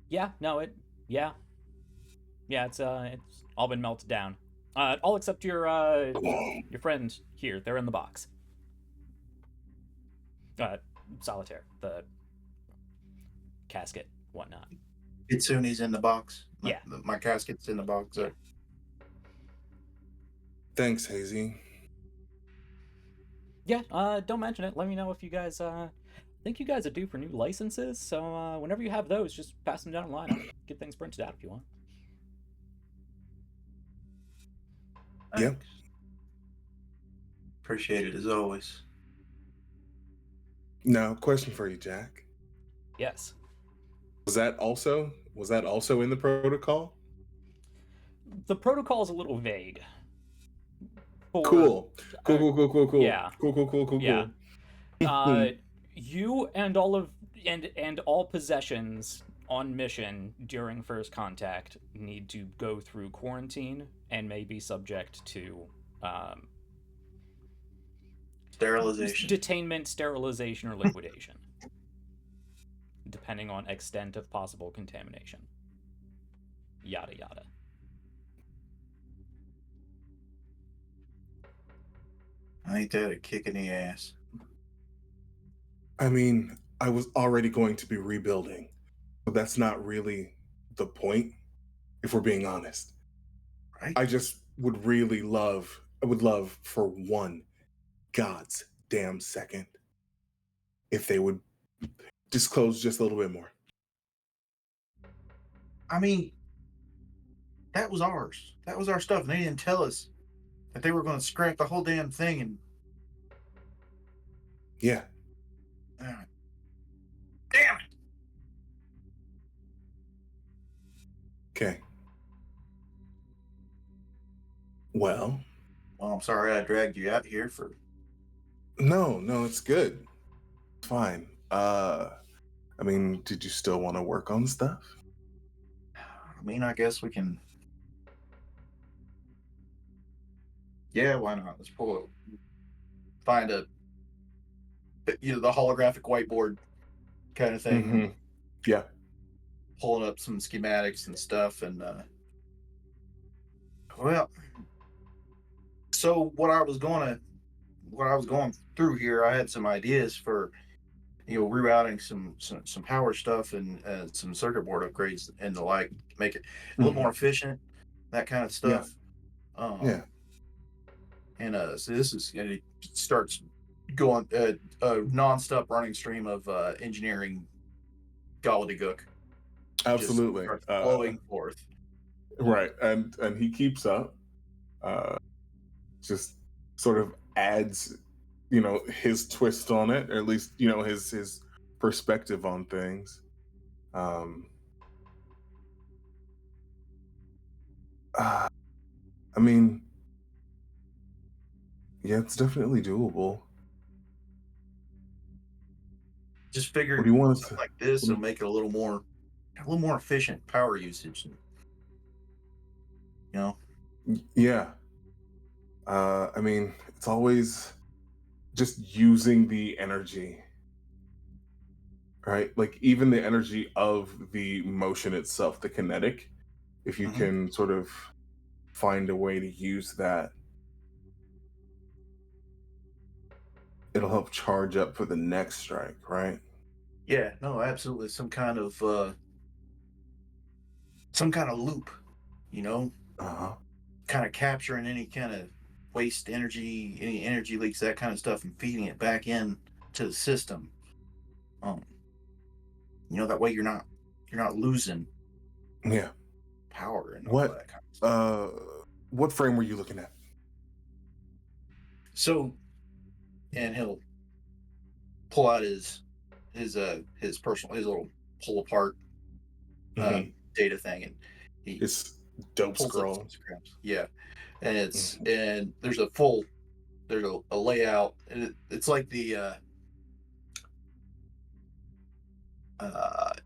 yeah, no, yeah, it's all been melted down. All except your friend here. They're in the box. Solitaire, the casket, whatnot.
Kitsune's in the box.
Yeah.
My casket's in the box.
Yeah.
Thanks, Hazy.
Yeah, don't mention it. Let me know if you guys think you guys are due for new licenses, so whenever you have those, just pass them down the line. I'll get things printed out if you want.
Yep.
Thanks. Appreciate it as always.
Now, question for you, Jack.
Yes.
Was that also in the protocol?
The protocol is a little vague.
Cool.
Yeah.
Cool.
Yeah. You and all possessions on mission during first contact need to go through quarantine and may be subject to
Sterilization.
detainment, sterilization, or liquidation, depending on extent of possible contamination. Yada yada.
Ain't that a kick in the ass?
I mean, I was already going to be rebuilding, but that's not really the point, if we're being honest.
Right?
I just would love for one God's damn second if they would disclose just a little bit more.
I mean, that was ours. That was our stuff. And they didn't tell us that they were going to scrap the whole damn thing. And
Yeah.
damn it.
Okay. Well,
I'm sorry I dragged you out here for.
no, it's good. It's fine. I mean, did you still want to work on stuff?
I mean, I guess we can. Yeah, why not? Let's pull it. Find the holographic whiteboard kind of thing.
Mm-hmm. Yeah.
Pulling up some schematics and stuff, and well, so what I was going through here, I had some ideas for rerouting some power stuff and some circuit board upgrades and the like, make it a little more efficient, that kind of stuff.
Yeah.
And so this is, and it starts going a non-stop running stream of engineering gobbledygook.
Absolutely.
Just starts flowing forth.
Right. And he keeps up. Just sort of adds, his twist on it, or at least, his perspective on things. I mean, yeah, it's definitely doable.
Just figured
What do you want
something like this will make it a little more efficient power usage.
Yeah. I mean, it's always just using the energy, right? Like even the energy of the motion itself, the kinetic, if you can sort of find a way to use that, it'll help charge up for the next strike, right?
Yeah, no, absolutely. Some kind of loop, kind of capturing any kind of waste energy, any energy leaks, that kind of stuff, and feeding it back in to the system. That way you're not losing power and all that kind of stuff.
What frame were you looking at?
So, and he'll pull out his little pull apart data thing, and
it's dope scroll.
Yeah, and it's and there's a layout, and it's like the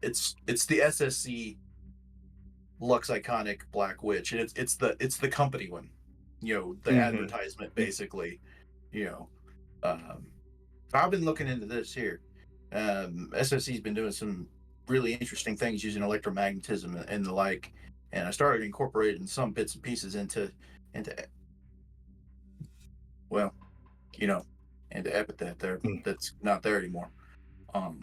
it's the SSC Lux Iconic Black Witch, and it's the company one, the advertisement basically. I've been looking into this here. SSC's been doing some really interesting things using electromagnetism and the like, and I started incorporating some bits and pieces into Epithet there. That's not there anymore. But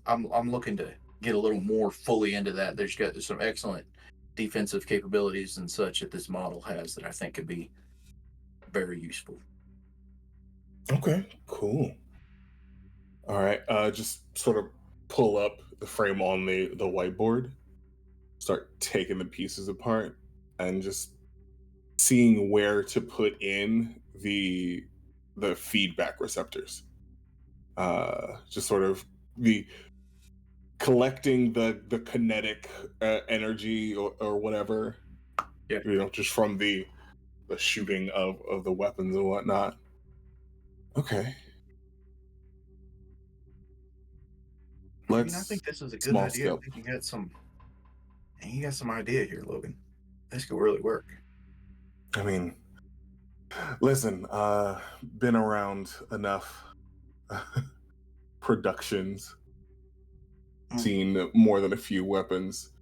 I'm looking to get a little more fully into that. There's some excellent defensive capabilities and such that this model has that I think could be very useful.
Okay, cool. All right. Just sort of pull up the frame on the whiteboard, start taking the pieces apart, and just seeing where to put in the feedback receptors. Just sort of the collecting the kinetic energy or whatever.
Yeah.
Just from the shooting of the weapons and whatnot. Okay.
I mean, I think this is a good
small
idea. I
scale.
think you got some idea here, Logan. This could really work.
I mean, listen, been around enough productions, seen more than a few weapons.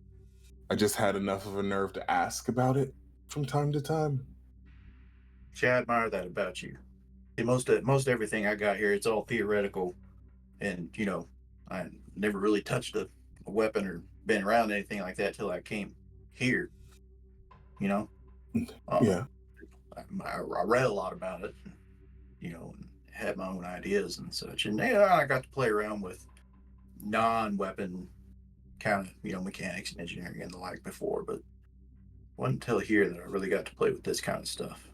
I just had enough of a nerve to ask about it from time to time.
See, I admire that about you. See, most everything I got here, it's all theoretical, and I never really touched a weapon or been around anything like that till I came here. You know,
Yeah.
I read a lot about it, and had my own ideas and such. And I got to play around with non-weapon kind of mechanics and engineering and the like before, but it wasn't until here that I really got to play with this kind of stuff.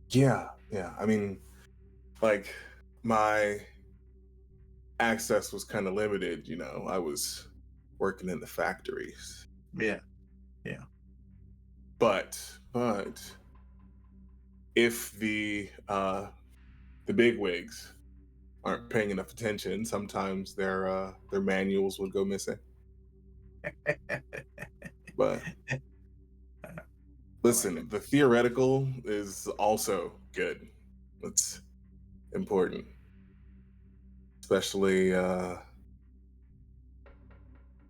Yeah. I mean, like, my access was kind of limited. I was working in the factories.
Yeah.
But if the big wigs aren't paying enough attention, sometimes their manuals would go missing. But listen, the theoretical is also good. It's important, especially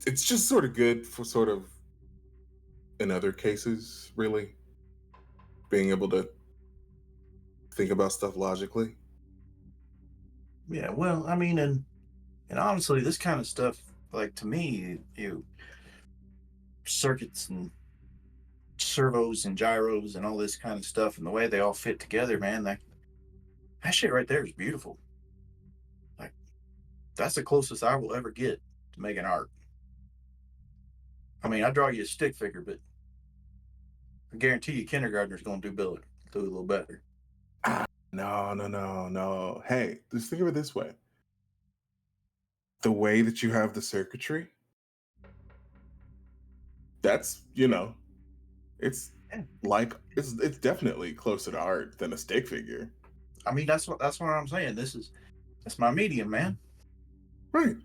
it's just sort of good for sort of in other cases, really being able to think about stuff logically.
Yeah, well, I mean, and honestly, this kind of stuff, like to me, circuits and servos and gyros and all this kind of stuff, and the way they all fit together, man, that shit right there is beautiful. Like, that's the closest I will ever get to making art. I mean, I draw you a stick figure, but I guarantee you, kindergartner's gonna do a little better.
No. Hey, just think of it this way. The way that you have the circuitry, that's, it's
Yeah.
like it's definitely closer to art than a stick figure.
I mean, that's what I'm saying. That's my medium, man.
Right.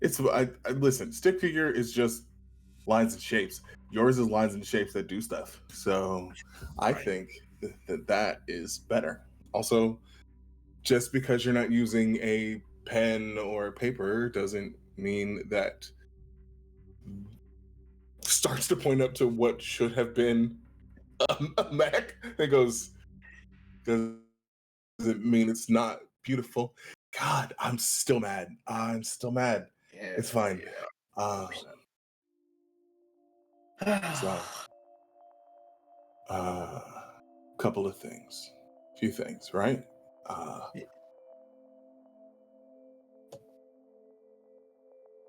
I listen, stick figure is just lines and shapes. Yours is lines and shapes that do stuff. So I
Right.
think that is better. Also, just because you're not using a pen or a paper doesn't mean that starts to point up to what should have been a mech. It goes, doesn't mean it's not beautiful. God, I'm still mad.
Yeah.
It's fine.
Yeah.
So, couple of things, few things, right?
Yeah.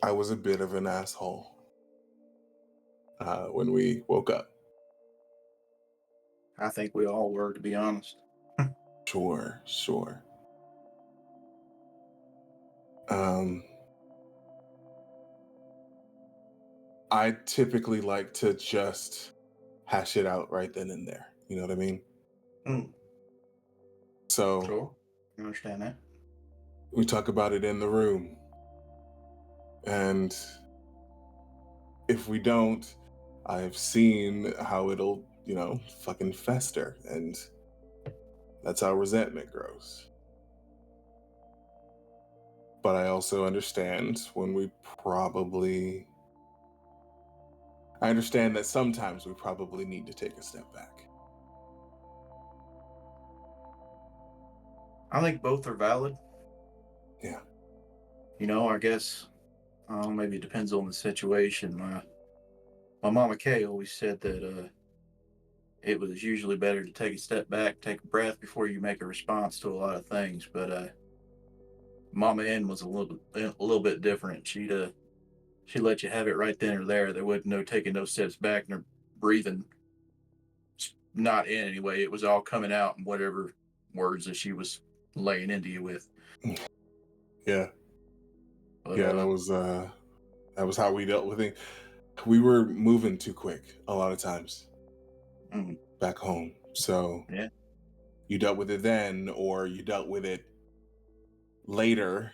I was a bit of an asshole when we woke up.
I think we all were, to be honest.
Sure. Um, I typically like to just hash it out right then and there. You know what I mean?
Mm,
So
sure. I understand that.
we talk about it in the room. And if we don't, I've seen how it'll, fucking fester. And that's how resentment grows. But I also understand I understand that sometimes we probably need to take a step back.
I think both are valid.
Yeah.
I guess maybe it depends on the situation. My mama Kay always said that it was usually better to take a step back, take a breath before you make a response to a lot of things. But Mama N was a little bit different. She'd let you have it right then or there. There wasn't no taking no steps back, and her breathing not in anyway. It was all coming out in whatever words that she was laying into you with.
Yeah.
But,
Yeah, that was how we dealt with it. We were moving too quick a lot of times back home. So
yeah,
you dealt with it then, or you dealt with it later,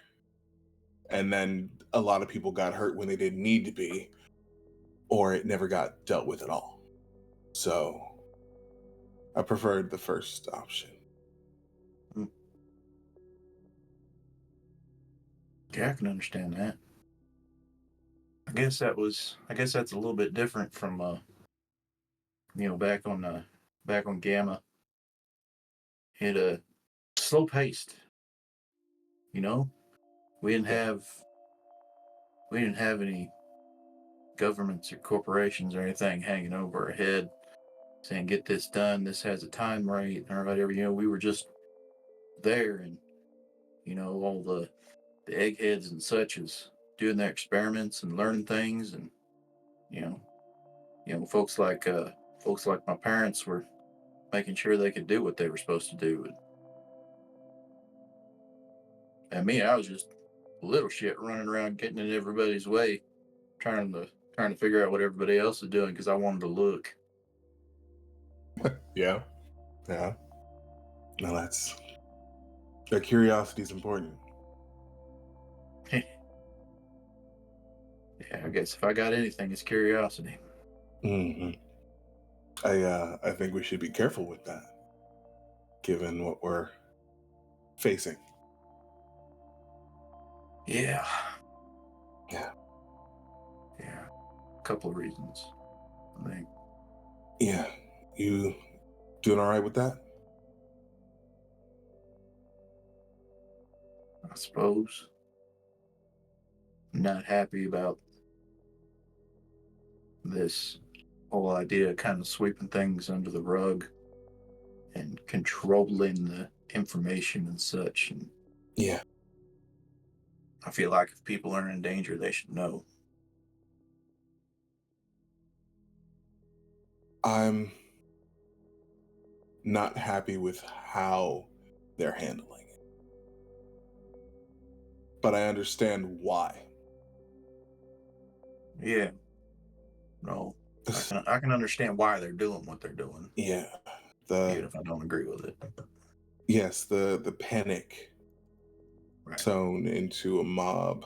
and then a lot of people got hurt when they didn't need to be, or it never got dealt with at all. So I preferred the first option.
Yeah, I can understand that. I guess that's a little bit different from back on Gamma. It slow paced. You know, we didn't have any governments or corporations or anything hanging over our head saying get this done. This has a time rate or whatever. We were just there, and all the eggheads and such is doing their experiments and learning things, and you know folks like my parents were making sure they could do what they were supposed to do. And me, I was just little shit running around getting in everybody's way, trying to figure out what everybody else is doing because I wanted to look.
Yeah. No, that curiosity is important.
Yeah, I guess if I got anything, it's curiosity.
Mm-hmm. I think we should be careful with that, given what we're facing.
Yeah.
Yeah.
A couple of reasons, I think.
Yeah. You doing all right with that?
I suppose. Not happy about this whole idea of kind of sweeping things under the rug and controlling the information and such. And
Yeah.
I feel like if people are in danger, they should know.
I'm not happy with how they're handling it, but I understand why.
Yeah. No. I can understand why they're doing what they're doing.
Yeah.
Even if I don't agree with it.
Yes, the panic sown into a mob,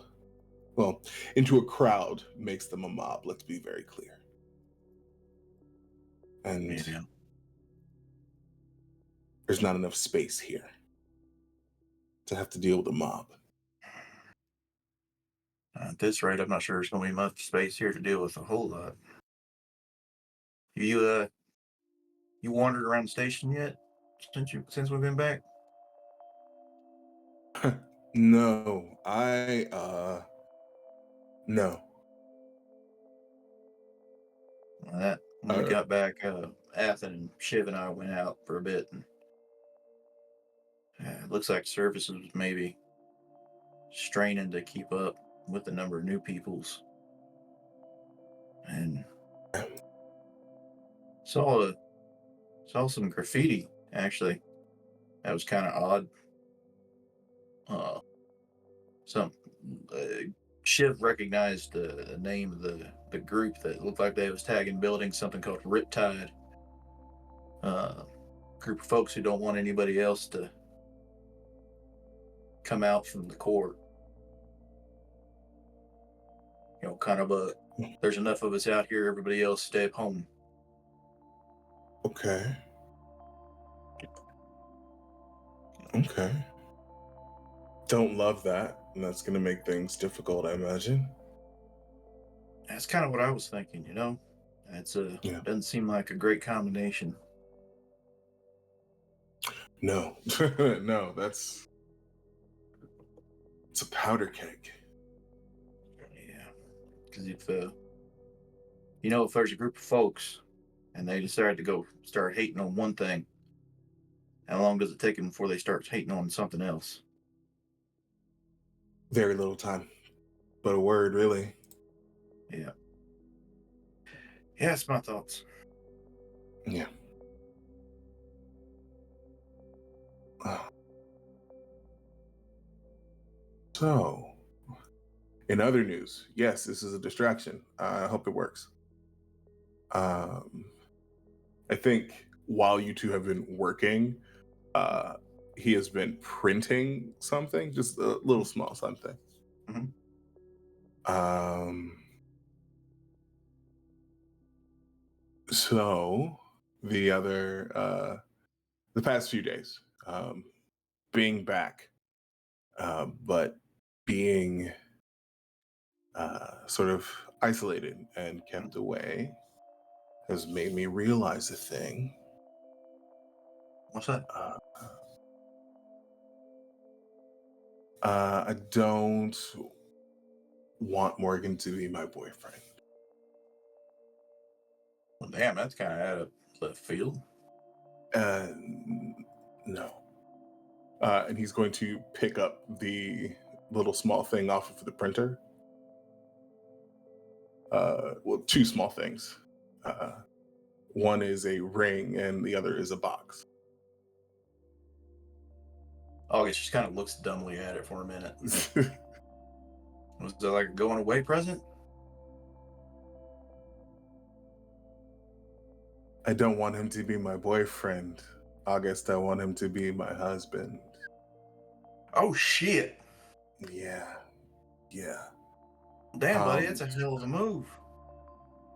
well, into a crowd makes them a mob. Let's be very clear. And there's not enough space here to have to deal with a mob.
At this rate, I'm not sure there's going to be much space here to deal with a whole lot. You wandered around the station yet since we've been back?
No, no.
When we got back, Athen and Shiv and I went out for a bit, and it looks like services was maybe straining to keep up with the number of new peoples, and saw some graffiti actually. That was kind of odd. Some Shiv recognized the name of the group that looked like they was tagging buildings, something called Riptide. Group of folks who don't want anybody else to come out from the court. Kind of there's enough of us out here, everybody else stay at home.
Okay. Don't love that, and that's going to make things difficult, I imagine.
That's kind of what I was thinking, That's doesn't seem like a great combination.
No. No, it's a powder keg.
Yeah. Because if there's a group of folks and they decide to go start hating on one thing, how long does it take them before they start hating on something else?
Very little time, but a word, really.
Yeah. Yeah, that's my thoughts.
Yeah. So, in other news, yes, this is a distraction. I hope it works. I think while you two have been working, he has been printing something, just a little small something.
Mm-hmm.
So the past few days, being back, but being sort of isolated and kept away has made me realize a thing.
What's that?
I don't want Morgan to be my boyfriend.
Well, damn, that's kind of out of left field.
No. And he's going to pick up the little small thing off of the printer. Well, two small things. One is a ring and the other is a box.
August just kind of looks dumbly at it for a minute. Was it like a going away present?
I don't want him to be my boyfriend, August. I want him to be my husband.
Oh, shit.
Yeah.
Damn, buddy, that's a hell of a move.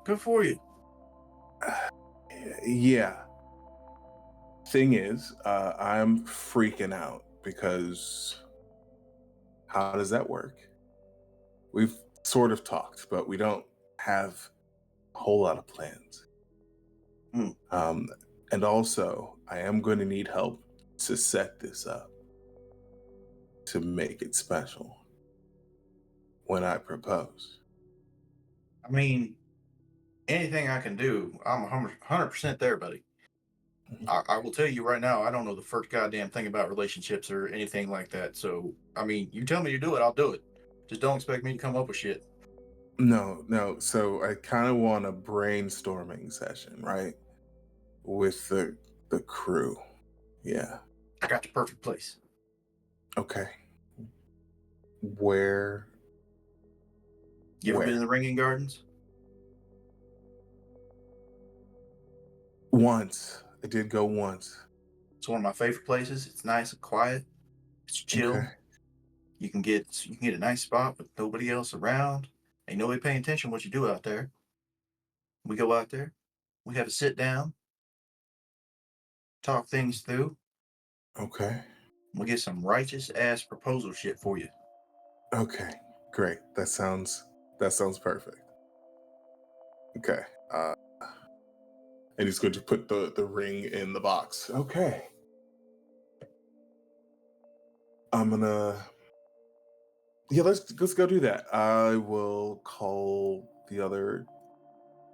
Good for you.
Yeah. Thing is, I'm freaking out because how does that work? We've sort of talked, but we don't have a whole lot of plans. And also, I am going to need help to set this up to make it special when I propose.
I mean, anything I can do, I'm 100% there, buddy. I will tell you right now, I don't know the first goddamn thing about relationships or anything like that. So, I mean, you tell me to do it, I'll do it. Just don't expect me to come up with shit.
No. So I kind of want a brainstorming session, right? With the crew. Yeah.
I got the perfect place.
Okay. Where?
You ever been in the Ringing Gardens?
Once. I did go once.
It's one of my favorite places. It's nice and quiet. It's chill.
Okay.
You can get a nice spot with nobody else around. Ain't nobody paying attention to what you do out there. We go out there. We have a sit down. Talk things through.
Okay.
We'll get some righteous ass proposal shit for you.
Okay. Great. That sounds perfect. Okay. And he's going to put the ring in the box. Okay. I'm gonna. Yeah, let's go do that. I will call the other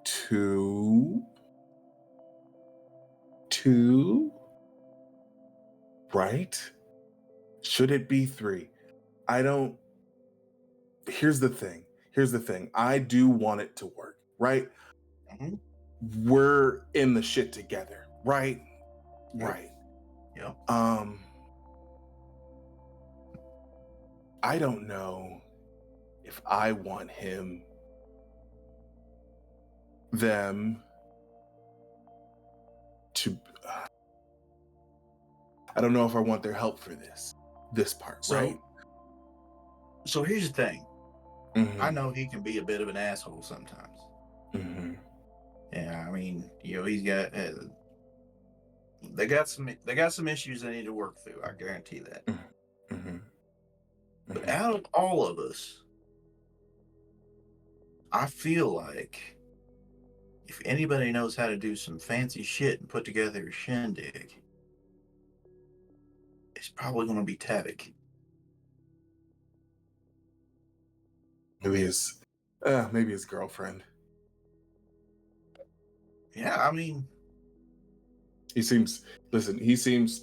two. Right? Should it be three? I don't. Here's the thing. I do want it to work, right?
Mm-hmm.
We're in the shit together, right?
Yep.
Right.
Yep.
I don't know if I want them to. I don't know if I want their help for this part, right?
So here's the thing.
Mm-hmm.
I know he can be a bit of an asshole sometimes.
Mm-hmm.
Yeah, I mean, he's got they got some issues they need to work through. I guarantee that.
Mm-hmm. Mm-hmm.
But out of all of us, I feel like if anybody knows how to do some fancy shit and put together a shindig, it's probably going to be Tavik.
Maybe his girlfriend.
Yeah, I mean,
he seems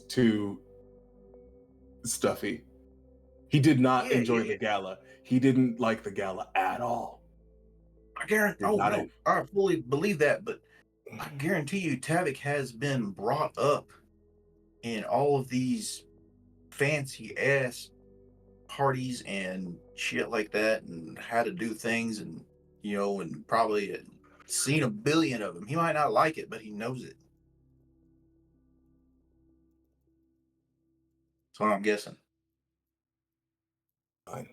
too stuffy He did not
Yeah,
enjoy
yeah,
the gala. He didn't like the gala at all.
I guarantee.
Did
Oh
not
no, I fully believe that, but I guarantee you, Tavik has been brought up in all of these fancy ass parties and shit like that, and how to do things, and and probably seen a billion of them. He might not like it, but he knows it. That's what I'm guessing.
Fine.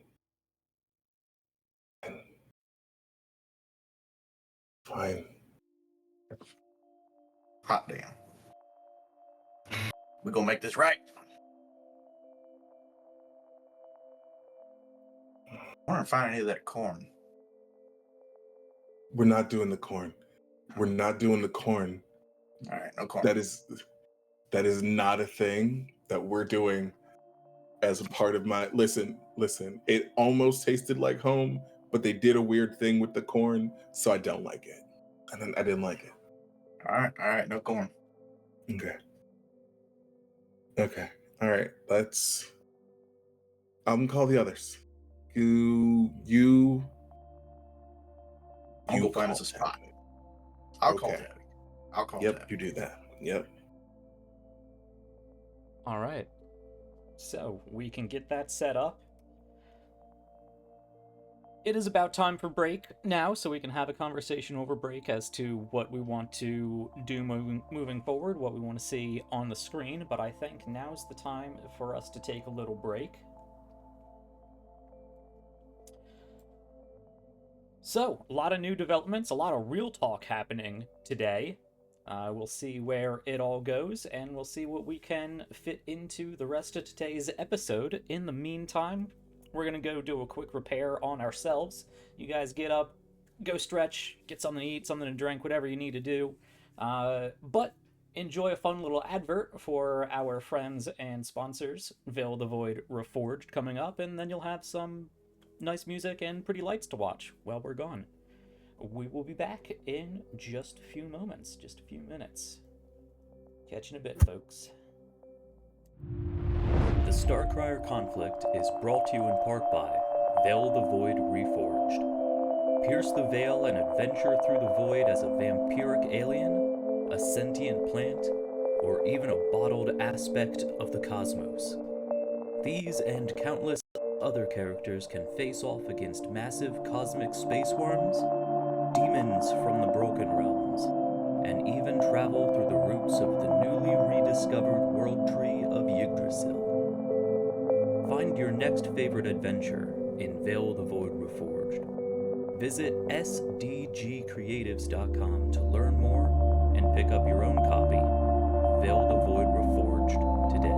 Fine.
Hot damn. We're gonna make this right. I want to find any of that corn.
We're not doing the corn. We're not doing the corn.
All right, no corn.
That is not a thing that we're doing as a part of my listen. It almost tasted like home, but they did a weird thing with the corn, so I don't like it. I didn't like it.
All right, no corn.
Okay. All right. I'm gonna call the others. You
I'll go find us a spot. I'll call
Okay.
Tavik. I'll call
Yep,
Tavik.
you do that. Yep.
All right. So we can get that set up. It is about time for break now, so we can have a conversation over break as to what we want to do moving forward, what we want to see on the screen, but I think now's the time for us to take a little break. So, a lot of new developments, a lot of real talk happening today. We'll see where it all goes, and we'll see what we can fit into the rest of today's episode. In the meantime, we're going to go do a quick repair on ourselves. You guys get up, go stretch, get something to eat, something to drink, whatever you need to do. But enjoy a fun little advert for our friends and sponsors, Veil the Void Reforged, coming up, and then you'll have some nice music and pretty lights to watch while we're gone. We will be back in just a few moments, just a few minutes. Catch you in a bit, folks. The Starcrier Conflict is brought to you in part by Veil the Void Reforged. Pierce the veil and adventure through the void as a vampiric alien, a sentient plant, or even a bottled aspect of the cosmos. These and countless other characters can face off against massive cosmic space worms, demons from the Broken Realms, and even travel through the roots of the newly rediscovered world tree of Yggdrasil. Find your next favorite adventure in Veil the Void Reforged. Visit sdgcreatives.com to learn more and pick up your own copy of Veil the Void Reforged today.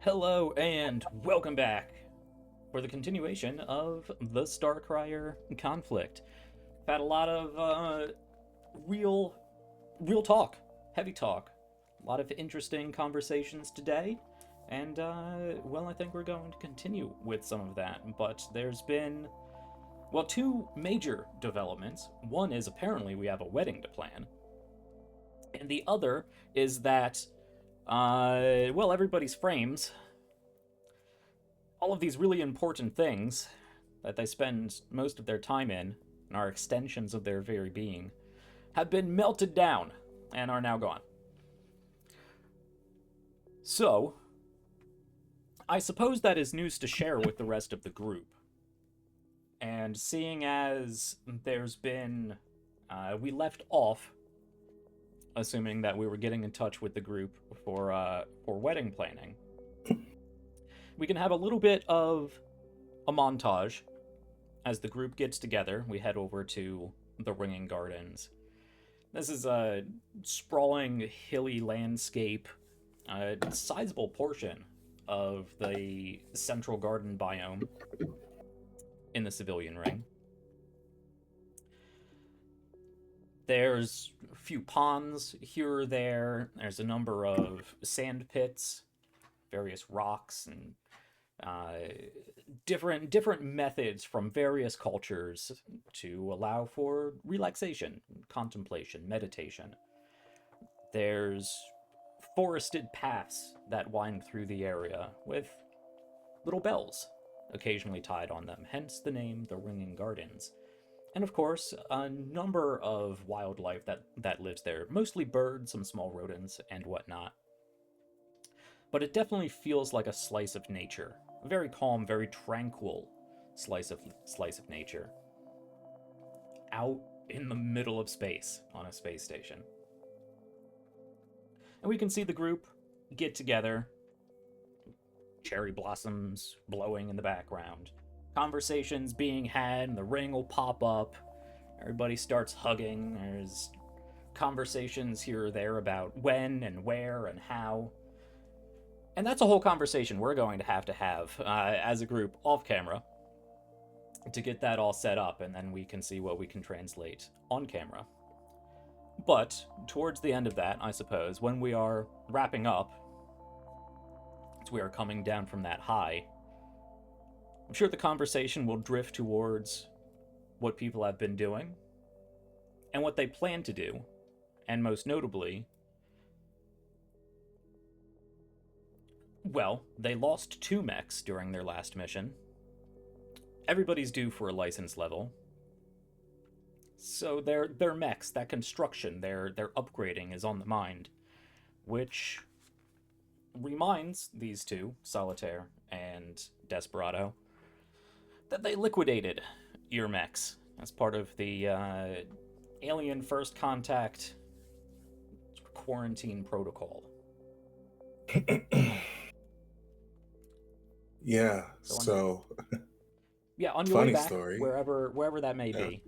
Hello and welcome back for the continuation of the Starcrier Conflict. We've had a lot of real talk, heavy talk, a lot of interesting conversations today, and well, I think we're going to continue with some of that. But there's been, well, two major developments. One is apparently we have a wedding to plan, and the other is that well, everybody's frames, all of these really important things that they spend most of their time in, and are extensions of their very being, have been melted down and are now gone. So, I suppose that is news to share with the rest of the group. And seeing as there's been, we left off assuming that we were getting in touch with the group for wedding planning, we can have a little bit of a montage as the group gets together. We head over to the Ringing Gardens. This is a sprawling, hilly landscape, a sizable portion of the central garden biome in the civilian ring. There's a few ponds here or there. There's a number of sand pits, various rocks, and different methods from various cultures to allow for relaxation, contemplation, meditation. There's forested paths that wind through the area with little bells occasionally tied on them, hence the name the Ringing Gardens. And of course, a number of wildlife that lives there, mostly birds, some small rodents, and whatnot. But it definitely feels like a slice of nature, a very calm, very tranquil slice of nature, out in the middle of space on a space station. And we can see the group get together, cherry blossoms blowing in the background, conversations being had, and the ring will pop up. Everybody starts hugging. There's conversations here or there about when and where and how. And that's a whole conversation we're going to have as a group off camera to get that all set up, and then we can see what we can translate on camera. But towards the end of that, I suppose, when we are wrapping up, as we are coming down from that high, I'm sure the conversation will drift towards what people have been doing and what they plan to do, and most notably, well, they lost 2 mechs during their last mission. Everybody's due for a license level. So their mechs, that construction, their upgrading is on the mind, which reminds these two, Solitaire and Desperado, that they liquidated your mechs as part of the Alien First Contact quarantine protocol.
Yeah, so
yeah, on your
funny
way back,
story.
wherever that may be.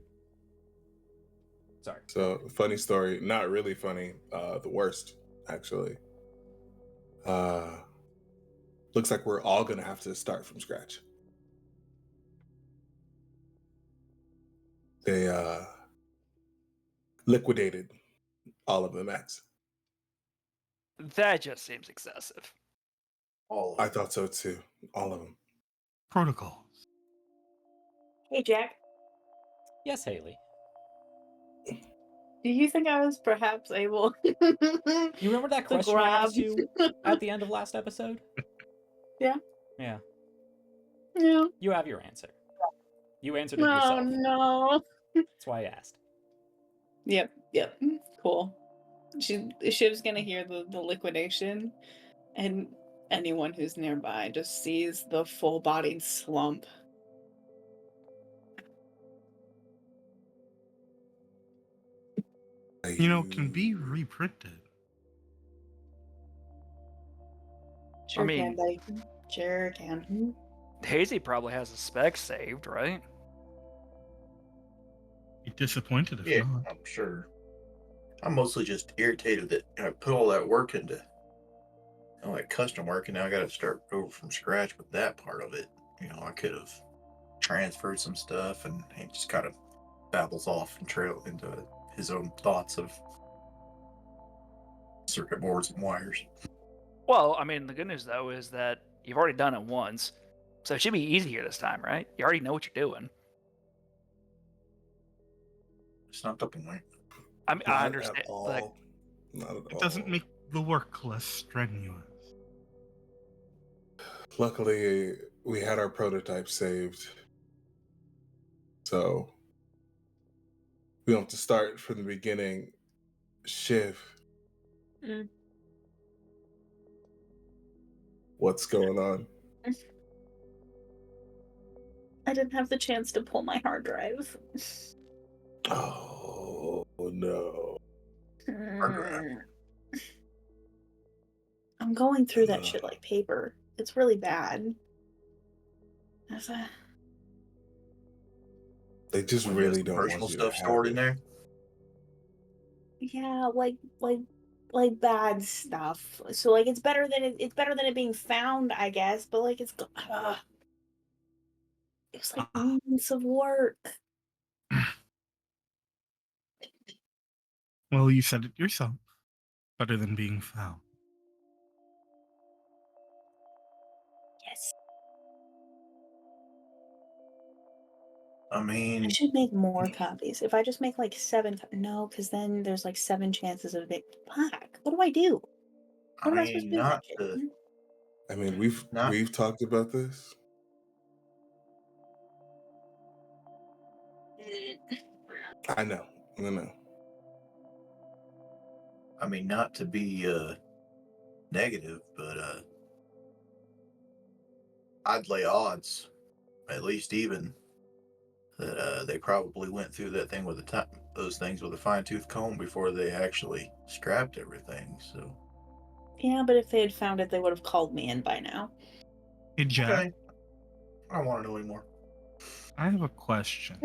Sorry.
So, funny story, not really funny, the worst, actually. Looks like we're all gonna have to start from scratch. They liquidated all of the mechs.
That just seems excessive.
I thought so too. All of them.
Protocol.
Hey, Jack.
Yes, Haley.
Do you think I was perhaps able
You remember that
to
question I
grab?
asked you at the end of last episode?
Yeah.
Yeah.
Yeah.
You have your answer. You answered it
Oh
yourself.
no.
That's why I asked.
Yep. Cool. She was gonna hear the liquidation, and anyone who's nearby just sees the full-bodied slump.
Can be reprinted.
Sure
I mean-
can, Bacon. Sure can.
Hazy probably has a spec saved, right?
Be disappointed if
Yeah,
not.
I'm sure. I'm mostly just irritated that I put all that work into Like custom work, and now I got to start over from scratch with that part of it. I could have transferred some stuff, and he just kind of babbles off and trail into his own thoughts of circuit boards and wires.
Well, I mean, the good news though is that you've already done it once, so it should be easier this time, right? You already know what you're doing.
It's not the point.
I mean, I understand. Like,
Not at all.
It doesn't make the work less strenuous.
Luckily, we had our prototype saved, so we don't have to start from the beginning. Shiv, what's going on?
I didn't have the chance to pull my hard drive.
Oh no!
I'm going through that shit like paper. It's really bad.
They just really don't want
personal
you
stuff
to
stored
have
in
it.
there.
Yeah, like bad stuff. So like it's better than it being found, I guess. But like it was like months of work.
Well, you said it yourself. Better than being found.
Yes.
I mean,
I should make more copies. If I just make like 7, no, because then there's like 7 chances of it. Fuck. What do I do? What am I supposed to do with that shit?
I mean, we've talked about this. I know.
I mean, not to be negative, but I'd lay odds, at least even, that they probably went through that thing with those things with a fine-tooth comb before they actually scrapped everything. So
Yeah, but if they had found it, they would have called me in by now.
Hey, Jack.
okay. I don't want to know anymore.
I have a question.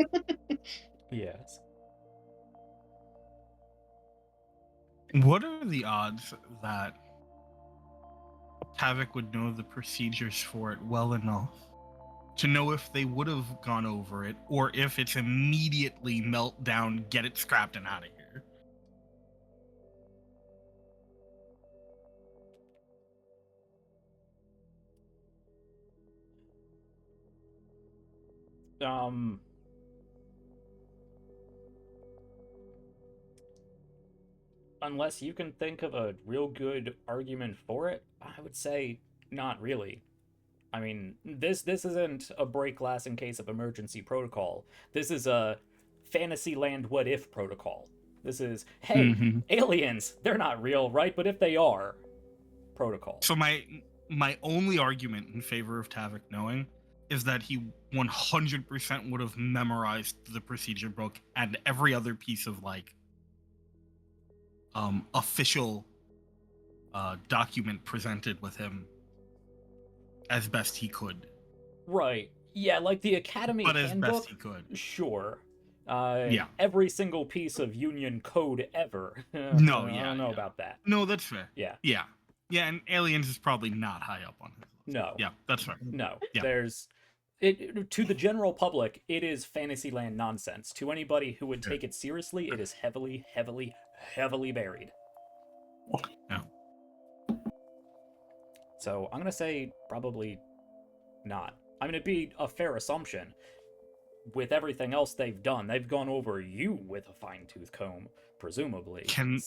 Yes.
What are the odds that Tavik would know the procedures for it well enough to know if they would have gone over it, or if it's immediately melt down, get it scrapped, and out of here?
Unless you can think of a real good argument for it, I would say not really. I mean, this isn't a break glass in case of emergency protocol. This is a Fantasyland what if protocol. This is, hey, aliens, they're not real, right? But if they are, protocol.
So my only argument in favor of Tavik knowing is that he 100% would have memorized the procedure book and every other piece of like official document presented with him as best he could.
Right. Yeah, like the Academy
but
handbook.
As best he could.
Sure.
Yeah.
Every single piece of Union code ever.
No,
I don't know about that.
No, that's fair.
Yeah.
Yeah. Yeah, and Aliens is probably not high up on his list.
No.
Yeah, that's fair.
No.
Yeah.
There's to the general public, it is Fantasyland nonsense. To anybody who would take it seriously, it is heavily, heavily, heavily buried.
Yeah.
So I'm gonna say probably not. I mean, it'd be a fair assumption. With everything else they've done, they've gone over you with a fine-tooth comb, presumably. Can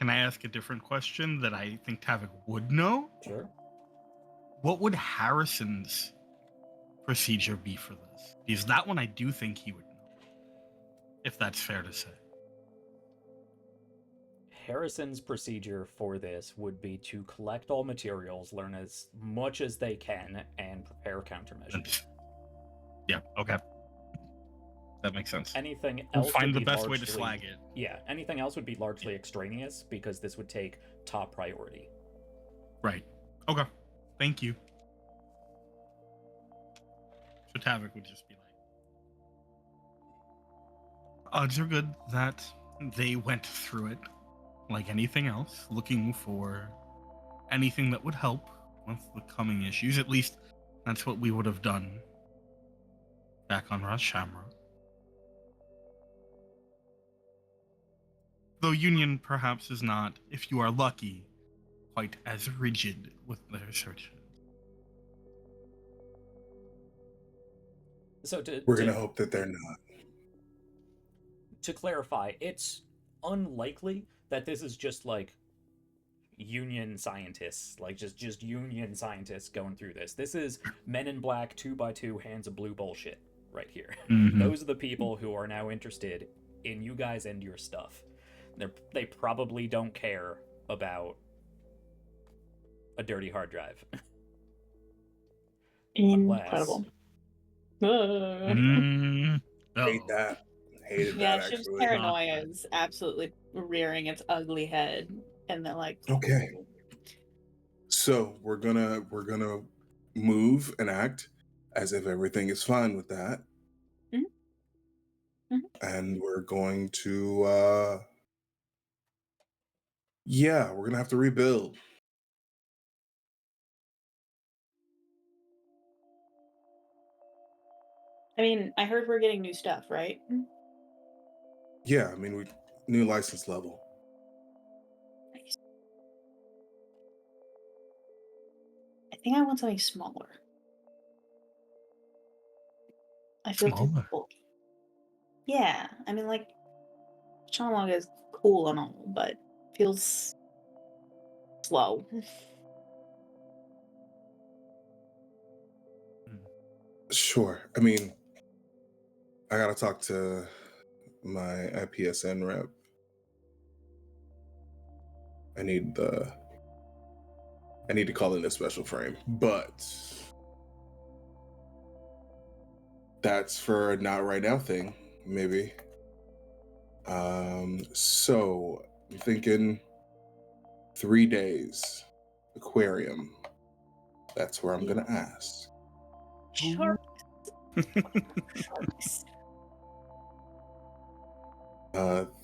I ask a different question that I think Tavik would know?
Sure.
What would Harrison's procedure be for this? Because that one I do think he would know, if that's fair to say.
Harrison's procedure for this would be to collect all materials, learn as much as they can, and prepare countermeasures.
Yeah, okay. That makes sense.
Anything
We'll
else
find
would
the
be
best
largely,
way to slag it.
Yeah, anything else would be largely extraneous because this would take top priority.
Right. Okay. Thank you. So Tavik would just be like, odds are good that they went through it like anything else, looking for anything that would help with the coming issues. At least that's what we would have done back on Ras Shamra. Though Union perhaps is not, if you are lucky, quite as rigid with their searches.
So
we're going to hope that they're not.
To clarify, it's unlikely that this is just like Union scientists, like just Union scientists going through this. This is Men in Black 2x2 Hands of Blue bullshit right here.
Mm-hmm.
Those are the people who are now interested in you guys and your stuff. They probably don't care about a dirty hard drive.
Incredible.
Hate that. Hated that, actually.
Shiv's paranoia is absolutely rearing its ugly head, and they're like,
okay. So we're gonna move and act as if everything is fine with that, and we're going to we're gonna have to rebuild.
I mean, I heard we're getting new stuff, right?
Yeah, I mean, new license level.
Nice. I think I want something smaller. I feel too bulky. Yeah, I mean, like, Shamwanga is cool and all, but feels slow.
Sure. I mean, I gotta talk to my IPSN rep. I need to call in a special frame, but that's for a not right now thing, maybe. So I'm thinking 3 days, aquarium. That's where I'm gonna ask.
Sharks.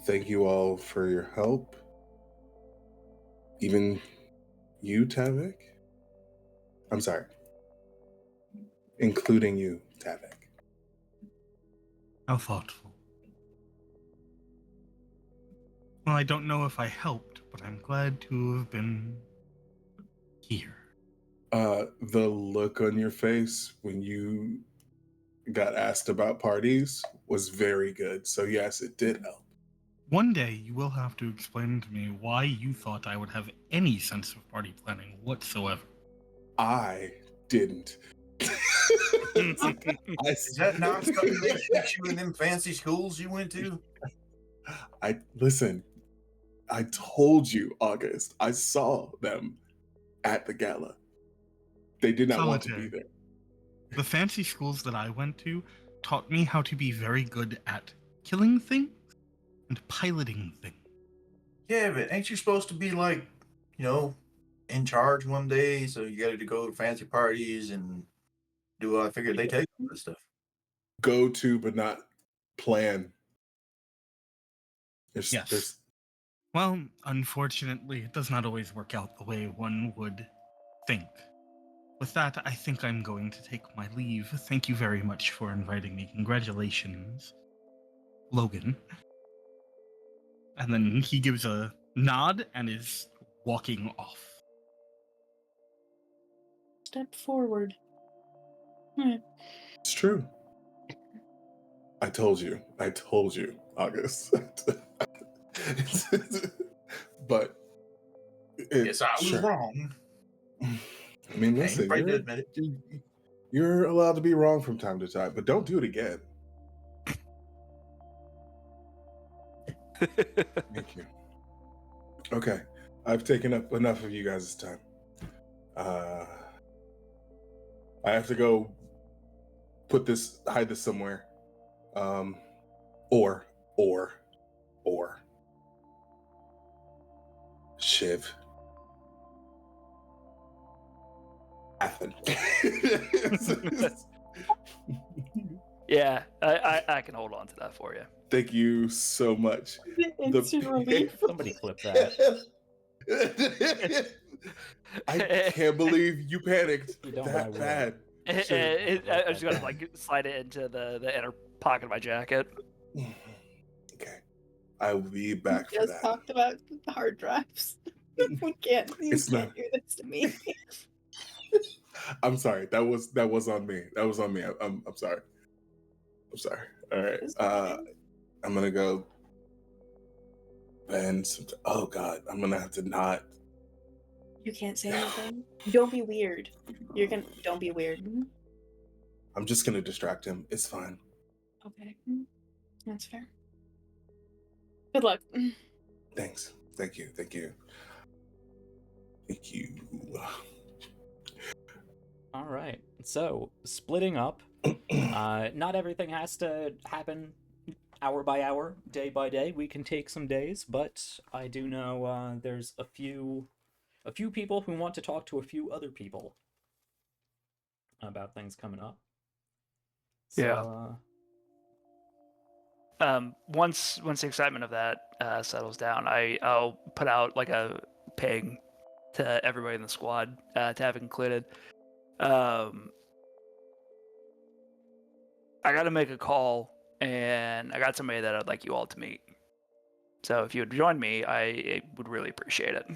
Thank you all for your help. Even you, Tavik? I'm sorry. Including you, Tavik.
How thoughtful. Well, I don't know if I helped, but I'm glad to have been here.
The look on your face when you got asked about parties was very good. So yes, it did help.
One day you will have to explain to me why you thought I would have any sense of party planning whatsoever.
I didn't.
Is that not something they teach you in them fancy schools you went to?
Listen, I told you, August, I saw them at the gala. They did not want to be there.
The fancy schools that I went to taught me how to be very good at killing things and piloting things.
Yeah, but ain't you supposed to be like, in charge one day? So you got to go to fancy parties and do what I figured they take all this stuff.
Go to, but not plan.
Yes. Well, unfortunately, it does not always work out the way one would think. With that, I think I'm going to take my leave. Thank you very much for inviting me. Congratulations, Logan. And then he gives a nod and is walking off.
Step forward.
It's true. I told you, August. But
yes, I was wrong.
I mean, listen, you're allowed to be wrong from time to time, but don't do it again. Thank you. Okay, I've taken up enough of you guys' time. I have to go hide this somewhere. Or Shiv.
Yeah, I can hold on to that for you.
Thank you so much.
It's your relief.
Somebody clip that.
I can't believe you panicked
You don't,
that bad.
I was gonna like slide it into the inner pocket of my jacket.
Okay, I will be back
We
for
just
that.
talked about hard drives. You can't do this to me.
I'm sorry. That was on me. That was on me. I'm sorry. I'm sorry. All right. I'm gonna go. And oh god, I'm gonna have to not.
You can't say anything. Don't be weird. Don't be weird.
I'm just gonna distract him. It's fine.
Okay, that's fair. Good luck.
Thanks. Thank you. Thank you. Thank you.
All right. So, splitting up. Not everything has to happen hour by hour, day by day. We can take some days, but I do know there's a few people who want to talk to a few other people about things coming up. So,
once the excitement of that settles down, I'll put out like a ping to everybody in the squad to have it included. I got to make a call, and I got somebody that I'd like you all to meet. So if you would join me, I would really appreciate it.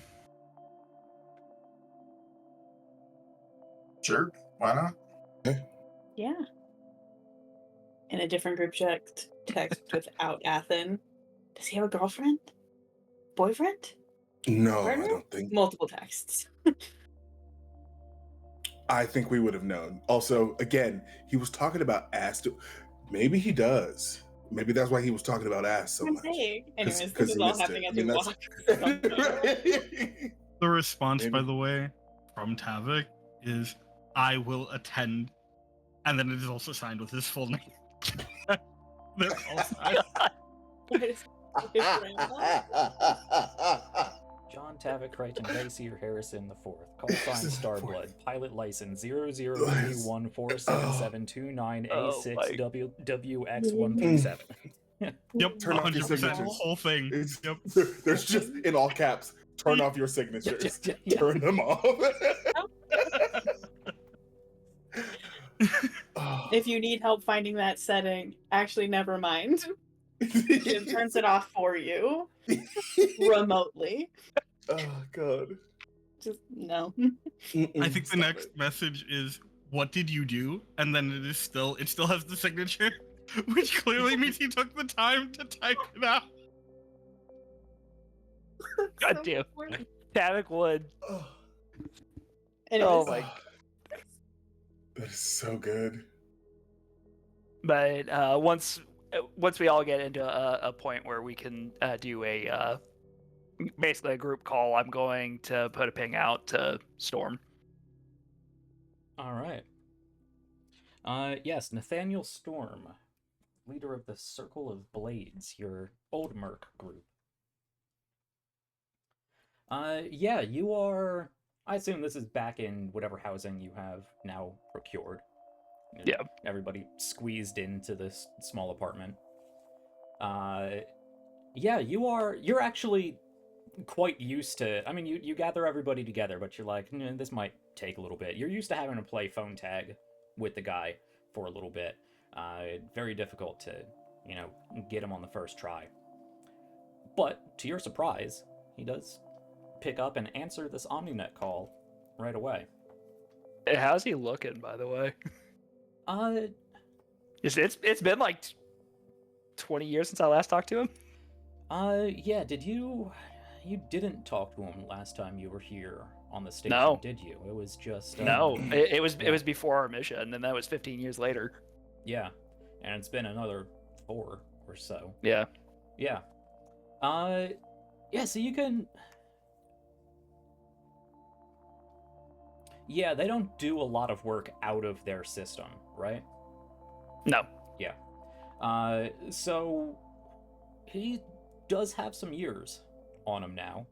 Sure, why not?
Yeah. In a different group text without Athen. Does he have a girlfriend? Boyfriend?
No,
Partner?
I don't think.
Multiple texts.
I think we would have known. Also, again, he was talking about ass. Maybe he does. Maybe that's why he was talking about ass so much.
Anyways, this is all happening as we walk.
The response,
Maybe.
by the way, from Tavik is, "I will attend," and then it is also signed with his full name. They're all signed.
John Tavik Crichton Basier Harrison IV, call sign Starblood, pilot license 0031479A6WWX137.
Yep,
Turn off your
100%.
signatures.
Whole thing.
Yep. There's just in all caps. Turn off your signatures.
Yeah.
Turn them off.
If you need help finding that setting, actually, never mind. It turns it off for you remotely.
Oh god.
Just no.
I think the next message is, "What did you do?" And then it still has the signature, which clearly means he took the time to type it out.
God damn. Tavik would.
Anyways,
my.
That is so good.
But once we all get into a point where we can do a basically a group call, I'm going to put a ping out to Storm.
All right. Yes, Nathaniel Storm, leader of the Circle of Blades, your old Merc group. Yeah, you are. I assume this is back in whatever housing you have now procured.
Yeah.
Everybody squeezed into this small apartment. Yeah, you're actually quite used to. I mean, you gather everybody together, but you're like, this might take a little bit. You're used to having to play phone tag with the guy for a little bit. Very difficult to, get him on the first try. But to your surprise, he does pick up and answer this OmniNet call right away.
How's he looking, by the way? It's been like 20 years since I last talked to him.
Yeah. Did you didn't talk to him last time you were here on the station,
No.
did you? It was just
No, it was before our mission, and that was 15 years later.
Yeah, and it's been another 4 or so.
Yeah.
Yeah. Yeah. So you can. Yeah, they don't do a lot of work out of their system, right?
No.
Yeah. So he does have some years on him now.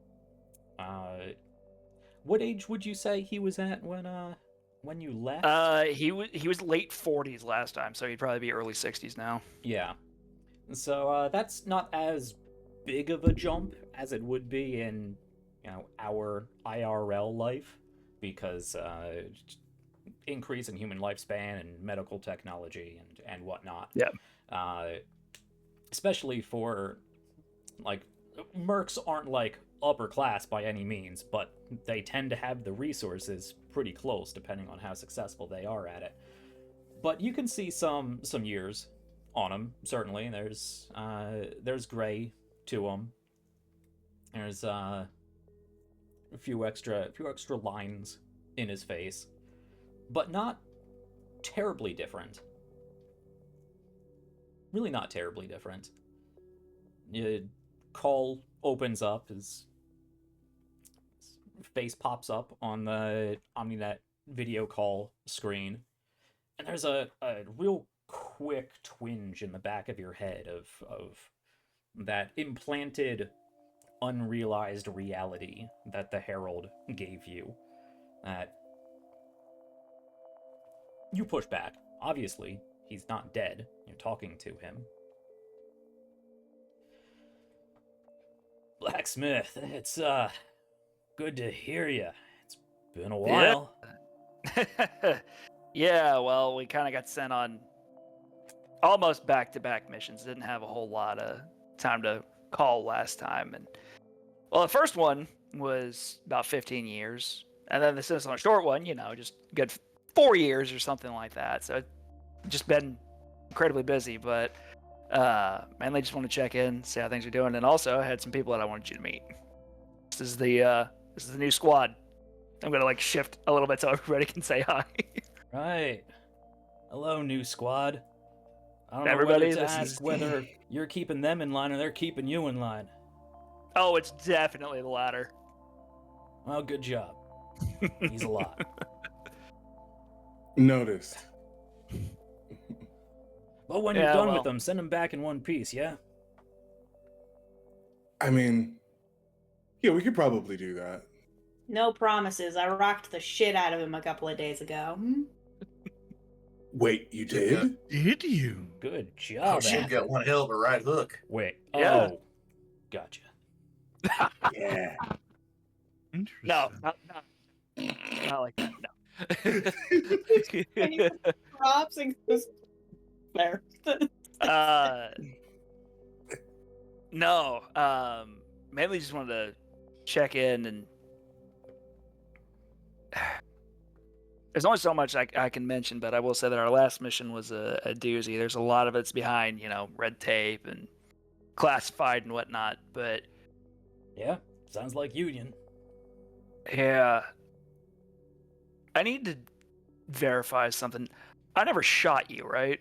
What age would you say he was at when you left?
He was late 40s last time, so he'd probably be early 60s now.
Yeah. So that's not as big of a jump as it would be in, our IRL life, because increase in human lifespan and medical technology and whatnot.
Yeah.
Especially for, like, mercs aren't like upper class by any means, but they tend to have the resources pretty close depending on how successful they are at it. But you can see some years on him, certainly. There's gray to him. There's a few extra lines in his face, but not terribly different. Really not terribly different. Call opens up, his face pops up on the OmniNet video call screen, and there's a real quick twinge in the back of your head of that implanted, unrealized reality that the Herald gave you. That you push back. Obviously, he's not dead. You're talking to him. Blacksmith, it's good to hear you. It's been a while.
Yeah, well, we kind of got sent on almost back-to-back missions. Didn't have a whole lot of time to call last time. And well, the first one was about 15 years. And then this is on a short one, just good 4 years or something like that. So just been incredibly busy, but mainly just want to check in, see how things are doing. And also I had some people that I wanted you to meet. This is the new squad. I'm gonna shift a little bit so everybody can say hi.
Right. Hello, new squad. I don't know
Everybody,
whether to ask whether you're keeping them in line or they're keeping you in line.
Oh, it's definitely the latter.
Well, good job. He's a lot.
Noticed.
But when you're done with them, send them back in one piece, yeah?
I mean, yeah, we could probably do that.
No promises. I rocked the shit out of him a couple of days ago.
Wait, you did?
Did you?
Good
Oh,
job,
she
Ethan.
got one hell of a right hook.
Wait.
Yeah.
Oh. Gotcha.
Yeah.
Interesting.
No, not like that.
And he drops and goes there.
No. No. Mainly just wanted to check in, and there's only so much I can mention, but I will say that our last mission was a doozy. There's a lot of it's behind, red tape and classified and whatnot, but
Yeah, sounds like Union.
yeah. I need to verify something. I never shot you, right?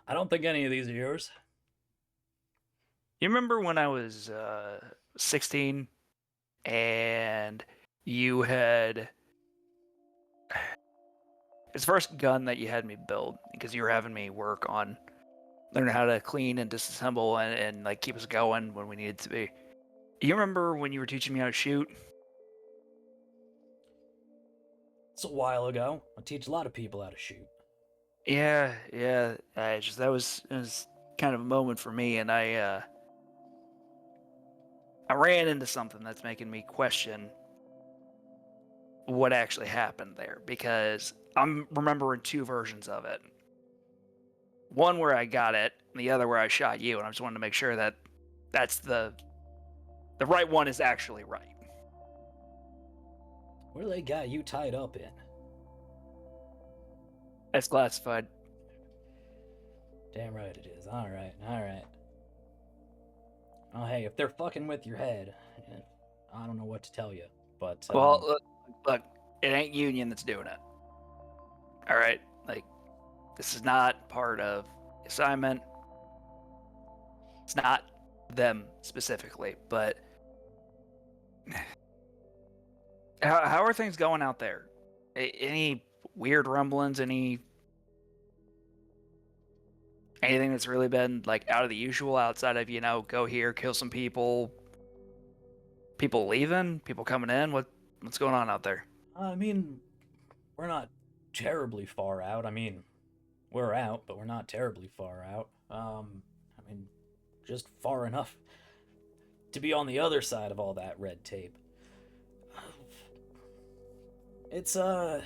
I don't think any of these are yours.
You remember when I was 16 and you had... It's the first gun that you had me build because you were having me work on learning how to clean and disassemble and keep us going when we needed to be. You remember when you were teaching me how to shoot?
It's a while ago. I teach a lot of people how to shoot.
Yeah. That was kind of a moment for me, and I ran into something that's making me question what actually happened there, because I'm remembering two versions of it. One where I got it, and the other where I shot you, and I just wanted to make sure that that's the right one is actually right.
Where they got you tied up in?
It's classified.
Damn right it is. Alright. Oh, hey, if they're fucking with your head, I don't know what to tell you, but...
Well, look, it ain't Union that's doing it. Alright? This is not part of the assignment. It's not them specifically, but... How are things going out there? Any weird rumblings? Anything that's really been out of the usual outside of go here, kill some people, people leaving, people coming in? What's going on out there?
I mean, we're not terribly far out. I mean, we're out, but we're not terribly far out. just far enough to be on the other side of all that red tape. It's been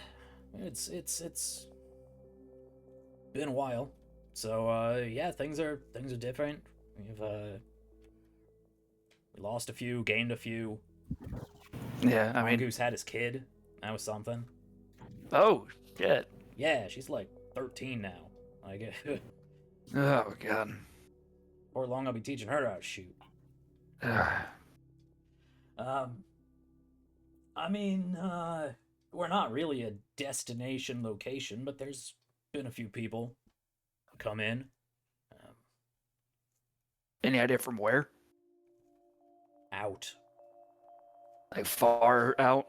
a while. So yeah, things are different. We've lost a few, gained a few.
Yeah, I mean,
Mongoose had his kid. That was something.
Oh shit.
Yeah, she's like 13 now. Like,
Oh god.
before long, I'll be teaching her how to shoot. I mean, we're not really a destination location, but there's been a few people come in.
Any idea from where?
Out.
Like far out?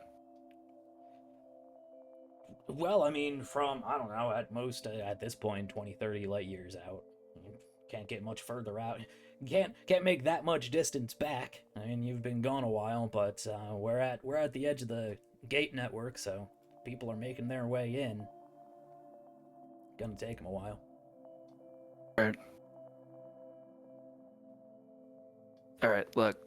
Well, I mean, from, I don't know, at most, at this point, 20, 30 light years out. You can't get much further out. You can't make that much distance back. I mean, you've been gone a while, but we're at the edge of the gate network, so people are making their way in. Gonna take them a while.
All right, look.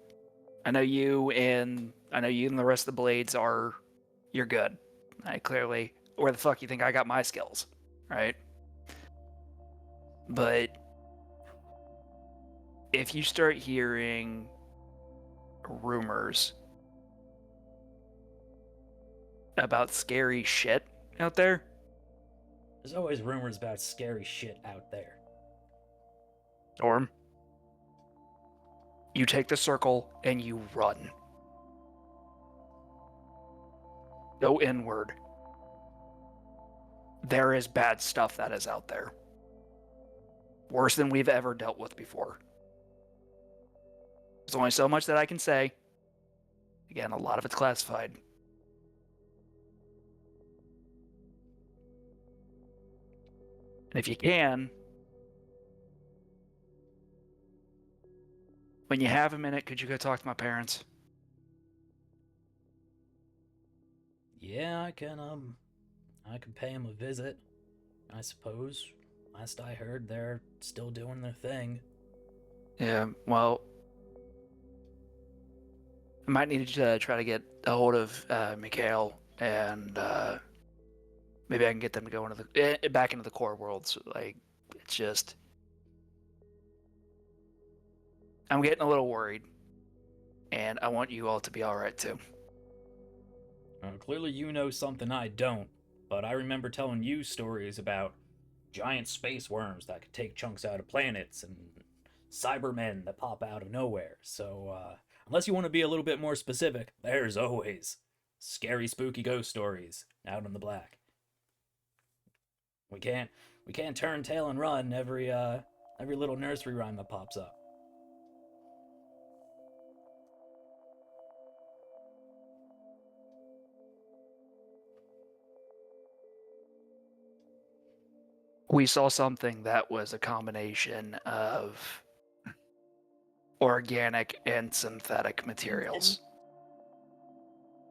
I know you and the rest of the Blades you're good. I clearly, where the fuck you think I got my skills, right? But if you start hearing rumors about scary shit out there,
There's always rumors about scary shit out there.
Storm, you take the circle and you run. Go inward. There is bad stuff that is out there. Worse than we've ever dealt with before. There's only so much that I can say. Again, a lot of it's classified. And if you can, when you have a minute, could you go talk to my parents?
Yeah, I can pay them a visit, I suppose. Last I heard, they're still doing their thing.
Yeah, well, I might need to try to get a hold of Mikhail, and maybe I can get them to go into back into the core worlds. Like, it's just, I'm getting a little worried, and I want you all to be all right too.
Clearly you know something I don't, but I remember telling you stories about giant space worms that could take chunks out of planets and Cybermen that pop out of nowhere. So, unless you want to be a little bit more specific, there's always scary, spooky ghost stories out in the black. We can't turn tail and run every little nursery rhyme that pops up.
We saw something that was a combination of organic and synthetic materials.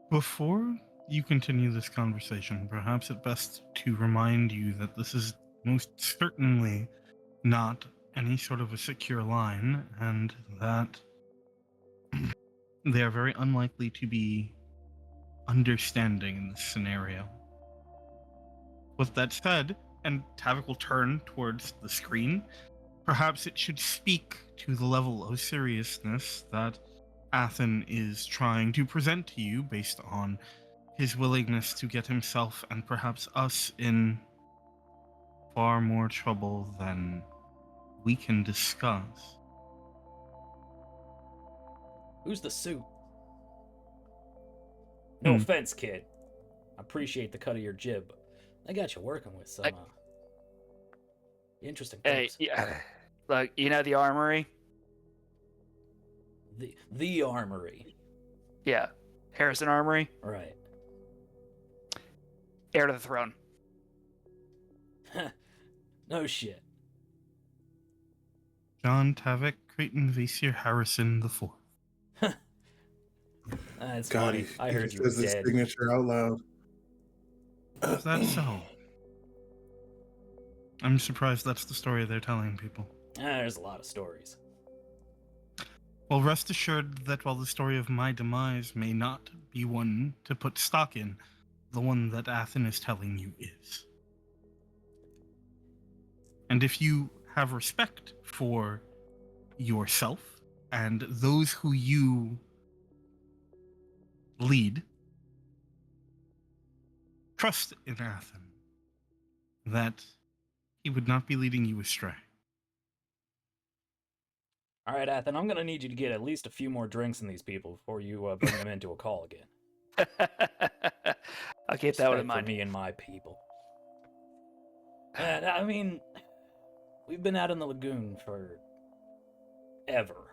Before you continue this conversation, perhaps it's best to remind you that this is most certainly not any sort of a secure line, and that they are very unlikely to be understanding in this scenario. With that said, and Tavik will turn towards the screen, perhaps it should speak to the level of seriousness that Athen is trying to present to you based on his willingness to get himself and perhaps us in far more trouble than we can discuss.
Who's the suit? No offense, kid. I appreciate the cut of your jib, but I got you working with some interesting folks.
Hey, yeah. Look, you know the armory?
The armory.
Yeah. Harrison Armory?
Right.
Heir to the throne.
No shit.
John Tavik Creighton Vasir Harrison IV.
That's
God,
funny. I heard
he
you were
says his
dead.
signature out loud.
Is that so? I'm surprised that's the story they're telling people.
There's a lot of stories.
Well, rest assured that while the story of my demise may not be one to put stock in, the one that Athen is telling you is. And if you have respect for yourself and those who you lead, trust in Athen that he would not be leading you astray.
All right, Athen, I'm going to need you to get at least a few more drinks in these people before you bring them into a call again.
I'll keep that one in
Respect for
mind.
me and my people. And I mean, we've been out in the lagoon for ever.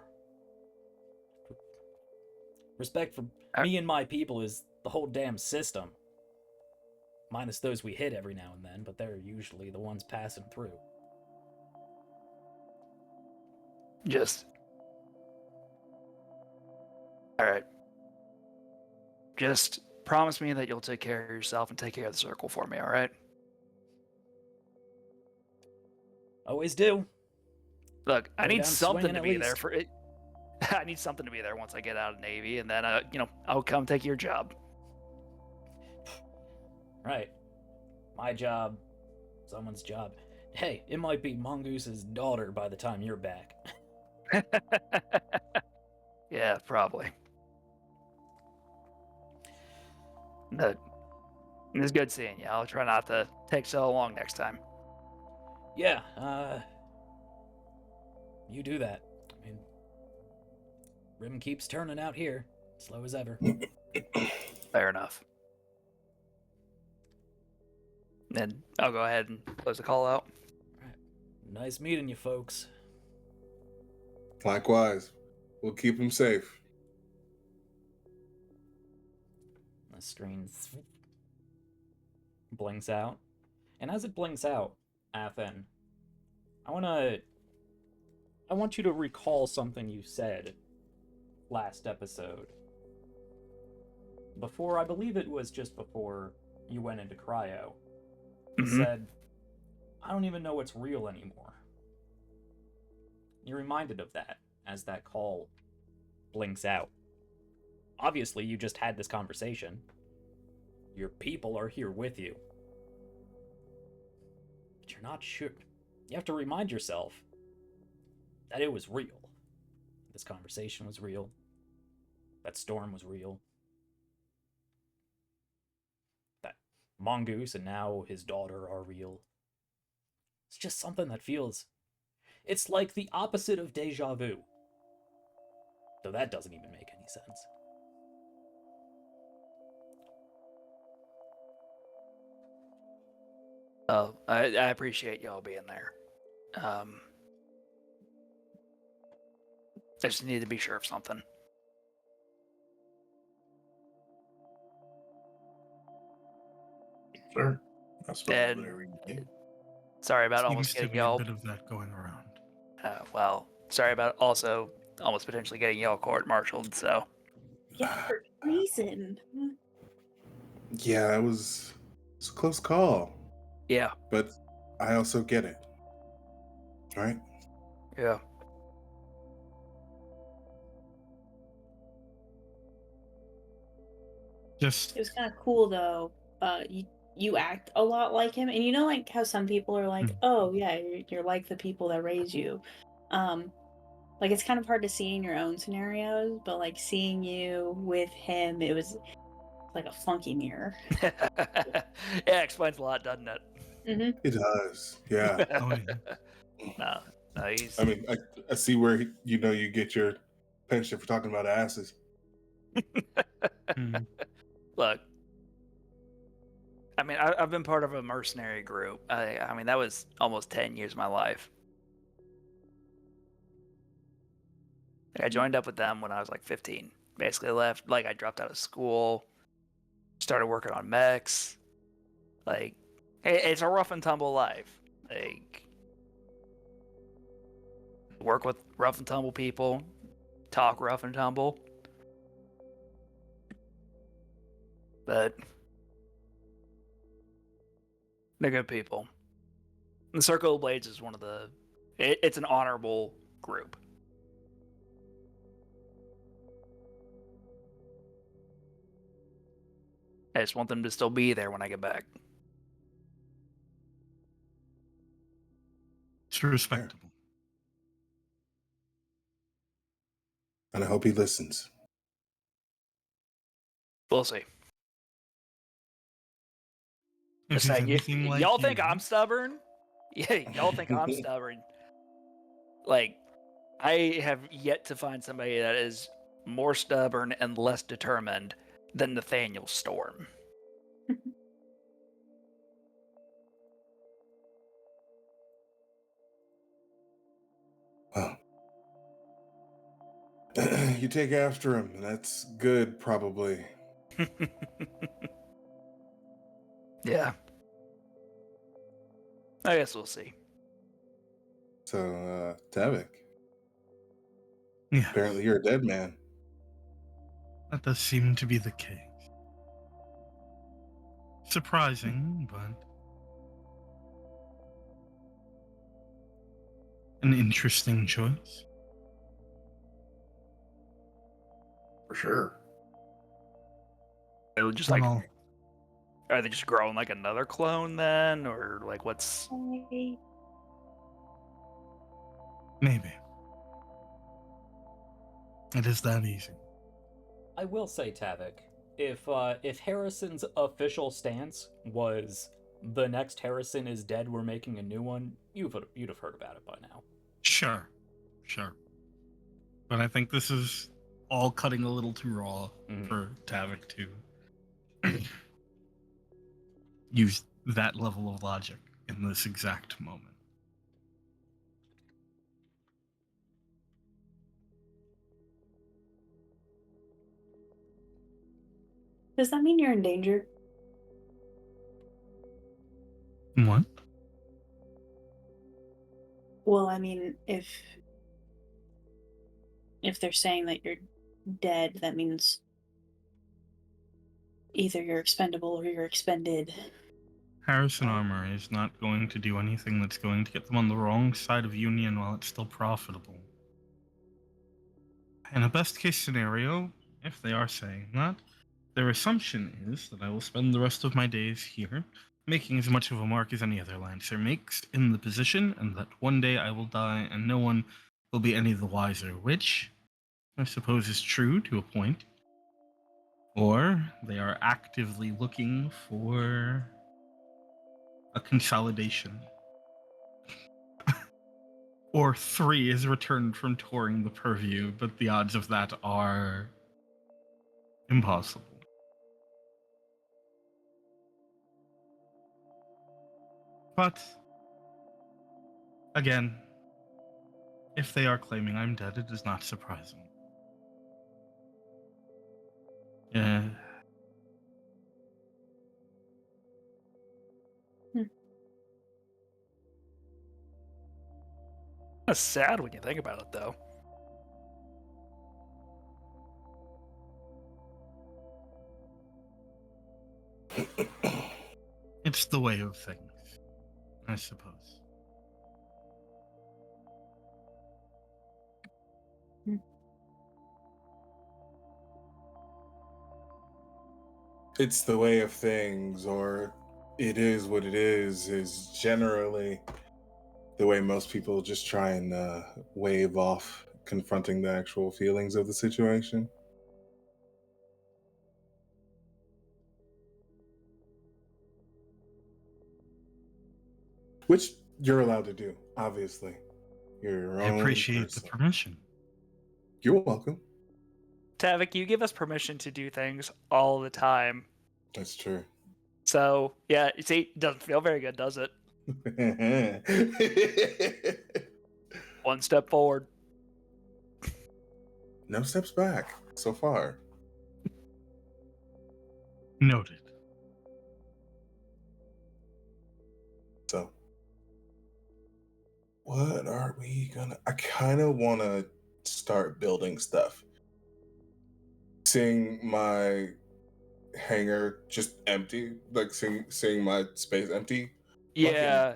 Respect for me and my people is the whole damn system. Minus those we hit every now and then, but they're usually the ones passing through.
Alright. Just promise me that you'll take care of yourself and take care of the circle for me, alright?
Always do.
Look, I
Go
need
down
something
swinging
to
at
be there
least.
for it. I need something to be there once I get out of Navy, and then, I'll come take your job.
Right. My job, someone's job. Hey, it might be Mongoose's daughter by the time you're back.
Yeah, probably. But it was good seeing you. I'll try not to take so long next time.
Yeah, you do that. I mean, Rim keeps turning out here, slow as ever.
Fair enough. Then I'll go ahead and close the call out.
Right. Nice meeting you, folks.
Likewise. We'll keep him safe.
The screen blinks out. And as it blinks out, Athen, I want you to recall something you said last episode. I believe it was just before you went into cryo. You said, I don't even know what's real anymore. You're reminded of that as that call blinks out. Obviously, you just had this conversation. Your people are here with you. But you're not sure. You have to remind yourself that it was real. This conversation was real. That storm was real. That Mongoose and now his daughter are real. It's just something that feels... It's like the opposite of deja vu. Though that doesn't even make any sense.
Oh, I appreciate y'all being there. I just need to be sure of something.
Sure. That's what
And
whatever you need.
sorry about almost
Seems to
getting
be a
y'all.
bit of that going around.
Sorry about also almost potentially getting y'all court-martialed. So
Yeah, for reason.
Yeah, it was a close call.
yeah,
But I also get it. Right?
yeah.
Just
It was kind of cool though. You act a lot like him, and you know, like how some people are like, "Oh yeah, you're like the people that raise you." Like it's kind of hard to see in your own scenarios, but like seeing you with him, it was like a funky mirror.
Yeah, explains a lot, doesn't it?
Mm-hmm.
It does. Yeah.
oh, yeah.
No, he's.
I mean, I see where you get your pension for talking about asses.
Look, I mean, I've been part of a mercenary group. I mean, that was almost 10 years of my life. I joined up with them when I was like 15. Basically left, like I dropped out of school, started working on mechs. Like, it's a rough and tumble life. Like, work with rough and tumble people, talk rough and tumble. But they're good people. The Circle of Blades is one of the... It's an honorable group. I just want them to still be there when I get back.
It's respectable.
And I hope he listens.
We'll see.
If
Just
he's
saying,
anything like
y'all
you,
think I'm stubborn? Yeah, y'all think I'm stubborn. Like, I have yet to find somebody that is more stubborn and less determined than Nathaniel Storm.
Well, you take after him. That's good, probably.
Yeah. I guess we'll see.
So, Tavik,
yeah,
apparently you're a dead man.
that does seem to be the case. Surprising, but an interesting choice.
For sure.
It was just like,
Well,
are they just growing like another clone then? Or like what's.
maybe. It is that easy.
I will say, Tavik, if Harrison's official stance was the next Harrison is dead, we're making a new one, you'd have heard about it by now.
Sure. But I think this is all cutting a little too raw for Tavik to use that level of logic in this exact moment.
Does that mean you're in danger?
What?
Well, I mean, if they're saying that you're dead, that means either you're expendable or you're expended.
Harrison Armory is not going to do anything that's going to get them on the wrong side of Union while it's still profitable. In a best case scenario, if they are saying that, their assumption is that I will spend the rest of my days here, making as much of a mark as any other Lancer makes in the position, and that one day I will die and no one will be any the wiser, which I suppose is true to a point. Or they are actively looking for a consolidation. Or 3 is returned from touring the Purview, but the odds of that are impossible. But, again, if they are claiming I'm dead, it is not surprising. Yeah.
That's sad when you think about it, though.
It's the way of things, I suppose.
It's the way of things, or it is what it is generally the way most people just try and wave off confronting the actual feelings of the situation. Which you're allowed to do, obviously. You're your
I
own
appreciate
person.
the permission.
You're welcome.
Tavik, you give us permission to do things all the time.
That's true.
So, yeah, you see, it doesn't feel very good, does it? One step forward.
No steps back so far.
Noted.
So, what are we gonna... I kind of want to start building stuff. Seeing my hangar just empty, like seeing my space empty.
Yeah.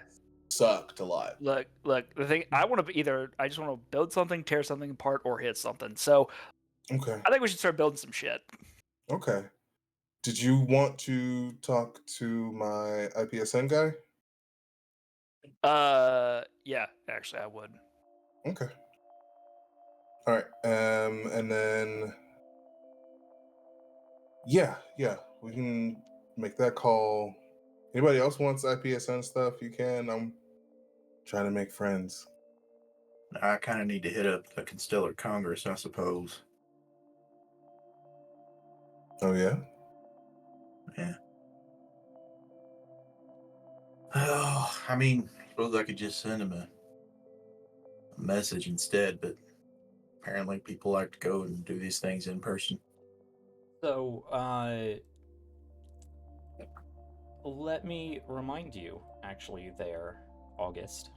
Sucked a lot.
Look, the thing, I just want to build something, tear something apart, or hit something. So,
Okay.
I think we should start building some shit.
Okay. Did you want to talk to my IPSN guy?
Yeah, actually, I would.
Okay. All right. And then, yeah, we can make that call. Anybody else wants IPSN stuff? You can. I'm trying to make friends.
I kind of need to hit up the Constellar Congress, I suppose.
Oh yeah.
Yeah. Oh, I mean, suppose I could just send him a message instead, but apparently people like to go and do these things in person.
So, let me remind you, actually, there, August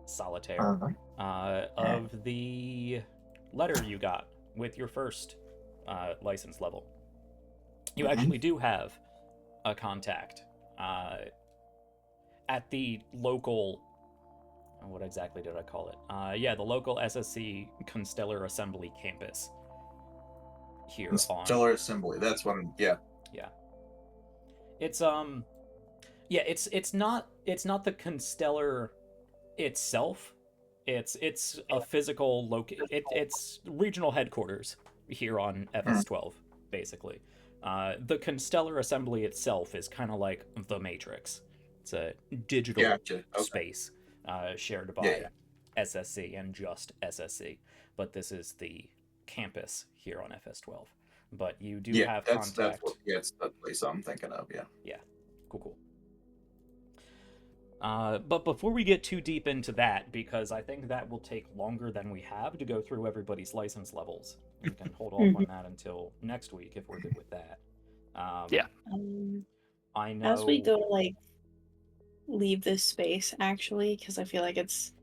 Solitaire, of the letter you got with your first license level. You actually do have a contact at the local. What exactly did I call it? Yeah, the local SSC Constellar Assembly campus here on
Constellar Assembly. That's what I'm. Yeah.
Yeah. It's yeah, it's not the Constellar itself. It's a physical it's regional headquarters here on FS12, basically. The Constellar Assembly itself is kind of like the Matrix. It's a digital space shared by SSC and just SSC, but this is the campus here on FS12. But you do have contact.
That's the place I'm thinking of. Yeah.
Yeah. Cool. But before we get too deep into that, because I think that will take longer than we have to go through everybody's license levels, we can hold off on that until next week if we're good with that.
Yeah.
I know.
As we go to like leave this space, actually, because I feel like it's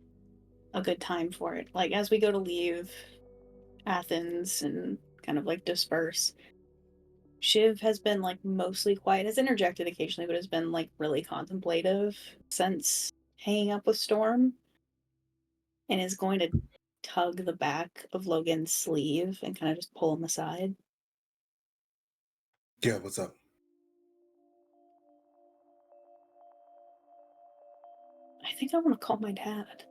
a good time for it. Like as we go to leave Athens and kind of like disperse, Shiv has been like mostly quiet, has interjected occasionally, but has been like really contemplative since hanging up with Storm, and is going to tug the back of Logan's sleeve and kind of just pull him aside.
Yeah, what's up?
I think I want to call my dad.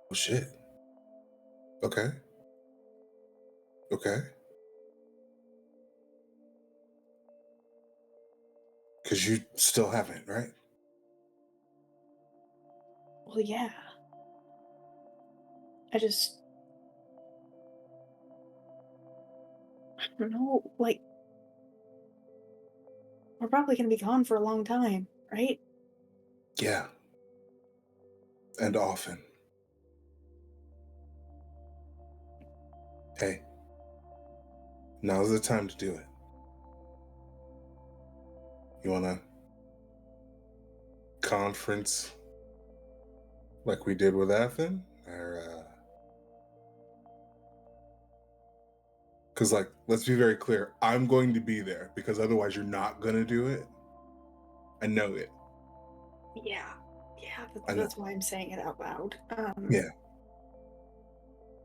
Oh shit. Okay. Because you still haven't, right?
Well, yeah. I don't know, like, we're probably going to be gone for a long time, right?
Yeah. And often. Hey. Now's the time to do it. You want to conference like we did with Athen? Or, because, like, let's be very clear. I'm going to be there because otherwise you're not going to do it. I know it.
Yeah, that's why I'm saying it out loud.
Yeah.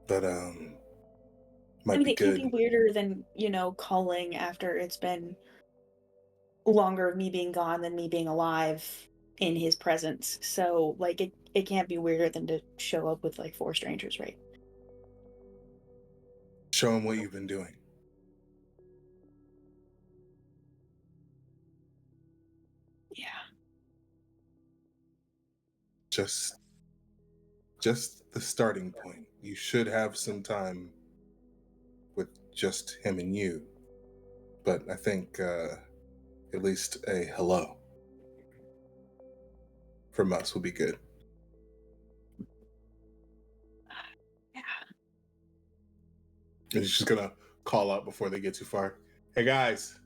But, might be
it
good.
can't be weirder than, calling after it's been longer of me being gone than me being alive in his presence. So, like, it can't be weirder than to show up with, like, 4 strangers, right?
Show him what you've been doing.
Yeah.
Just the starting point. You should have some time with just him and you. But I think at least a hello from us will be good.
Yeah.
And she's just gonna call out before they get too far. Hey guys.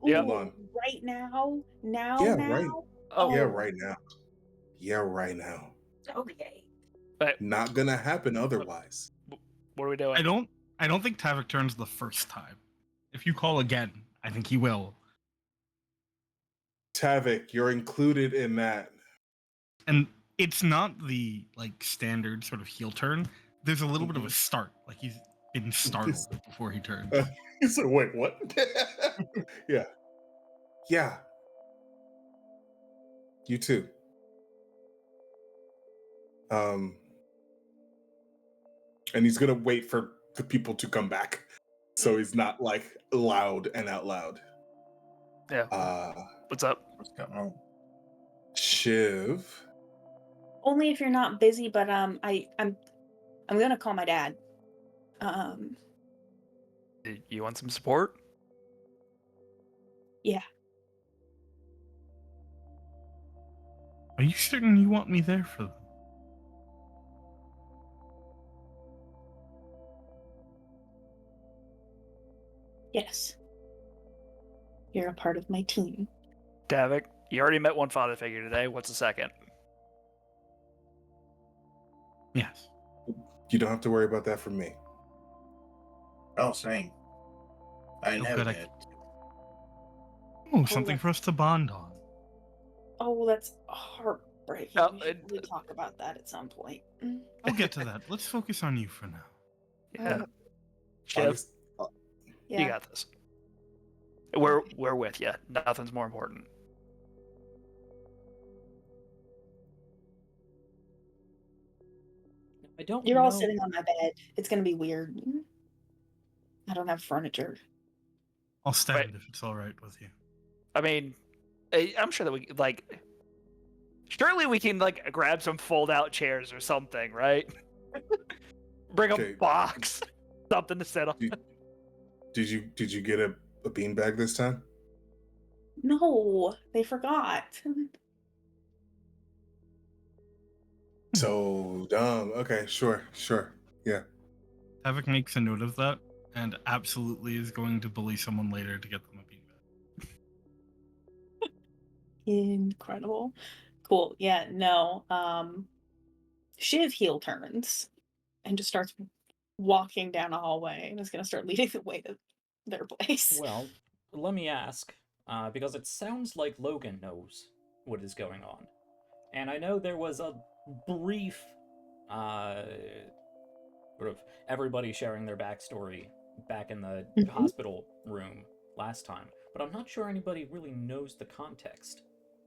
Yeah.
Hold on.
Right now? Now?
Right.
Oh.
Yeah, right now. Yeah, right now.
Okay.
But
Not gonna happen otherwise.
what are we doing?
I don't think Tavik turns the first time. If you call again, I think he will.
Tavik, you're included in that.
And it's not the like standard sort of heel turn. There's a little bit of a start. Like getting startled before he turns.
He said, "Wait, what?" Yeah. Yeah. You too. And he's gonna wait for the people to come back, so he's not like loud and out loud.
Yeah. What's up?
What's going on?
Shiv.
Only if you're not busy, but I'm gonna call my dad.
You want some support?
Yeah.
Are you certain you want me there for them?
Yes. You're a part of my team.
Davik, you already met one father figure today. What's the second?
Yes.
You don't have to worry about that from me.
Oh, same. I didn't have
good,
it.
Oh, something for us to bond on.
Oh, that's heartbreaking.
No,
We should talk about that at some point.
I'll get to that. Let's focus on you for now.
Yeah. Shiv,
Yeah.
you got this. We're with you. Nothing's more important.
I don't
You're
know.
all sitting on my bed. It's gonna be weird. I don't have furniture.
I'll stand if it's all right with you.
I mean, I'm sure that we surely we can grab some fold-out chairs or something, right? Bring a box, something to sit on.
Did you get a beanbag this time?
No, they forgot.
So dumb. Okay, sure. Yeah.
Havik makes a note of that and absolutely is going to bully someone later to get them a beanbag.
Incredible. Cool. Yeah, no. Shiv heel turns and just starts walking down a hallway and is gonna start leading the way to their place.
Well, let me ask, because it sounds like Logan knows what is going on. And I know there was a brief, sort of everybody sharing their backstory back in the hospital room last time, but I'm not sure anybody really knows the context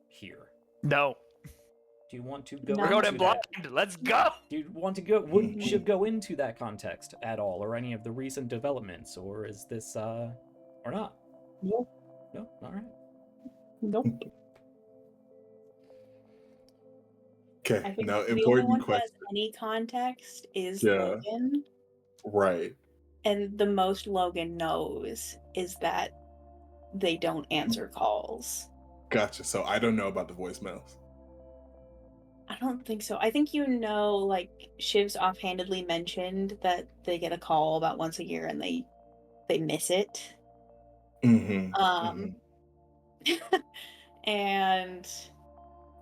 here.
No.
Do you want to go?
We're going in blind. Let's go.
Do you want to go? Would Shiv go into that context at all, or any of the recent developments, or is this or not?
Nope.
No. All right.
Nope.
Okay.
I think
Now,
the only
important
one who has
question.
any context is
Yeah.
Logan.
Right.
And the most Logan knows is that they don't answer calls.
Gotcha. So I don't know about the voicemails.
I don't think so. I think Shiv's offhandedly mentioned that they get a call about once a year and they miss it.
Mm-hmm.
And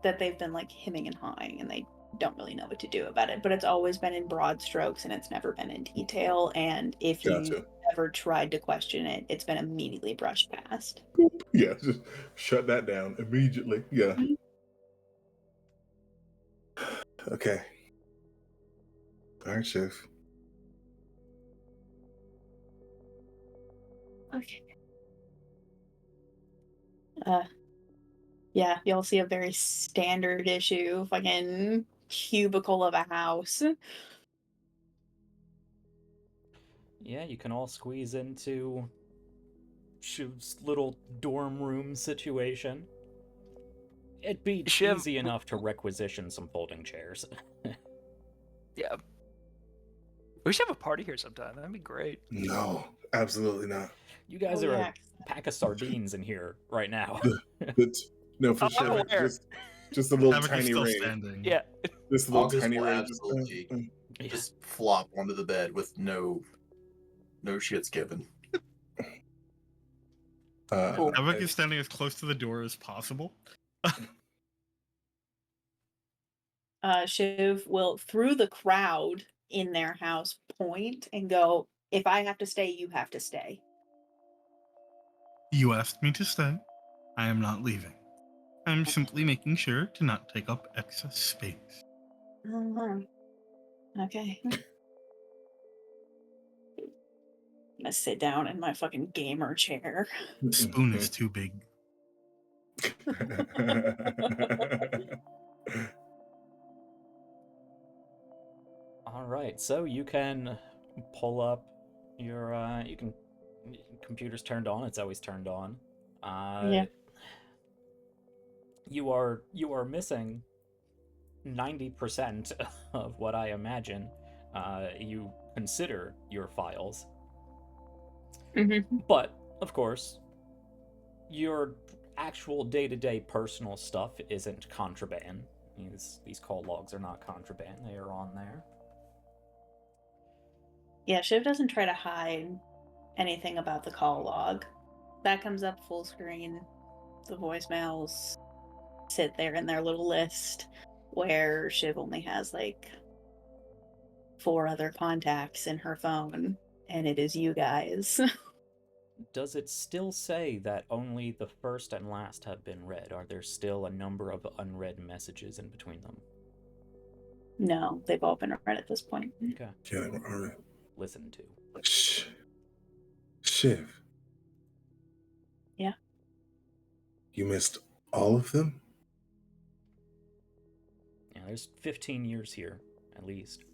that they've been hemming and hawing and they don't really know what to do about it. But it's always been in broad strokes and it's never been in detail. And if you ever tried to question it, it's been immediately brushed past.
Yeah, just shut that down immediately. Yeah. Mm-hmm. Okay. All right, Shiv.
Okay. Yeah, you'll see a very standard issue fucking cubicle of a house.
Yeah, you can all squeeze into Shiv's little dorm room situation. It'd be easy enough to requisition some folding chairs.
Yeah. We should have a party here sometime. That'd be great.
No, absolutely not.
You guys are a pack of sardines in here right now.
No, for sure. Just a little tiny ray.
Standing.
Yeah.
This little
August
tiny
will
ray.
Absolutely just flop onto the bed with no shits given.
Havik is standing as close to the door as possible.
Shiv will, through the crowd in their house, point and go, "If I have to stay, you have to stay."
You asked me to stay. I am not leaving. I am simply making sure to not take up excess space.
Okay. I'm gonna sit down in my fucking gamer chair.
Spoon is too big.
All right, so you can pull up your computer's turned on. It's always turned on.
Yeah.
You are missing 90% of what I imagine you consider your files.
Mm-hmm.
But of course, your actual day-to-day personal stuff isn't contraband. These call logs are not contraband. They are on there.
Yeah, Shiv doesn't try to hide anything about the call log. That comes up full screen. The voicemails sit there in their little list where Shiv only has like 4 other contacts in her phone, and it is you guys.
Does it still say that only the first and last have been read? Are there still a number of unread messages in between them?
No, they've all been read at this point.
Okay.
Yeah, all right.
Listen to.
Shiv.
Yeah.
You missed all of them?
Yeah, there's 15 years here, at least.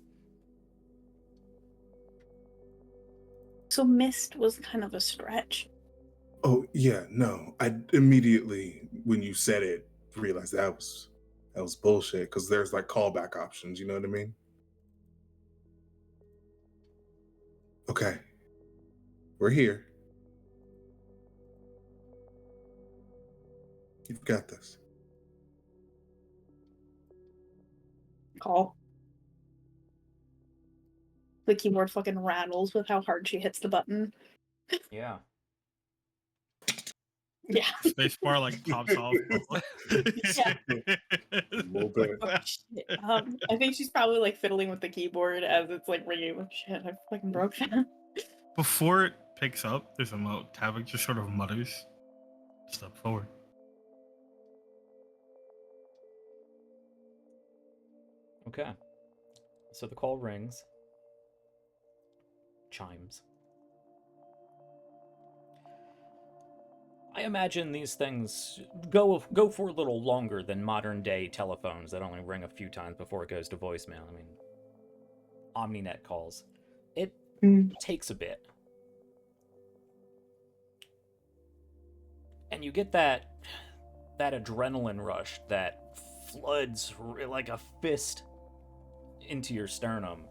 So missed was kind of a stretch.
Oh, yeah, no. I immediately, when you said it, realized that was bullshit, because there's like callback options, you know what I mean? Okay. We're here. You've got this.
Call. The keyboard fucking rattles with how hard she hits the button.
Yeah.
Yeah.
Spacebar like pops off.
Yeah.
A little bit.
Oh, shit. I think she's probably like fiddling with the keyboard as it's like ringing. Like, shit, I fucking broke that.
Before it picks up, there's a note. Tavik just sort of mutters, "Step forward."
Okay. So the call rings. Chimes. I imagine these things go for a little longer than modern day telephones that only ring a few times before it goes to voicemail. I mean, OmniNet calls. It takes a bit. And you get that adrenaline rush that floods like a fist into your sternum.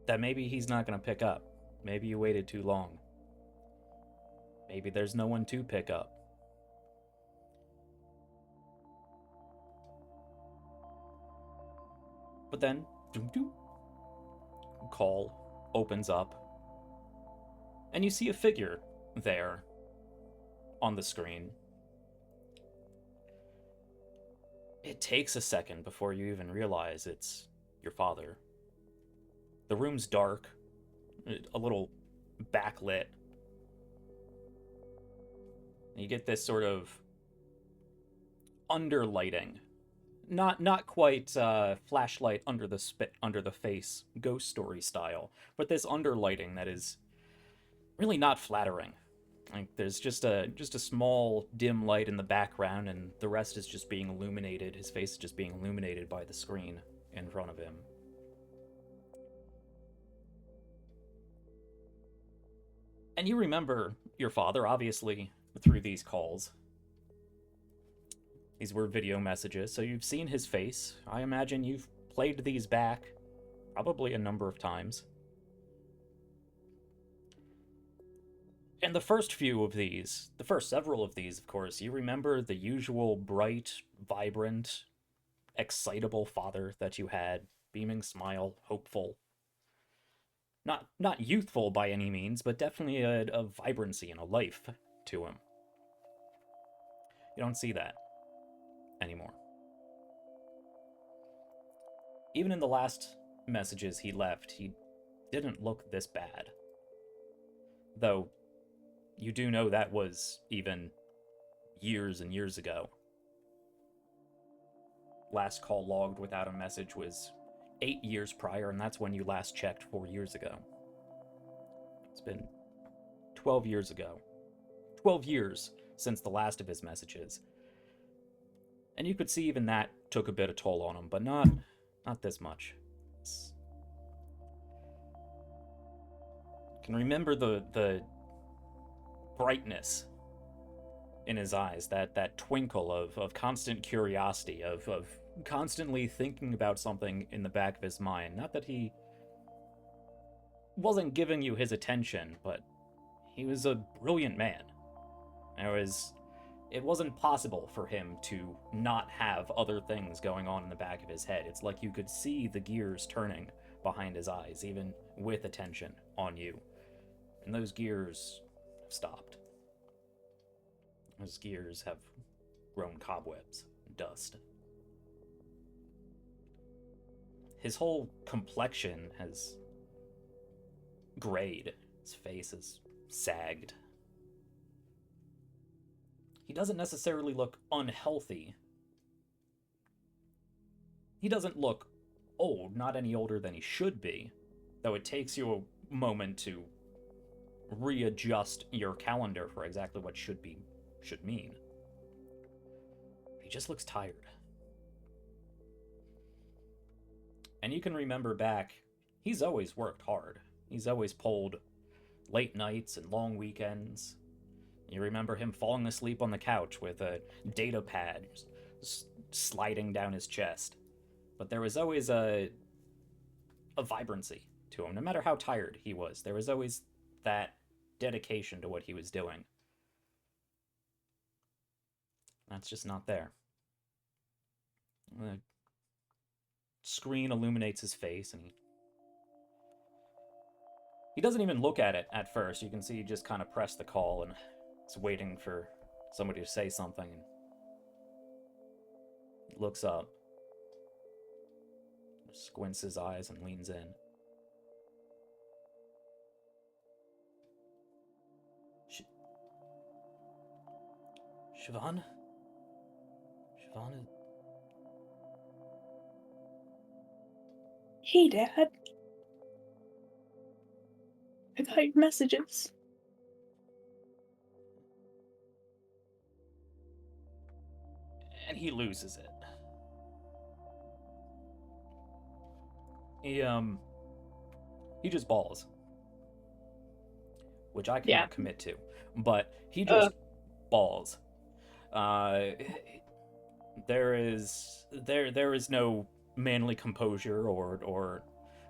That maybe he's not going to pick up. Maybe you waited too long. Maybe there's no one to pick up. But then, call opens up, and you see a figure there on the screen. It takes a second before you even realize it's your father. The room's dark, a little backlit. You get this sort of underlighting, not quite flashlight under the face, ghost story style, but this underlighting that is really not flattering. Like there's just a small dim light in the background, and the rest is just being illuminated. His face is just being illuminated by the screen in front of him. And you remember your father, obviously, through these calls. These were video messages, so you've seen his face. I imagine you've played these back probably a number of times. And the first several of these, of course, you remember the usual bright, vibrant, excitable father that you had, beaming smile, hopeful. Not youthful by any means, but definitely a vibrancy and a life to him. You don't see that anymore. Even in the last messages he left, he didn't look this bad. Though, you do know that was even years and years ago. Last call logged without a message was 8 years prior, and that's when you last checked 4 years ago. It's been 12 years ago. 12 years since the last of his messages. And you could see even that took a bit of toll on him, but not this much. I can remember the brightness in his eyes, that twinkle of constant curiosity, of constantly thinking about something in the back of his mind. Not that he wasn't giving you his attention, but he was a brilliant man. It wasn't possible for him to not have other things going on in the back of his head. It's like you could see the gears turning behind his eyes, even with attention on you. And those gears stopped. Those gears have grown cobwebs and dust. His whole complexion has grayed. His face is sagged. He doesn't necessarily look unhealthy. He doesn't look old, not any older than he should be, though it takes you a moment to readjust your calendar for exactly what should mean. He just looks tired. And you can remember back, he's always worked hard. He's always pulled late nights and long weekends. You remember him falling asleep on the couch with a data pad sliding down his chest. But there was always a vibrancy to him. No matter how tired he was, there was always that dedication to what he was doing. That's just not there. The screen illuminates his face, and he doesn't even look at it at first. You can see he just kind of pressed the call and is waiting for somebody to say something. And he looks up, squints his eyes, and leans in. Siobhan? Siobhan?
Hey, Dad. I got your messages.
And he loses it. He just balls. Which I cannot commit to. But he just balls. There is no manly composure or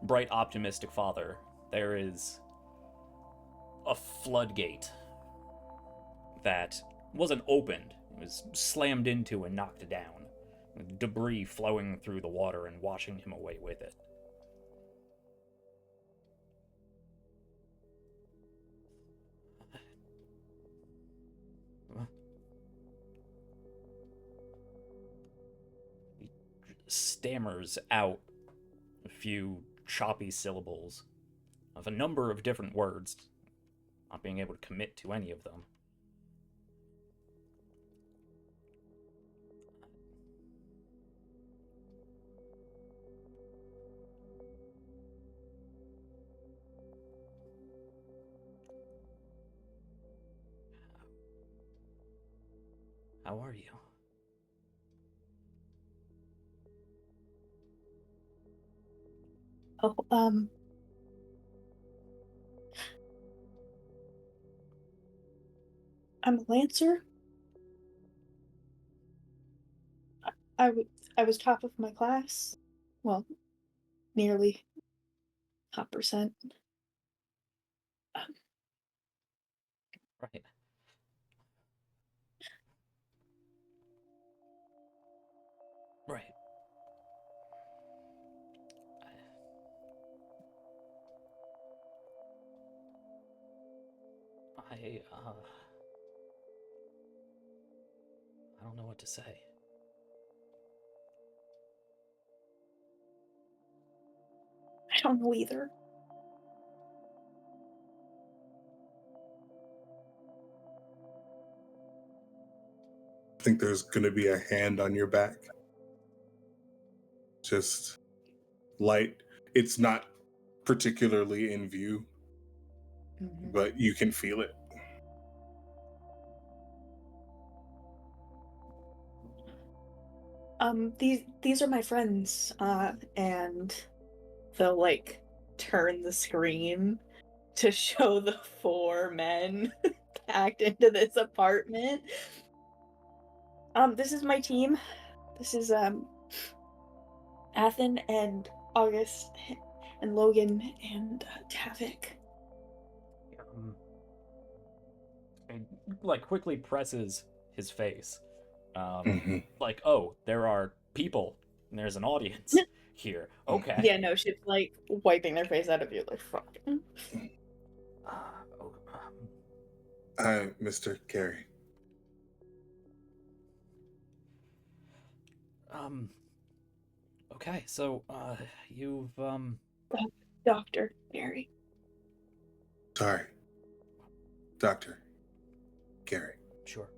bright optimistic father. There is a floodgate that wasn't opened. It was slammed into and knocked down, with debris flowing through the water and washing him away with it. He stammers out a few choppy syllables of a number of different words, not being able to commit to any of them. How are you?
Oh, I'm a Lancer. I was top of my class. Well, nearly top percent.
Right. Right. I don't know what to say.
I don't know either.
I think there's going to be a hand on your back. Just light. It's not particularly in view,
Mhm.
but you can feel it.
These are my friends, and they'll like turn the screen to show the 4 men packed into this apartment. This is my team. This is Athen and August and Logan and Tavik.
And like quickly presses his face. Like, oh, there are people and there's an audience here. Okay.
Yeah, no, she's like wiping their face out of you, like fuck.
Hi, Mr. Carey.
Okay, so you've
Dr. Carey.
Sorry. Dr. Carey.
Sure.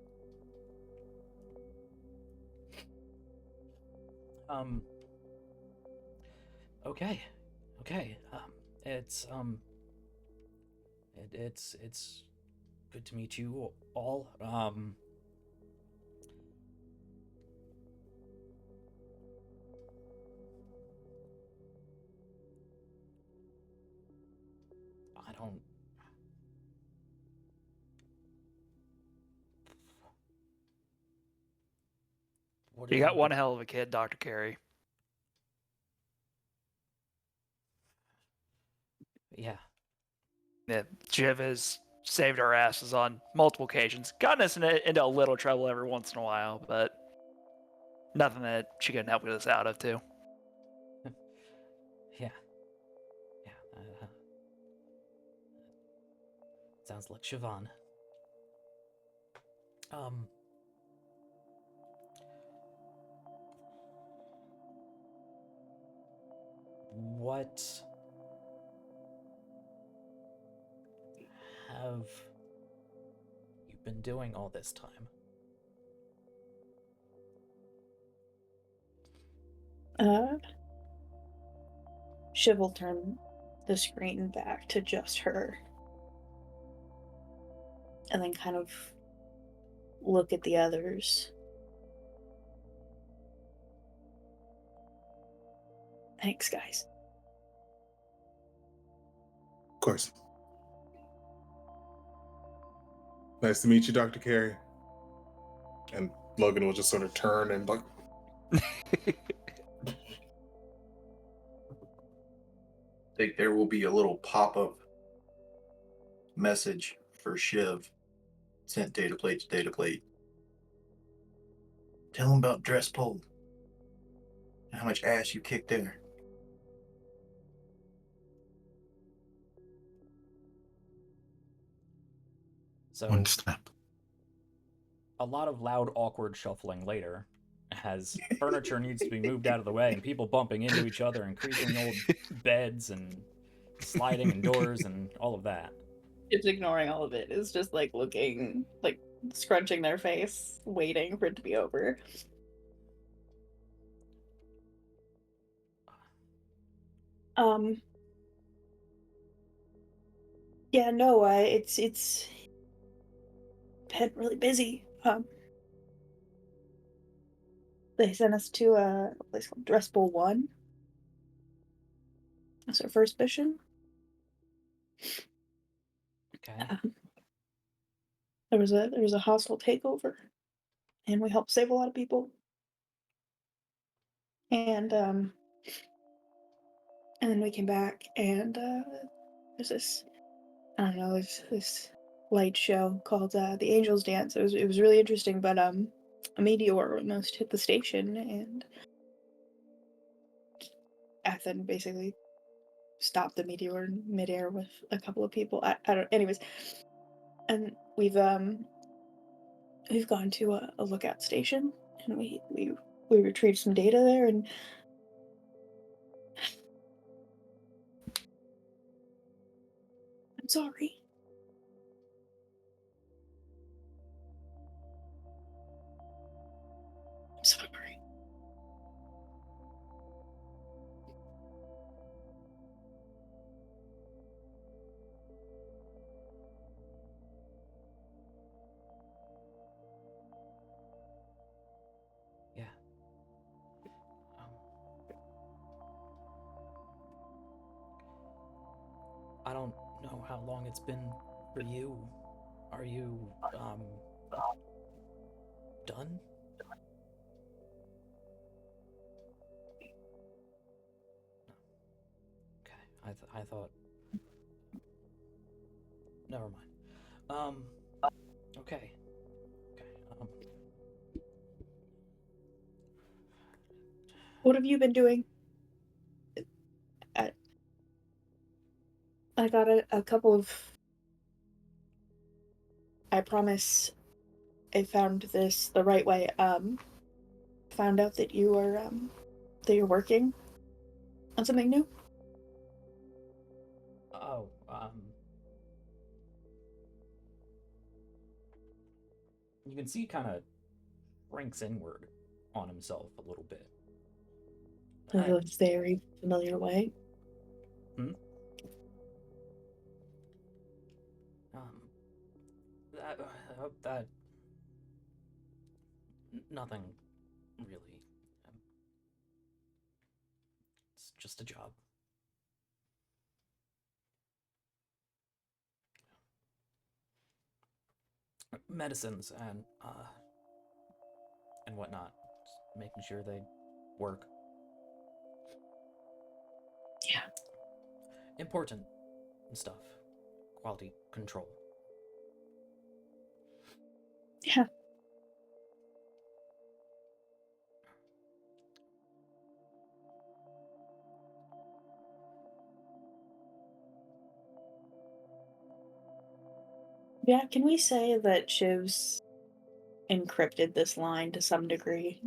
Okay. It's it's good to meet you all. I don't.
You got one hell of a kid, Dr. Carey.
Yeah.
Yeah, Jiv has saved our asses on multiple occasions. Gotten us into a little trouble every once in a while, but nothing that she couldn't help us out of, too.
Yeah. Sounds like Siobhan. What have you been doing all this time?
Shiv will turn the screen back to just her. And then kind of look at the others. Thanks, guys.
Of course. Nice to meet you, Dr. Carey. And Logan will just sort of turn and like...
I think there will be a little pop-up message for Shiv. Sent data plate to data plate. Tell him about dress pole. How much ass you kicked there.
So
One step.
a lot of loud, awkward shuffling later, as furniture needs to be moved out of the way and people bumping into each other and creaking old beds and sliding and doors and all of that.
Just ignoring all of it. It's just like looking, like scrunching their face, waiting for it to be over. Yeah, no, it's been really busy. They sent us to a place called Dress Bowl 1. That's our first mission.
Okay.
There was a hostile takeover, and we helped save a lot of people. And then we came back, and there's this, I don't know, this light show called The Angels Dance. It was really interesting, but a meteor almost hit the station, and Athen basically stopped the meteor in midair with a couple of people. I don't. Anyways, and we've gone to a lookout station, and we retrieved some data there, and I'm sorry. I'm sorry.
know how long it's been for you. Are you, done? Okay, I thought... Never mind. Okay.
What have you been doing? I got a couple of... I promise I found this the right way. Found out that you are, that you're working on something new?
Oh, you can see he kind of shrinks inward on himself a little bit.
In a very familiar way.
That nothing really. It's just a job. Medicines and whatnot. Just making sure they work.
Yeah.
Important stuff. Quality control.
Yeah. Yeah, can we say that Shiv's encrypted this line to some degree?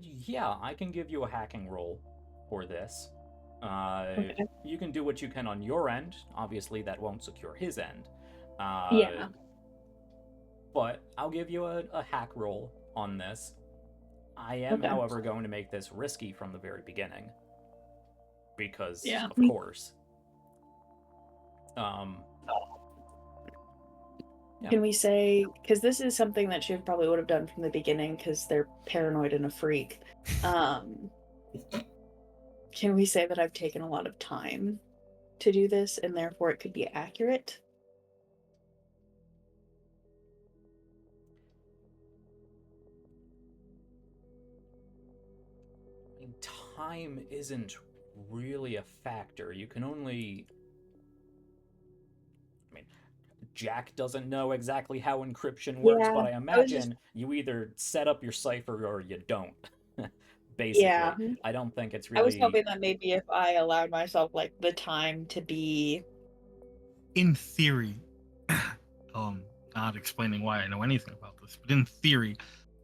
Yeah, I can give you a hacking roll for this.
Okay.
You can do what you can on your end. Obviously, that won't secure his end.
Yeah.
But I'll give you a hack roll on this. I am,
Okay.
however, going to make this risky from the very beginning. Because,
Yeah.
of course. Yeah.
Can we say, because this is something that Shiv probably would have done from the beginning because they're paranoid and a freak. Can we say that I've taken a lot of time to do this and therefore it could be accurate?
I mean, time isn't really a factor. You can only... I mean, Jack doesn't know exactly how encryption works,
Yeah,
but I imagine you either set up your cipher or you don't. Basically.
Yeah.
I don't think it's really...
I was hoping that maybe if I allowed myself like the time to be...
In theory, not explaining why I know anything about this, but in theory,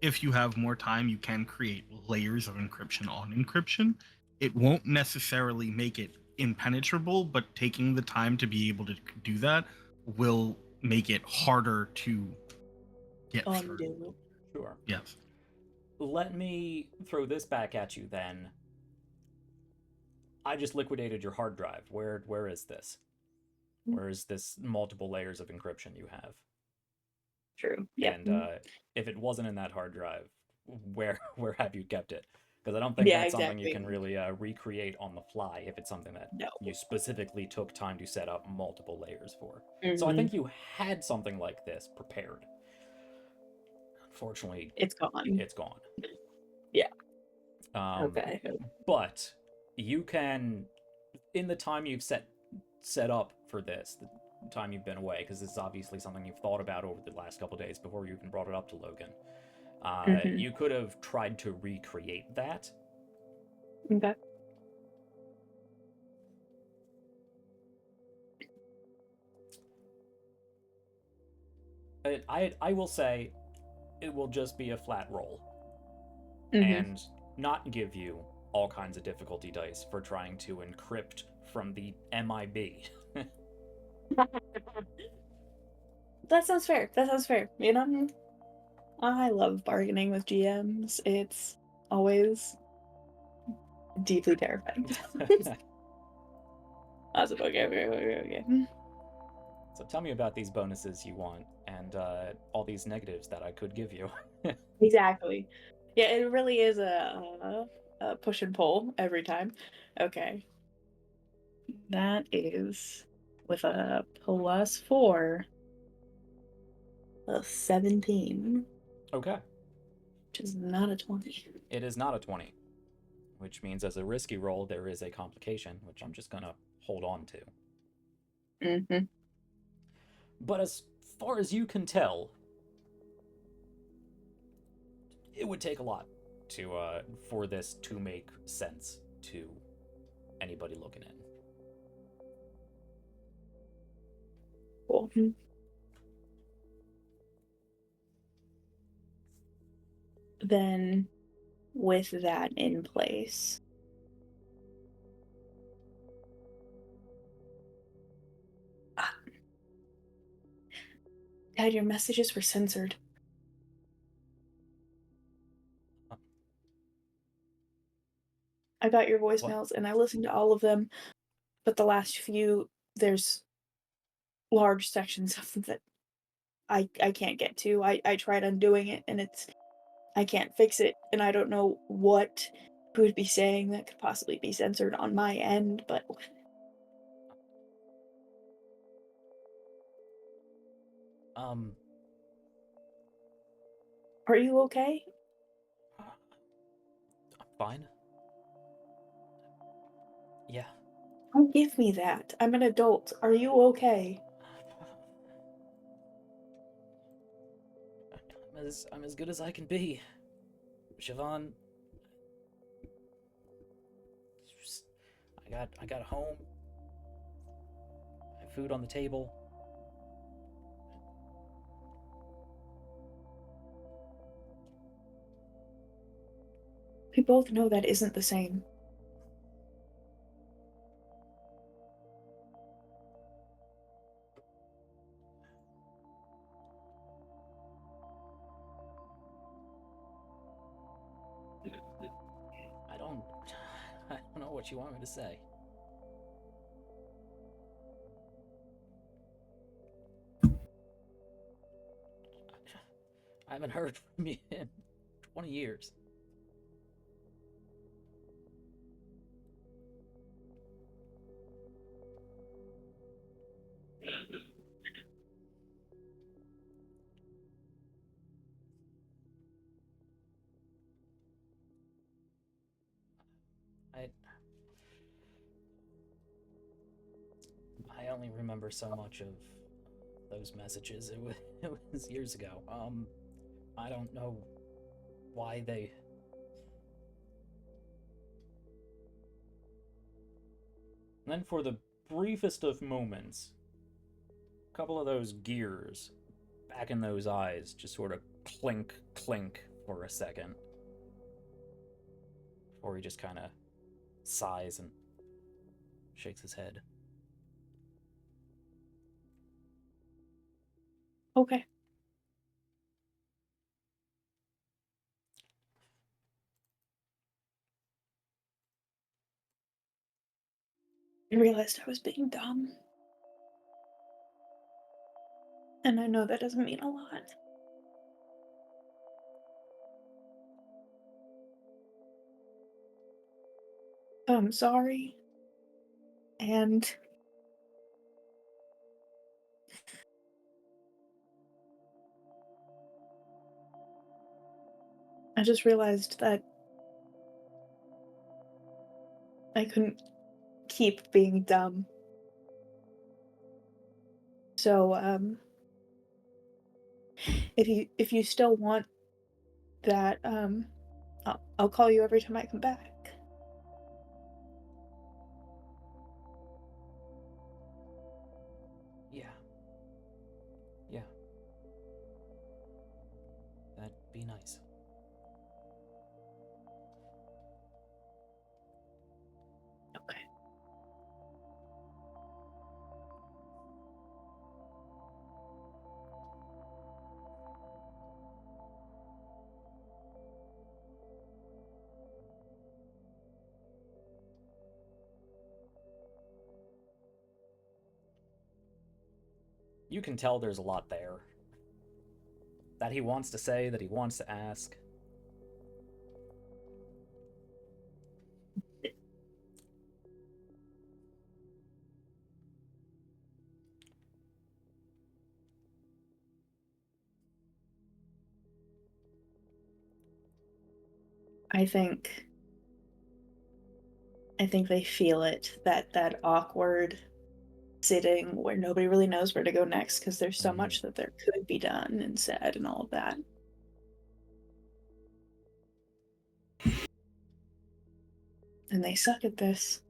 if you have more time, you can create layers of encryption on encryption. It won't necessarily make it impenetrable, but taking the time to be able to do that will make it harder to get through.
Undo.
Sure.
Yes.
Let me throw this back at you then. I just liquidated your hard drive. Where is this? Where is this multiple layers of encryption you have?
True. Yeah.
And if it wasn't in that hard drive, where have you kept it? Because I don't think that's something you can really recreate on the fly if it's something that you specifically took time to set up multiple layers for. So I think you had something like this prepared. Unfortunately,
it's gone.
It's gone.
Yeah.
Okay. But you can, in the time you've set up for this, the time you've been away, because this is obviously something you've thought about over the last couple days before you even brought it up to Logan. You could have tried to recreate that.
Okay.
I will say it will just be a flat roll and not give you all kinds of difficulty dice for trying to encrypt from the MIB.
That sounds fair. That sounds fair. You know, I love bargaining with GMs. It's always deeply terrifying. Awesome. Okay.
So tell me about these bonuses you want and all these negatives that I could give you.
Exactly. Yeah, it really is a push and pull every time. Okay. That is with a +4, a 17.
Okay.
Which is not a 20.
It is not a 20, which means as a risky roll, there is a complication, which I'm just gonna hold on to.
Mm-hmm.
But as far as you can tell, it would take a lot to for this to make sense to anybody looking in.
Cool. Then, with that in place, Dad, your messages were censored. I got your voicemails and I listened to all of them, but the last few, there's large sections of them that I can't get to. I tried undoing it and I can't fix it, and I don't know what he would be saying that could possibly be censored on my end, but are you okay?
I'm fine. Yeah.
Don't give me that. I'm an adult. Are you okay?
I'm as good as I can be. Siobhan, I got a home. I have food on the table.
We both know that isn't the same.
I don't know what you want me to say. I haven't heard from you in 20 years. I only remember so much of those messages. It was years ago. I don't know why they... And then for the briefest of moments, a couple of those gears back in those eyes just sort of clink, clink for a second. Before he just kind of sighs and shakes his head.
Okay. I realized I was being dumb. And I know that doesn't mean a lot. I'm sorry. And I just realized that I couldn't keep being dumb. So, if you still want that, I'll call you every time I come back.
Yeah. Yeah. That'd be nice.
Okay.
You can tell there's a lot there. That he wants to say, that he wants to ask.
I think they feel it, that awkward sitting where nobody really knows where to go next because there's so much that there could be done and said and all of that. And they suck at this.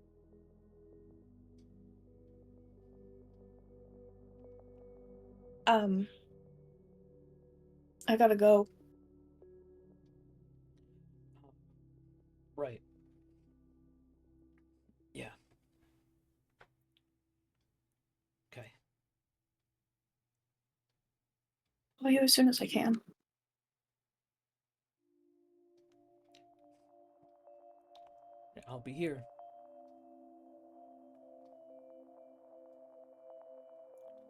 I gotta go.
Right. Yeah. Okay.
I'll leave as soon as I can.
I'll be here.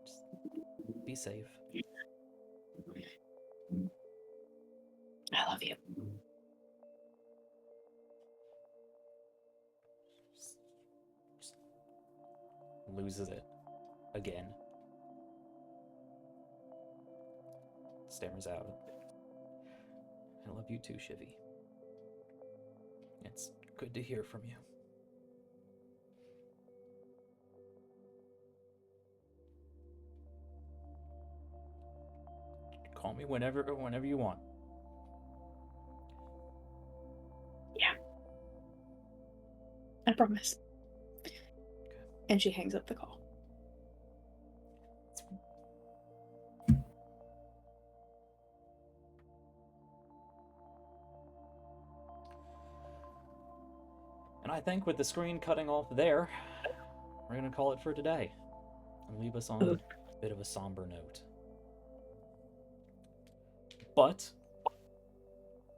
Just be safe.
I love you.
Just loses it again. Stammers out. I love you too, Shivy. It's good to hear from you. Call me whenever you want.
Yeah. I promise. Okay. And she hangs up the call.
And I think with the screen cutting off there, we're going to call it for today. And leave us on a bit of a somber note. But,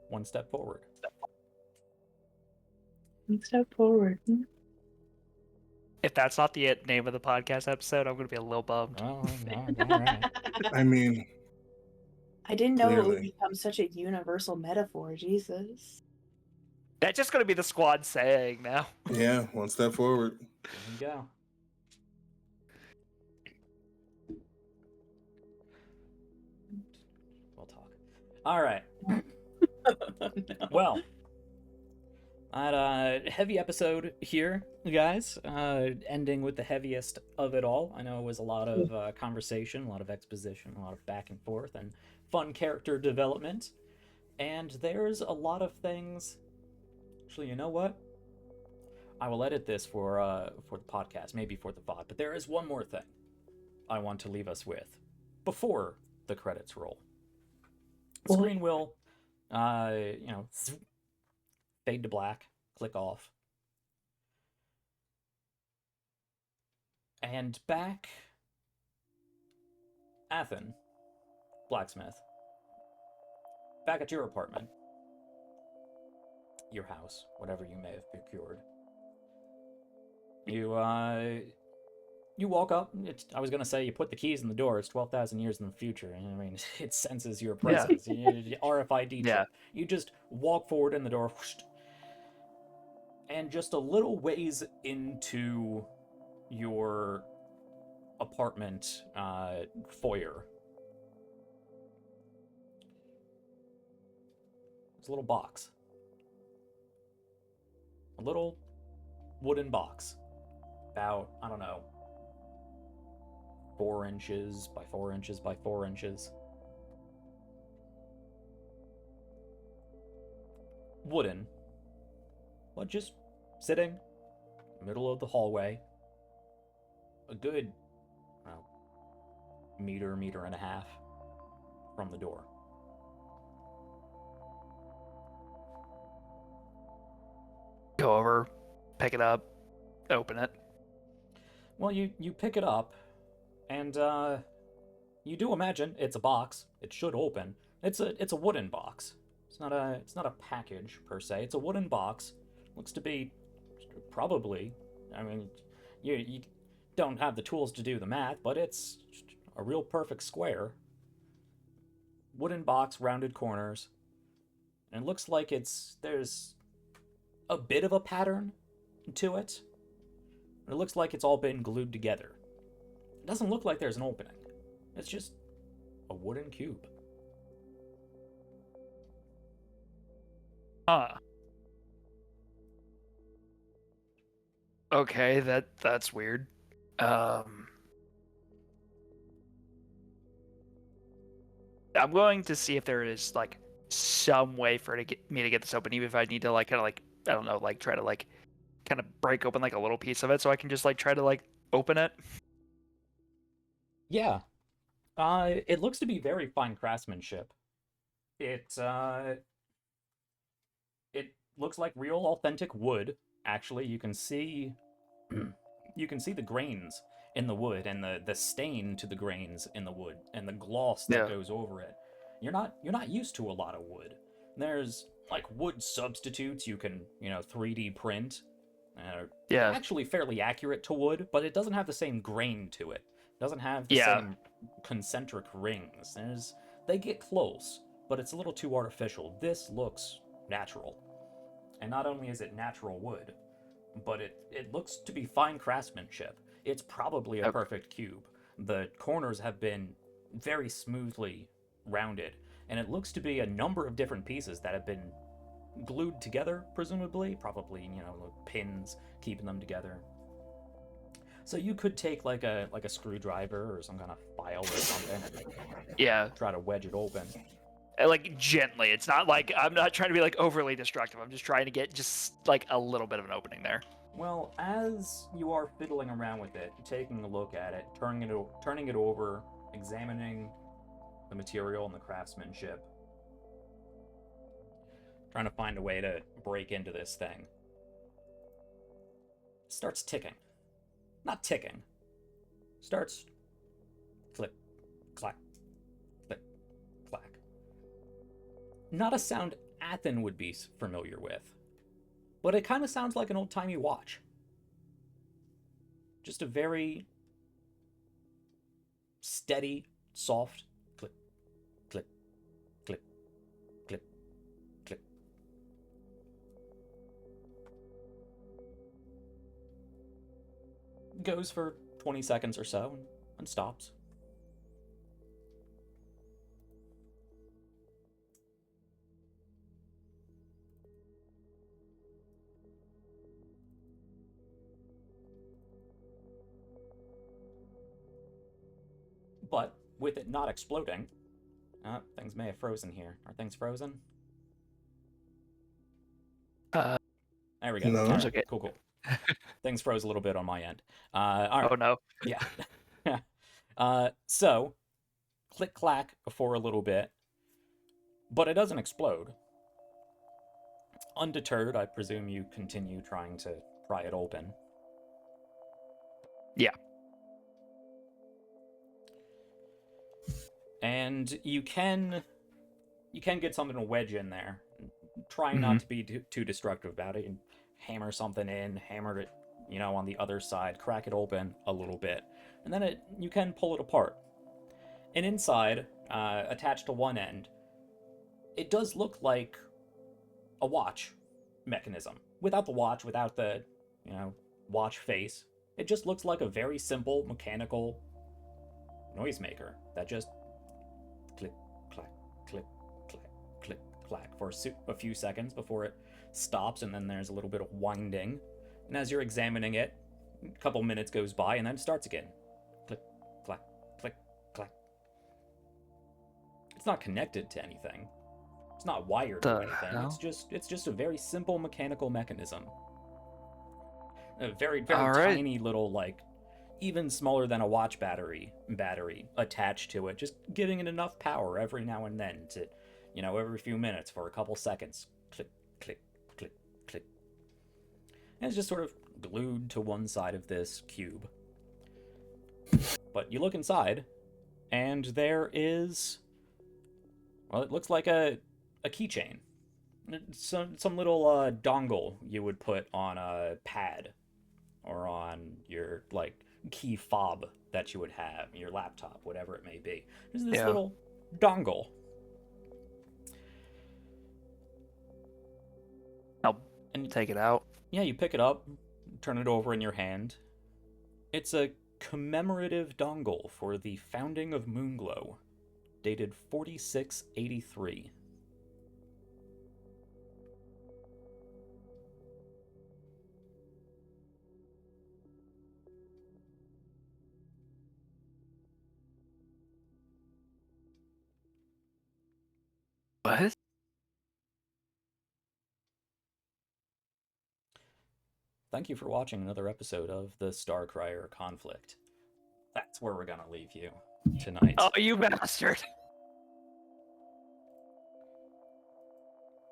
one step forward.
One step forward.
If that's not the name of the podcast episode, I'm going to be a little bummed.
Oh, no, all right.
I mean,
I didn't know it would
clearly.
become such a universal metaphor, Jesus.
That's just going to be the squad saying now.
Yeah, one step forward.
There you go. We'll talk. All right.
No.
Well, a heavy episode here, guys. Ending with the heaviest of it all. I know it was a lot of conversation, a lot of exposition, a lot of back and forth, and fun character development. And there's a lot of things. Actually, you know what? I will edit this for the podcast, maybe for the VOD. But there is one more thing I want to leave us with before the credits roll. The screen will, fade to black, click off. And back, Athen, blacksmith, back at your apartment, your house, whatever you may have procured. You walk up. I was gonna say you put the keys in the door. It's 12,000 years in the future. I mean, it senses your presence. Yeah. RFID chip. You just walk forward in the door, and just a little ways into your apartment foyer, there's a little box. A little wooden box. About, I don't know, 4 inches by 4 inches by 4 inches. Wooden. But just sitting middle of the hallway. A good, meter and a half from the door.
Go over, pick it up, open it.
Well, you pick it up, and you do imagine it's a box. It should open. It's a wooden box. It's not a package per se. It's a wooden box. Looks to be probably. I mean, you don't have the tools to do the math, but it's a real perfect square. Wooden box, rounded corners, and it looks like there's a bit of a pattern to it. It looks like it's all been glued together. It doesn't look like there's an opening. It's just a wooden cube.
Okay, that's weird. I'm going to see if there is like some way for me to get this open, even if I need to like kind of like I don't know, like try to like kind of break open like a little piece of it, so I can just like try to like open it.
Yeah. It looks to be very fine craftsmanship. It looks like real authentic wood. Actually, you can see the grains in the wood and the stain to the grains in the wood and the gloss that goes over it. You're not used to a lot of wood. There's like wood substitutes you can 3D print. Actually fairly accurate to wood, but it doesn't have the same grain to it. It doesn't have the same concentric rings. They get close, but it's a little too artificial. This looks natural. And not only is it natural wood, but it looks to be fine craftsmanship. It's probably a perfect cube. The corners have been very smoothly rounded, and it looks to be a number of different pieces that have been glued together, presumably. Probably, pins keeping them together. So you could take like a screwdriver or some kind of file or something and try to wedge it open.
Like gently. It's not like I'm not trying to be like overly destructive. I'm just trying to get just like a little bit of an opening there.
Well, as you are fiddling around with it, taking a look at it, turning it over, examining the material and the craftsmanship, trying to find a way to break into this thing, it starts ticking. Not ticking. Starts click, clack, click, clack. Not a sound Athen would be familiar with, but it kind of sounds like an old-timey watch. Just a very steady, soft click, click, click, click, click. Goes for 20 seconds or so and stops. But with it not exploding, things may have frozen here. Are things frozen? There we go.
No.
Right. Okay. Cool. Things froze a little bit on my end. All right.
Oh no.
Yeah. So, click clack for a little bit, but it doesn't explode. Undeterred, I presume you continue trying to pry it open.
Yeah.
And you can get something to wedge in there. Try not to be too destructive about it. And hammer something in, hammer it, on the other side, crack it open a little bit, and then you can pull it apart. And inside, attached to one end, it does look like a watch mechanism. Without the watch, without the, watch face, it just looks like a very simple mechanical noisemaker that just click, clack, click, clack, click, clack for a few seconds before it stops, and then there's a little bit of winding. And as you're examining it, a couple minutes goes by, and then it starts again. Click, clack, click, clack. It's not connected to anything. It's not wired to anything. No? It's just a very simple mechanical mechanism. A very tiny little, like, even smaller than a watch battery attached to it, just giving it enough power every now and then to, every few minutes for a couple seconds. Click, click, click, click. And it's just sort of glued to one side of this cube. But you look inside, and there is, well, it looks like a keychain. Some little dongle you would put on a pad or on your, like, key fob that you would have, your laptop, whatever it may be. There's this little dongle.
I'll take it out.
Yeah, you pick it up, turn it over in your hand. It's a commemorative dongle for the founding of Moonglow, dated 4683.
What?
Thank you for watching another episode of the Starcrier Conflict. That's where we're gonna leave you tonight.
Oh, you bastard!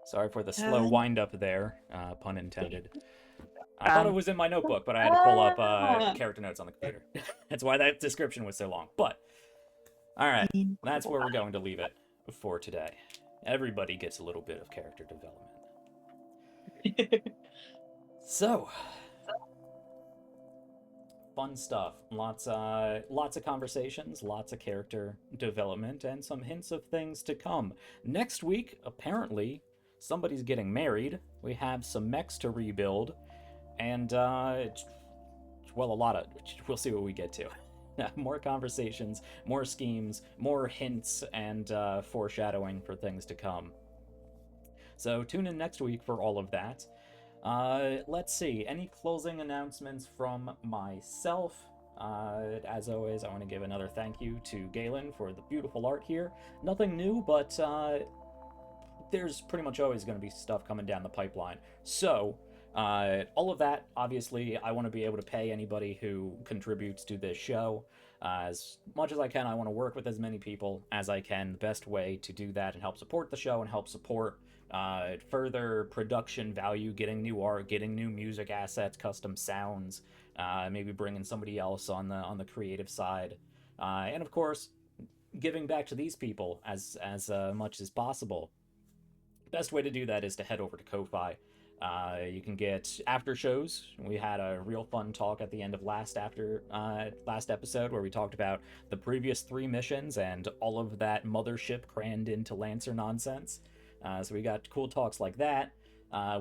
Sorry for the slow wind-up there, pun intended. I thought it was in my notebook, but I had to pull up character notes on the computer. That's why that description was so long. But, alright, that's where we're going to leave it for today. Everybody gets a little bit of character development. So, fun stuff. Lots of conversations, lots of character development, and some hints of things to come. Next week, apparently, somebody's getting married. We have some mechs to rebuild, and well, a lot of. We'll see what we get to. More conversations, more schemes, more hints, and foreshadowing for things to come. So tune in next week for all of that. Let's see, any closing announcements from myself? As always, I want to give another thank you to Galen for the beautiful art here. Nothing new, but there's pretty much always going to be stuff coming down the pipeline. So, all of that, obviously, I want to be able to pay anybody who contributes to this show. As much as I can, I want to work with as many people as I can. The best way to do that and help support the show and help support further production value, getting new art, getting new music assets, custom sounds, maybe bringing somebody else on the creative side, and of course, giving back to these people as much as possible. Best way to do that is to head over to Ko-Fi. You can get after shows. We had a real fun talk at the end of last episode where we talked about the previous 3 missions and all of that mothership crammed into Lancer nonsense. So we got cool talks like that.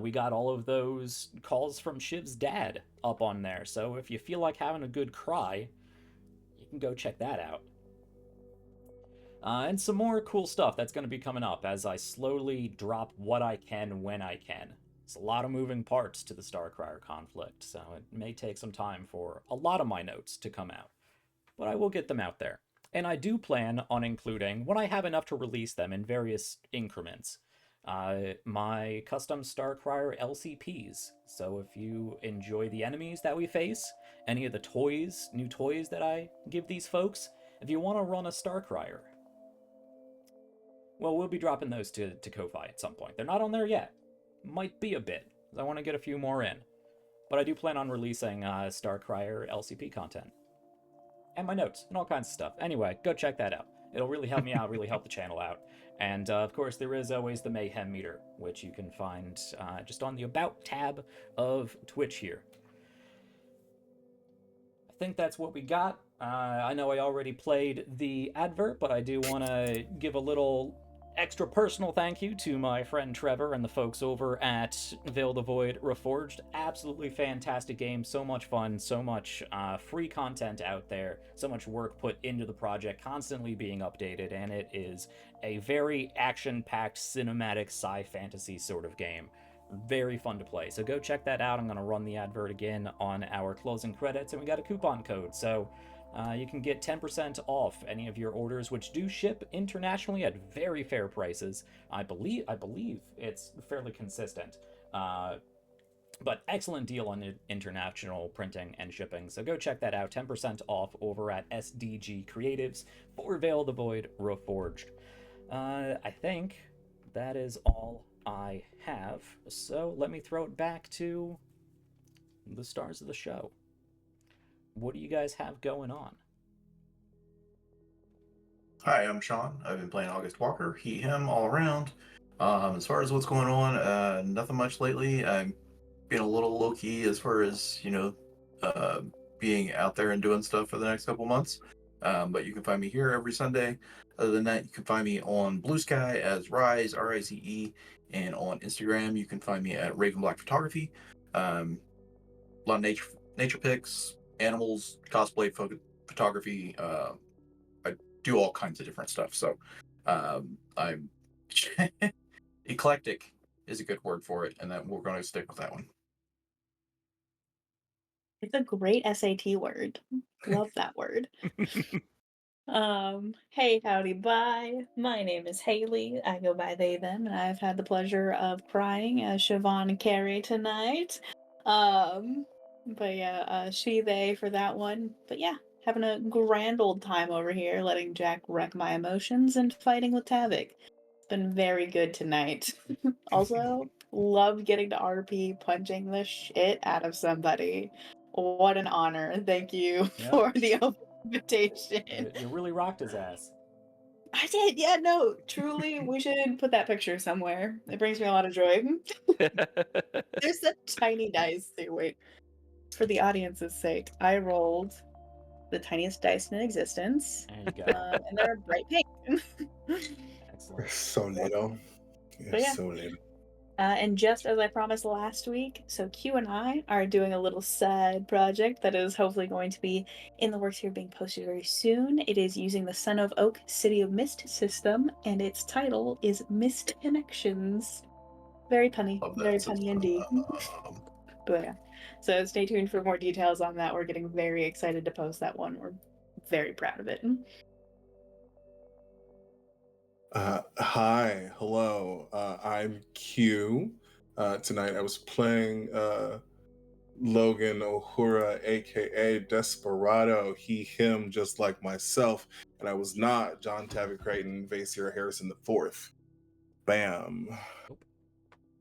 We got all of those calls from Shiv's dad up on there. So if you feel like having a good cry, you can go check that out. And some more cool stuff that's going to be coming up as I slowly drop what I can when I can. It's a lot of moving parts to the Starcrier Conflict, so it may take some time for a lot of my notes to come out. But I will get them out there. And I do plan on including, when I have enough to release them in various increments, my custom Starcrier LCPs. So if you enjoy the enemies that we face, any of the toys, new toys that I give these folks, if you want to run a Starcrier, well, we'll be dropping those to Ko-Fi at some point. They're not on there yet. Might be a bit, because I want to get a few more in. But I do plan on releasing Starcrier LCP content. And my notes, and all kinds of stuff. Anyway, go check that out. It'll really help me out, really help the channel out. And, of course, there is always the Mayhem meter, which you can find just on the About tab of Twitch here. I think that's what we got. I know I already played the advert, but I do want to give a little extra personal thank you to my friend Trevor and the folks over at Veil the Void Reforged. Absolutely fantastic game, so much fun, so much free content out there, so much work put into the project, constantly being updated, and it is a very action-packed, cinematic, sci-fantasy sort of game. Very fun to play, so go check that out. I'm going to run the advert again on our closing credits, and we got a coupon code, so you can get 10% off any of your orders, which do ship internationally at very fair prices. I believe it's fairly consistent. But excellent deal on international printing and shipping. So go check that out. 10% off over at SDG Creatives for Veil the Void Reforged. I think that is all I have. So let me throw it back to the stars of the show. What do you guys have going on?
Hi, I'm Sean. I've been playing August Walker, he, him, all around. As far as what's going on, nothing much lately. I'm being a little low-key as far as, being out there and doing stuff for the next couple months. But you can find me here every Sunday. Other than that, you can find me on Blue Sky as Rise, R-I-Z-E, and on Instagram, you can find me at Raven Black Photography. A lot of nature pics, animals, cosplay photography. I do all kinds of different stuff. So I'm eclectic is a good word for it, and that we're going to stick with that one.
It's a great SAT word. Love that word. Hey, howdy, bye. My name is Haley. I go by they, them, and I've had the pleasure of crying as Siobhan and Carrie tonight. Um, but yeah, she, they for that one. But yeah, having a grand old time over here, letting Jack wreck my emotions and fighting with Tavik. It's been very good tonight. Also, loved getting to RP punching the shit out of somebody. What an honor. Thank you for the invitation.
You really rocked his ass.
I did, yeah, no, truly, we should put that picture somewhere. It brings me a lot of joy. There's a tiny dice too. Wait, for the audience's sake, I rolled the tiniest dice in existence.
There you go.
And they're bright pink.
Excellent.
So little.
But yeah.
So little.
And just as I promised last week, so Q and I are doing a little side project that is hopefully going to be in the works here, being posted very soon. It is using the Son of Oak City of Mist system, and its title is Mist Connections. Very punny, very punny indeed. But yeah, so stay tuned for more details on that. We're getting very excited to post that one. We're very proud of it.
Hi, hello. I'm Q. Tonight I was playing Logan Uhura, aka Desperado, he, him, just like myself, and I was not John Tavick Creighton, Vasir Harrison IV. Bam.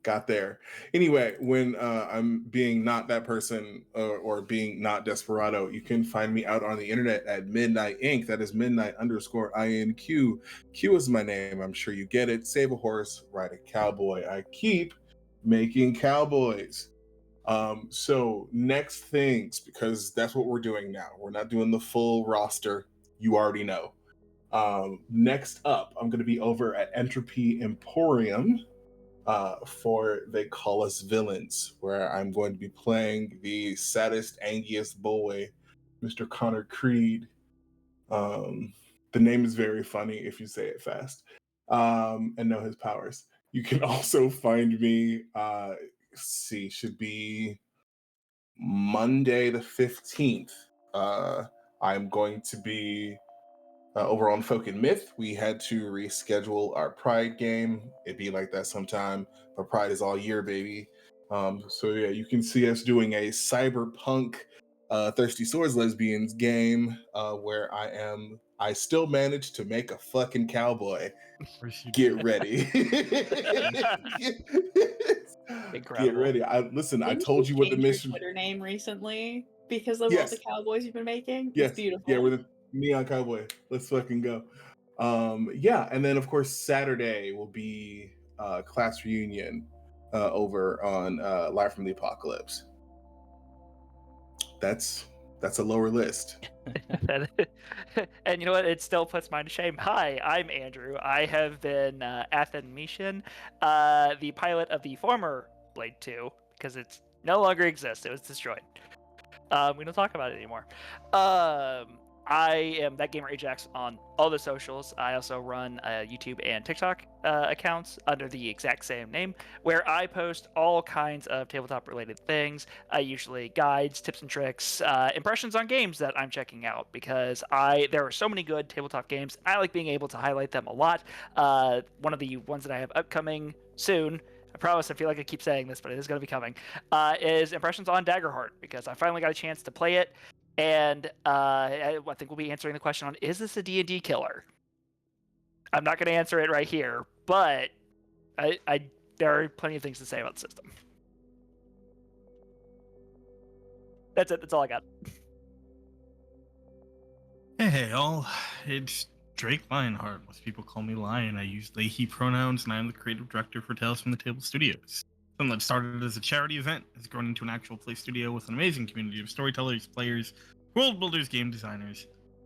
Got there. Anyway, when I'm being not that person or being not Desperado, you can find me out on the internet at Midnight Inc. That is Midnight_INQ. Q is my name. I'm sure you get it. Save a horse, ride a cowboy. I keep making cowboys. So next things, because that's what we're doing now. We're not doing the full roster. You already know. Next up, I'm going to be over at Entropy Emporium. For They Call Us Villains, where I'm going to be playing the saddest, angiest boy, Mr. Connor Creed. The name is very funny if you say it fast, and know his powers. You can also find me, should be Monday the 15th. I'm going to be over on Folk and Myth. We had to reschedule our Pride game. It'd be like that sometime, but Pride is all year, baby. So yeah, you can see us doing a cyberpunk Thirsty Swords Lesbians game where I still managed to make a fucking cowboy. Get ready. Get ready. I told you what the mission.
Your Twitter name recently because of all the cowboys you've been making.
Yes.
It's beautiful.
Yeah, we're the Neon Cowboy. Let's fucking go. Yeah, and then of course Saturday will be class reunion over on Live from the Apocalypse. That's a lower list.
And you know what? It still puts mine to shame. Hi, I'm Andrew. I have been Intermission, the pilot of the former Blade 2, because it no longer exists. It was destroyed. We don't talk about it anymore. I am That Gamer Ajax on all the socials. I also run YouTube and TikTok accounts under the exact same name, where I post all kinds of tabletop-related things, usually guides, tips and tricks, impressions on games that I'm checking out, because there are so many good tabletop games. I like being able to highlight them a lot. One of the ones that I have upcoming soon, I promise, I feel like I keep saying this, but it is going to be coming, is Impressions on Daggerheart, because I finally got a chance to play it. And I think we'll be answering the question on, is this a D&D killer? I'm not going to answer it right here, but there are plenty of things to say about the system. That's it. That's all I got.
Hey, y'all. It's Drake Lionheart. Most people call me Lion. I use they, he pronouns, and I'm the creative director for Tales from the Table Studios. Something that started as a charity event has grown into an actual play studio with an amazing community of storytellers, players, world builders, game designers,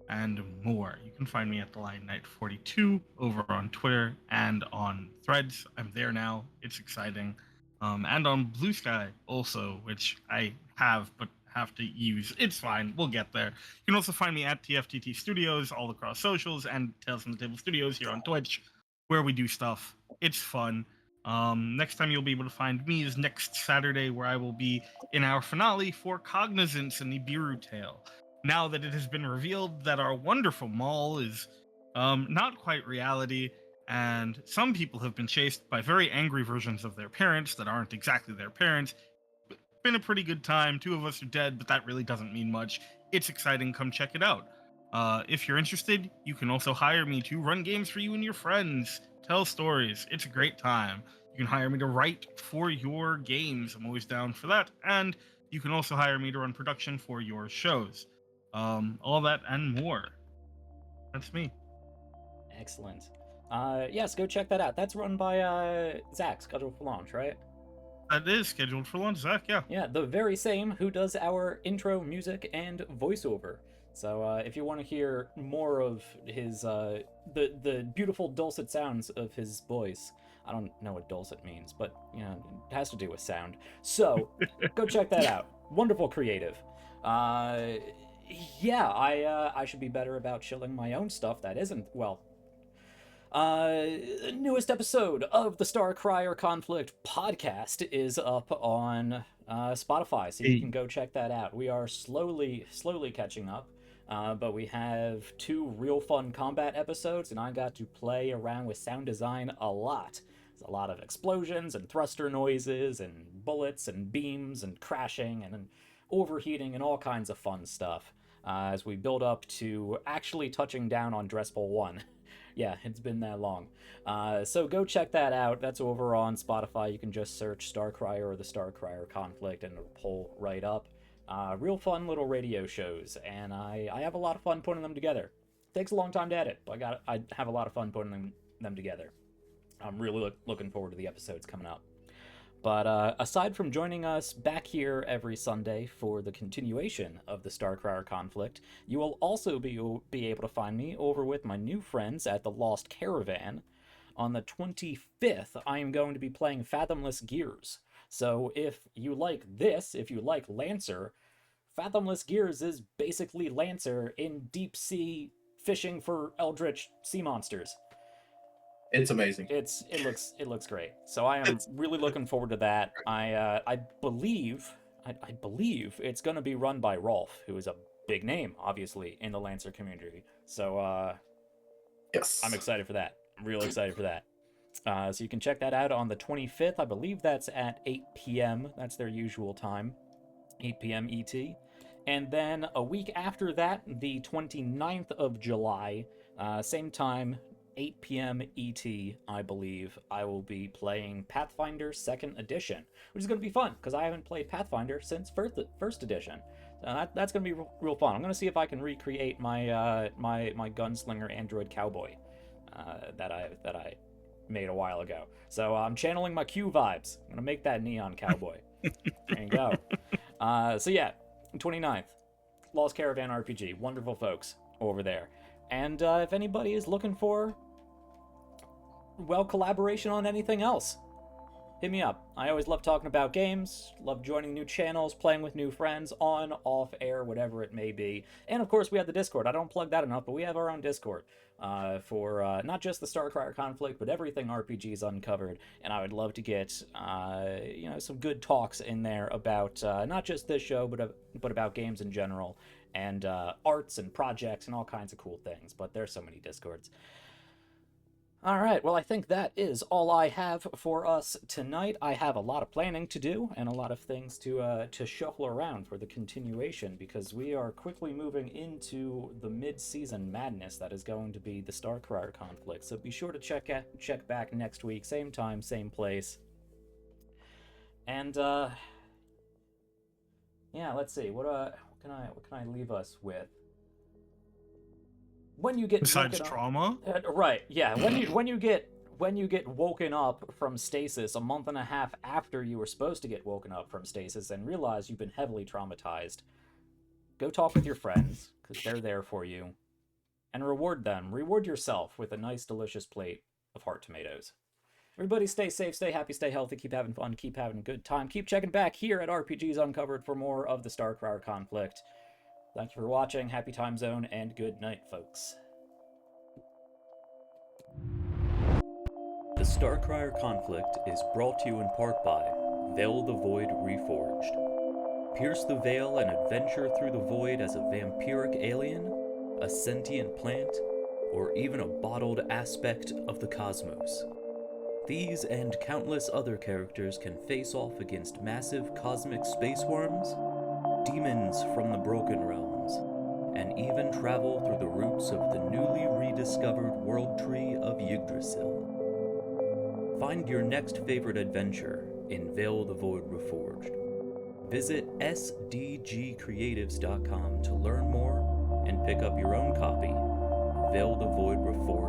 and more. You can find me at the Lion Knight 42 over on Twitter and on Threads. I'm there now. It's exciting. And on Blue Sky also, which I have but have to use. It's fine. We'll get there. You can also find me at TFTT Studios all across socials and Tales from the Table Studios here on Twitch, where we do stuff. It's fun. Next time you'll be able to find me is next Saturday, where I will be in our finale for Cognizance and Nibiru Tale. now that it has been revealed that our wonderful mall is not quite reality, and some people have been chased by very angry versions of their parents that aren't exactly their parents. Been a pretty good time. 2 of us are dead, but that really doesn't mean much. It's exciting. Come check it out. If you're interested, you can also hire me to run games for you and your friends, tell stories. It's a great time. You can hire me to write for your games. I'm always down for that. And you can also hire me to run production for your shows. All that and more. That's me.
Excellent. Yes, go check that out. That's run by Zach, scheduled for launch, right?
That is scheduled for launch, Zach, yeah.
Yeah, the very same who does our intro music and voiceover. So if you want to hear more of his the beautiful dulcet sounds of his voice, I don't know what dulcet means, but you know, it has to do with sound. So go check that out. Wonderful creative. Yeah, I should be better about shilling my own stuff that isn't, well, newest episode of the Starcrier Conflict podcast is up on Spotify, so you can go check that out. We are slowly catching up, but we have 2 real fun combat episodes, and I got to play around with sound design a lot. There's a lot of explosions and thruster noises and bullets and beams and crashing and overheating and all kinds of fun stuff as we build up to actually touching down on Dress Bowl 1. Yeah, it's been that long. So go check that out. That's over on Spotify. You can just search Starcrier or the Starcrier Conflict and it'll pull right up. Real fun little radio shows, and I have a lot of fun putting them together. Takes a long time to edit, but I have a lot of fun putting them together. I'm really looking forward to the episodes coming up. But aside from joining us back here every Sunday for the continuation of the Starcrier Conflict, you will also be able to find me over with my new friends at the Lost Caravan. On the 25th, I am going to be playing Fathomless Gears. So if you like this, if you like Lancer, Fathomless Gears is basically Lancer in deep sea fishing for eldritch sea monsters.
It's amazing.
It looks great. So I am really looking forward to that. I believe it's going to be run by Rolf, who is a big name, obviously, in the Lancer community. So
yes,
I'm excited for that. I'm really excited for that. So you can check that out on the 25th. I believe that's at 8 p.m. That's their usual time, 8 p.m. ET. And then a week after that, the 29th of July, same time, 8 p.m. ET, I believe, I will be playing Pathfinder 2nd Edition, which is going to be fun, because I haven't played Pathfinder since first edition. So that's going to be real fun. I'm going to see if I can recreate my my gunslinger android cowboy that I made a while ago. So I'm channeling my Q vibes. I'm going to make that neon cowboy. There you go. So yeah, 29th, Lost Caravan RPG. Wonderful folks over there. And if anybody is looking for, well, collaboration on anything else, hit me up. I always love talking about games, love joining new channels, playing with new friends, on, off air, whatever it may be. And of course, we have the Discord. I don't plug that enough, but we have our own Discord for not just the Starcrier Conflict, but everything RPGs Uncovered. And I would love to get some good talks in there about not just this show, but about games in general, and arts and projects and all kinds of cool things. But there's so many Discords. All right, well, I think that is all I have for us tonight. I have a lot of planning to do and a lot of things to shuffle around for the continuation, because we are quickly moving into the mid-season madness that is going to be the Starcrier Conflict. So be sure to check back next week, same time, same place. And yeah, let's see. What can I leave us with? When you get
besides trauma,
right? Yeah, when you get woken up from stasis a month and a half after you were supposed to get woken up from stasis and realize you've been heavily traumatized, go talk with your friends, because they're there for you, and reward them. Reward yourself with a nice, delicious plate of heart tomatoes. Everybody stay safe, stay happy, stay healthy, keep having fun, keep having a good time, keep checking back here at RPGs Uncovered for more of the Starcrier Conflict. Thank you for watching, happy time zone, and good night, folks. The Starcrier Conflict is brought to you in part by Veil the Void Reforged. Pierce the veil and adventure through the void as a vampiric alien, a sentient plant, or even a bottled aspect of the cosmos. These and countless other characters can face off against massive cosmic space worms, demons from the Broken Realms, and even travel through the roots of the newly rediscovered world tree of Yggdrasil. Find your next favorite adventure in Veil the Void Reforged. Visit sdgcreatives.com to learn more and pick up your own copy of Veil the Void Reforged.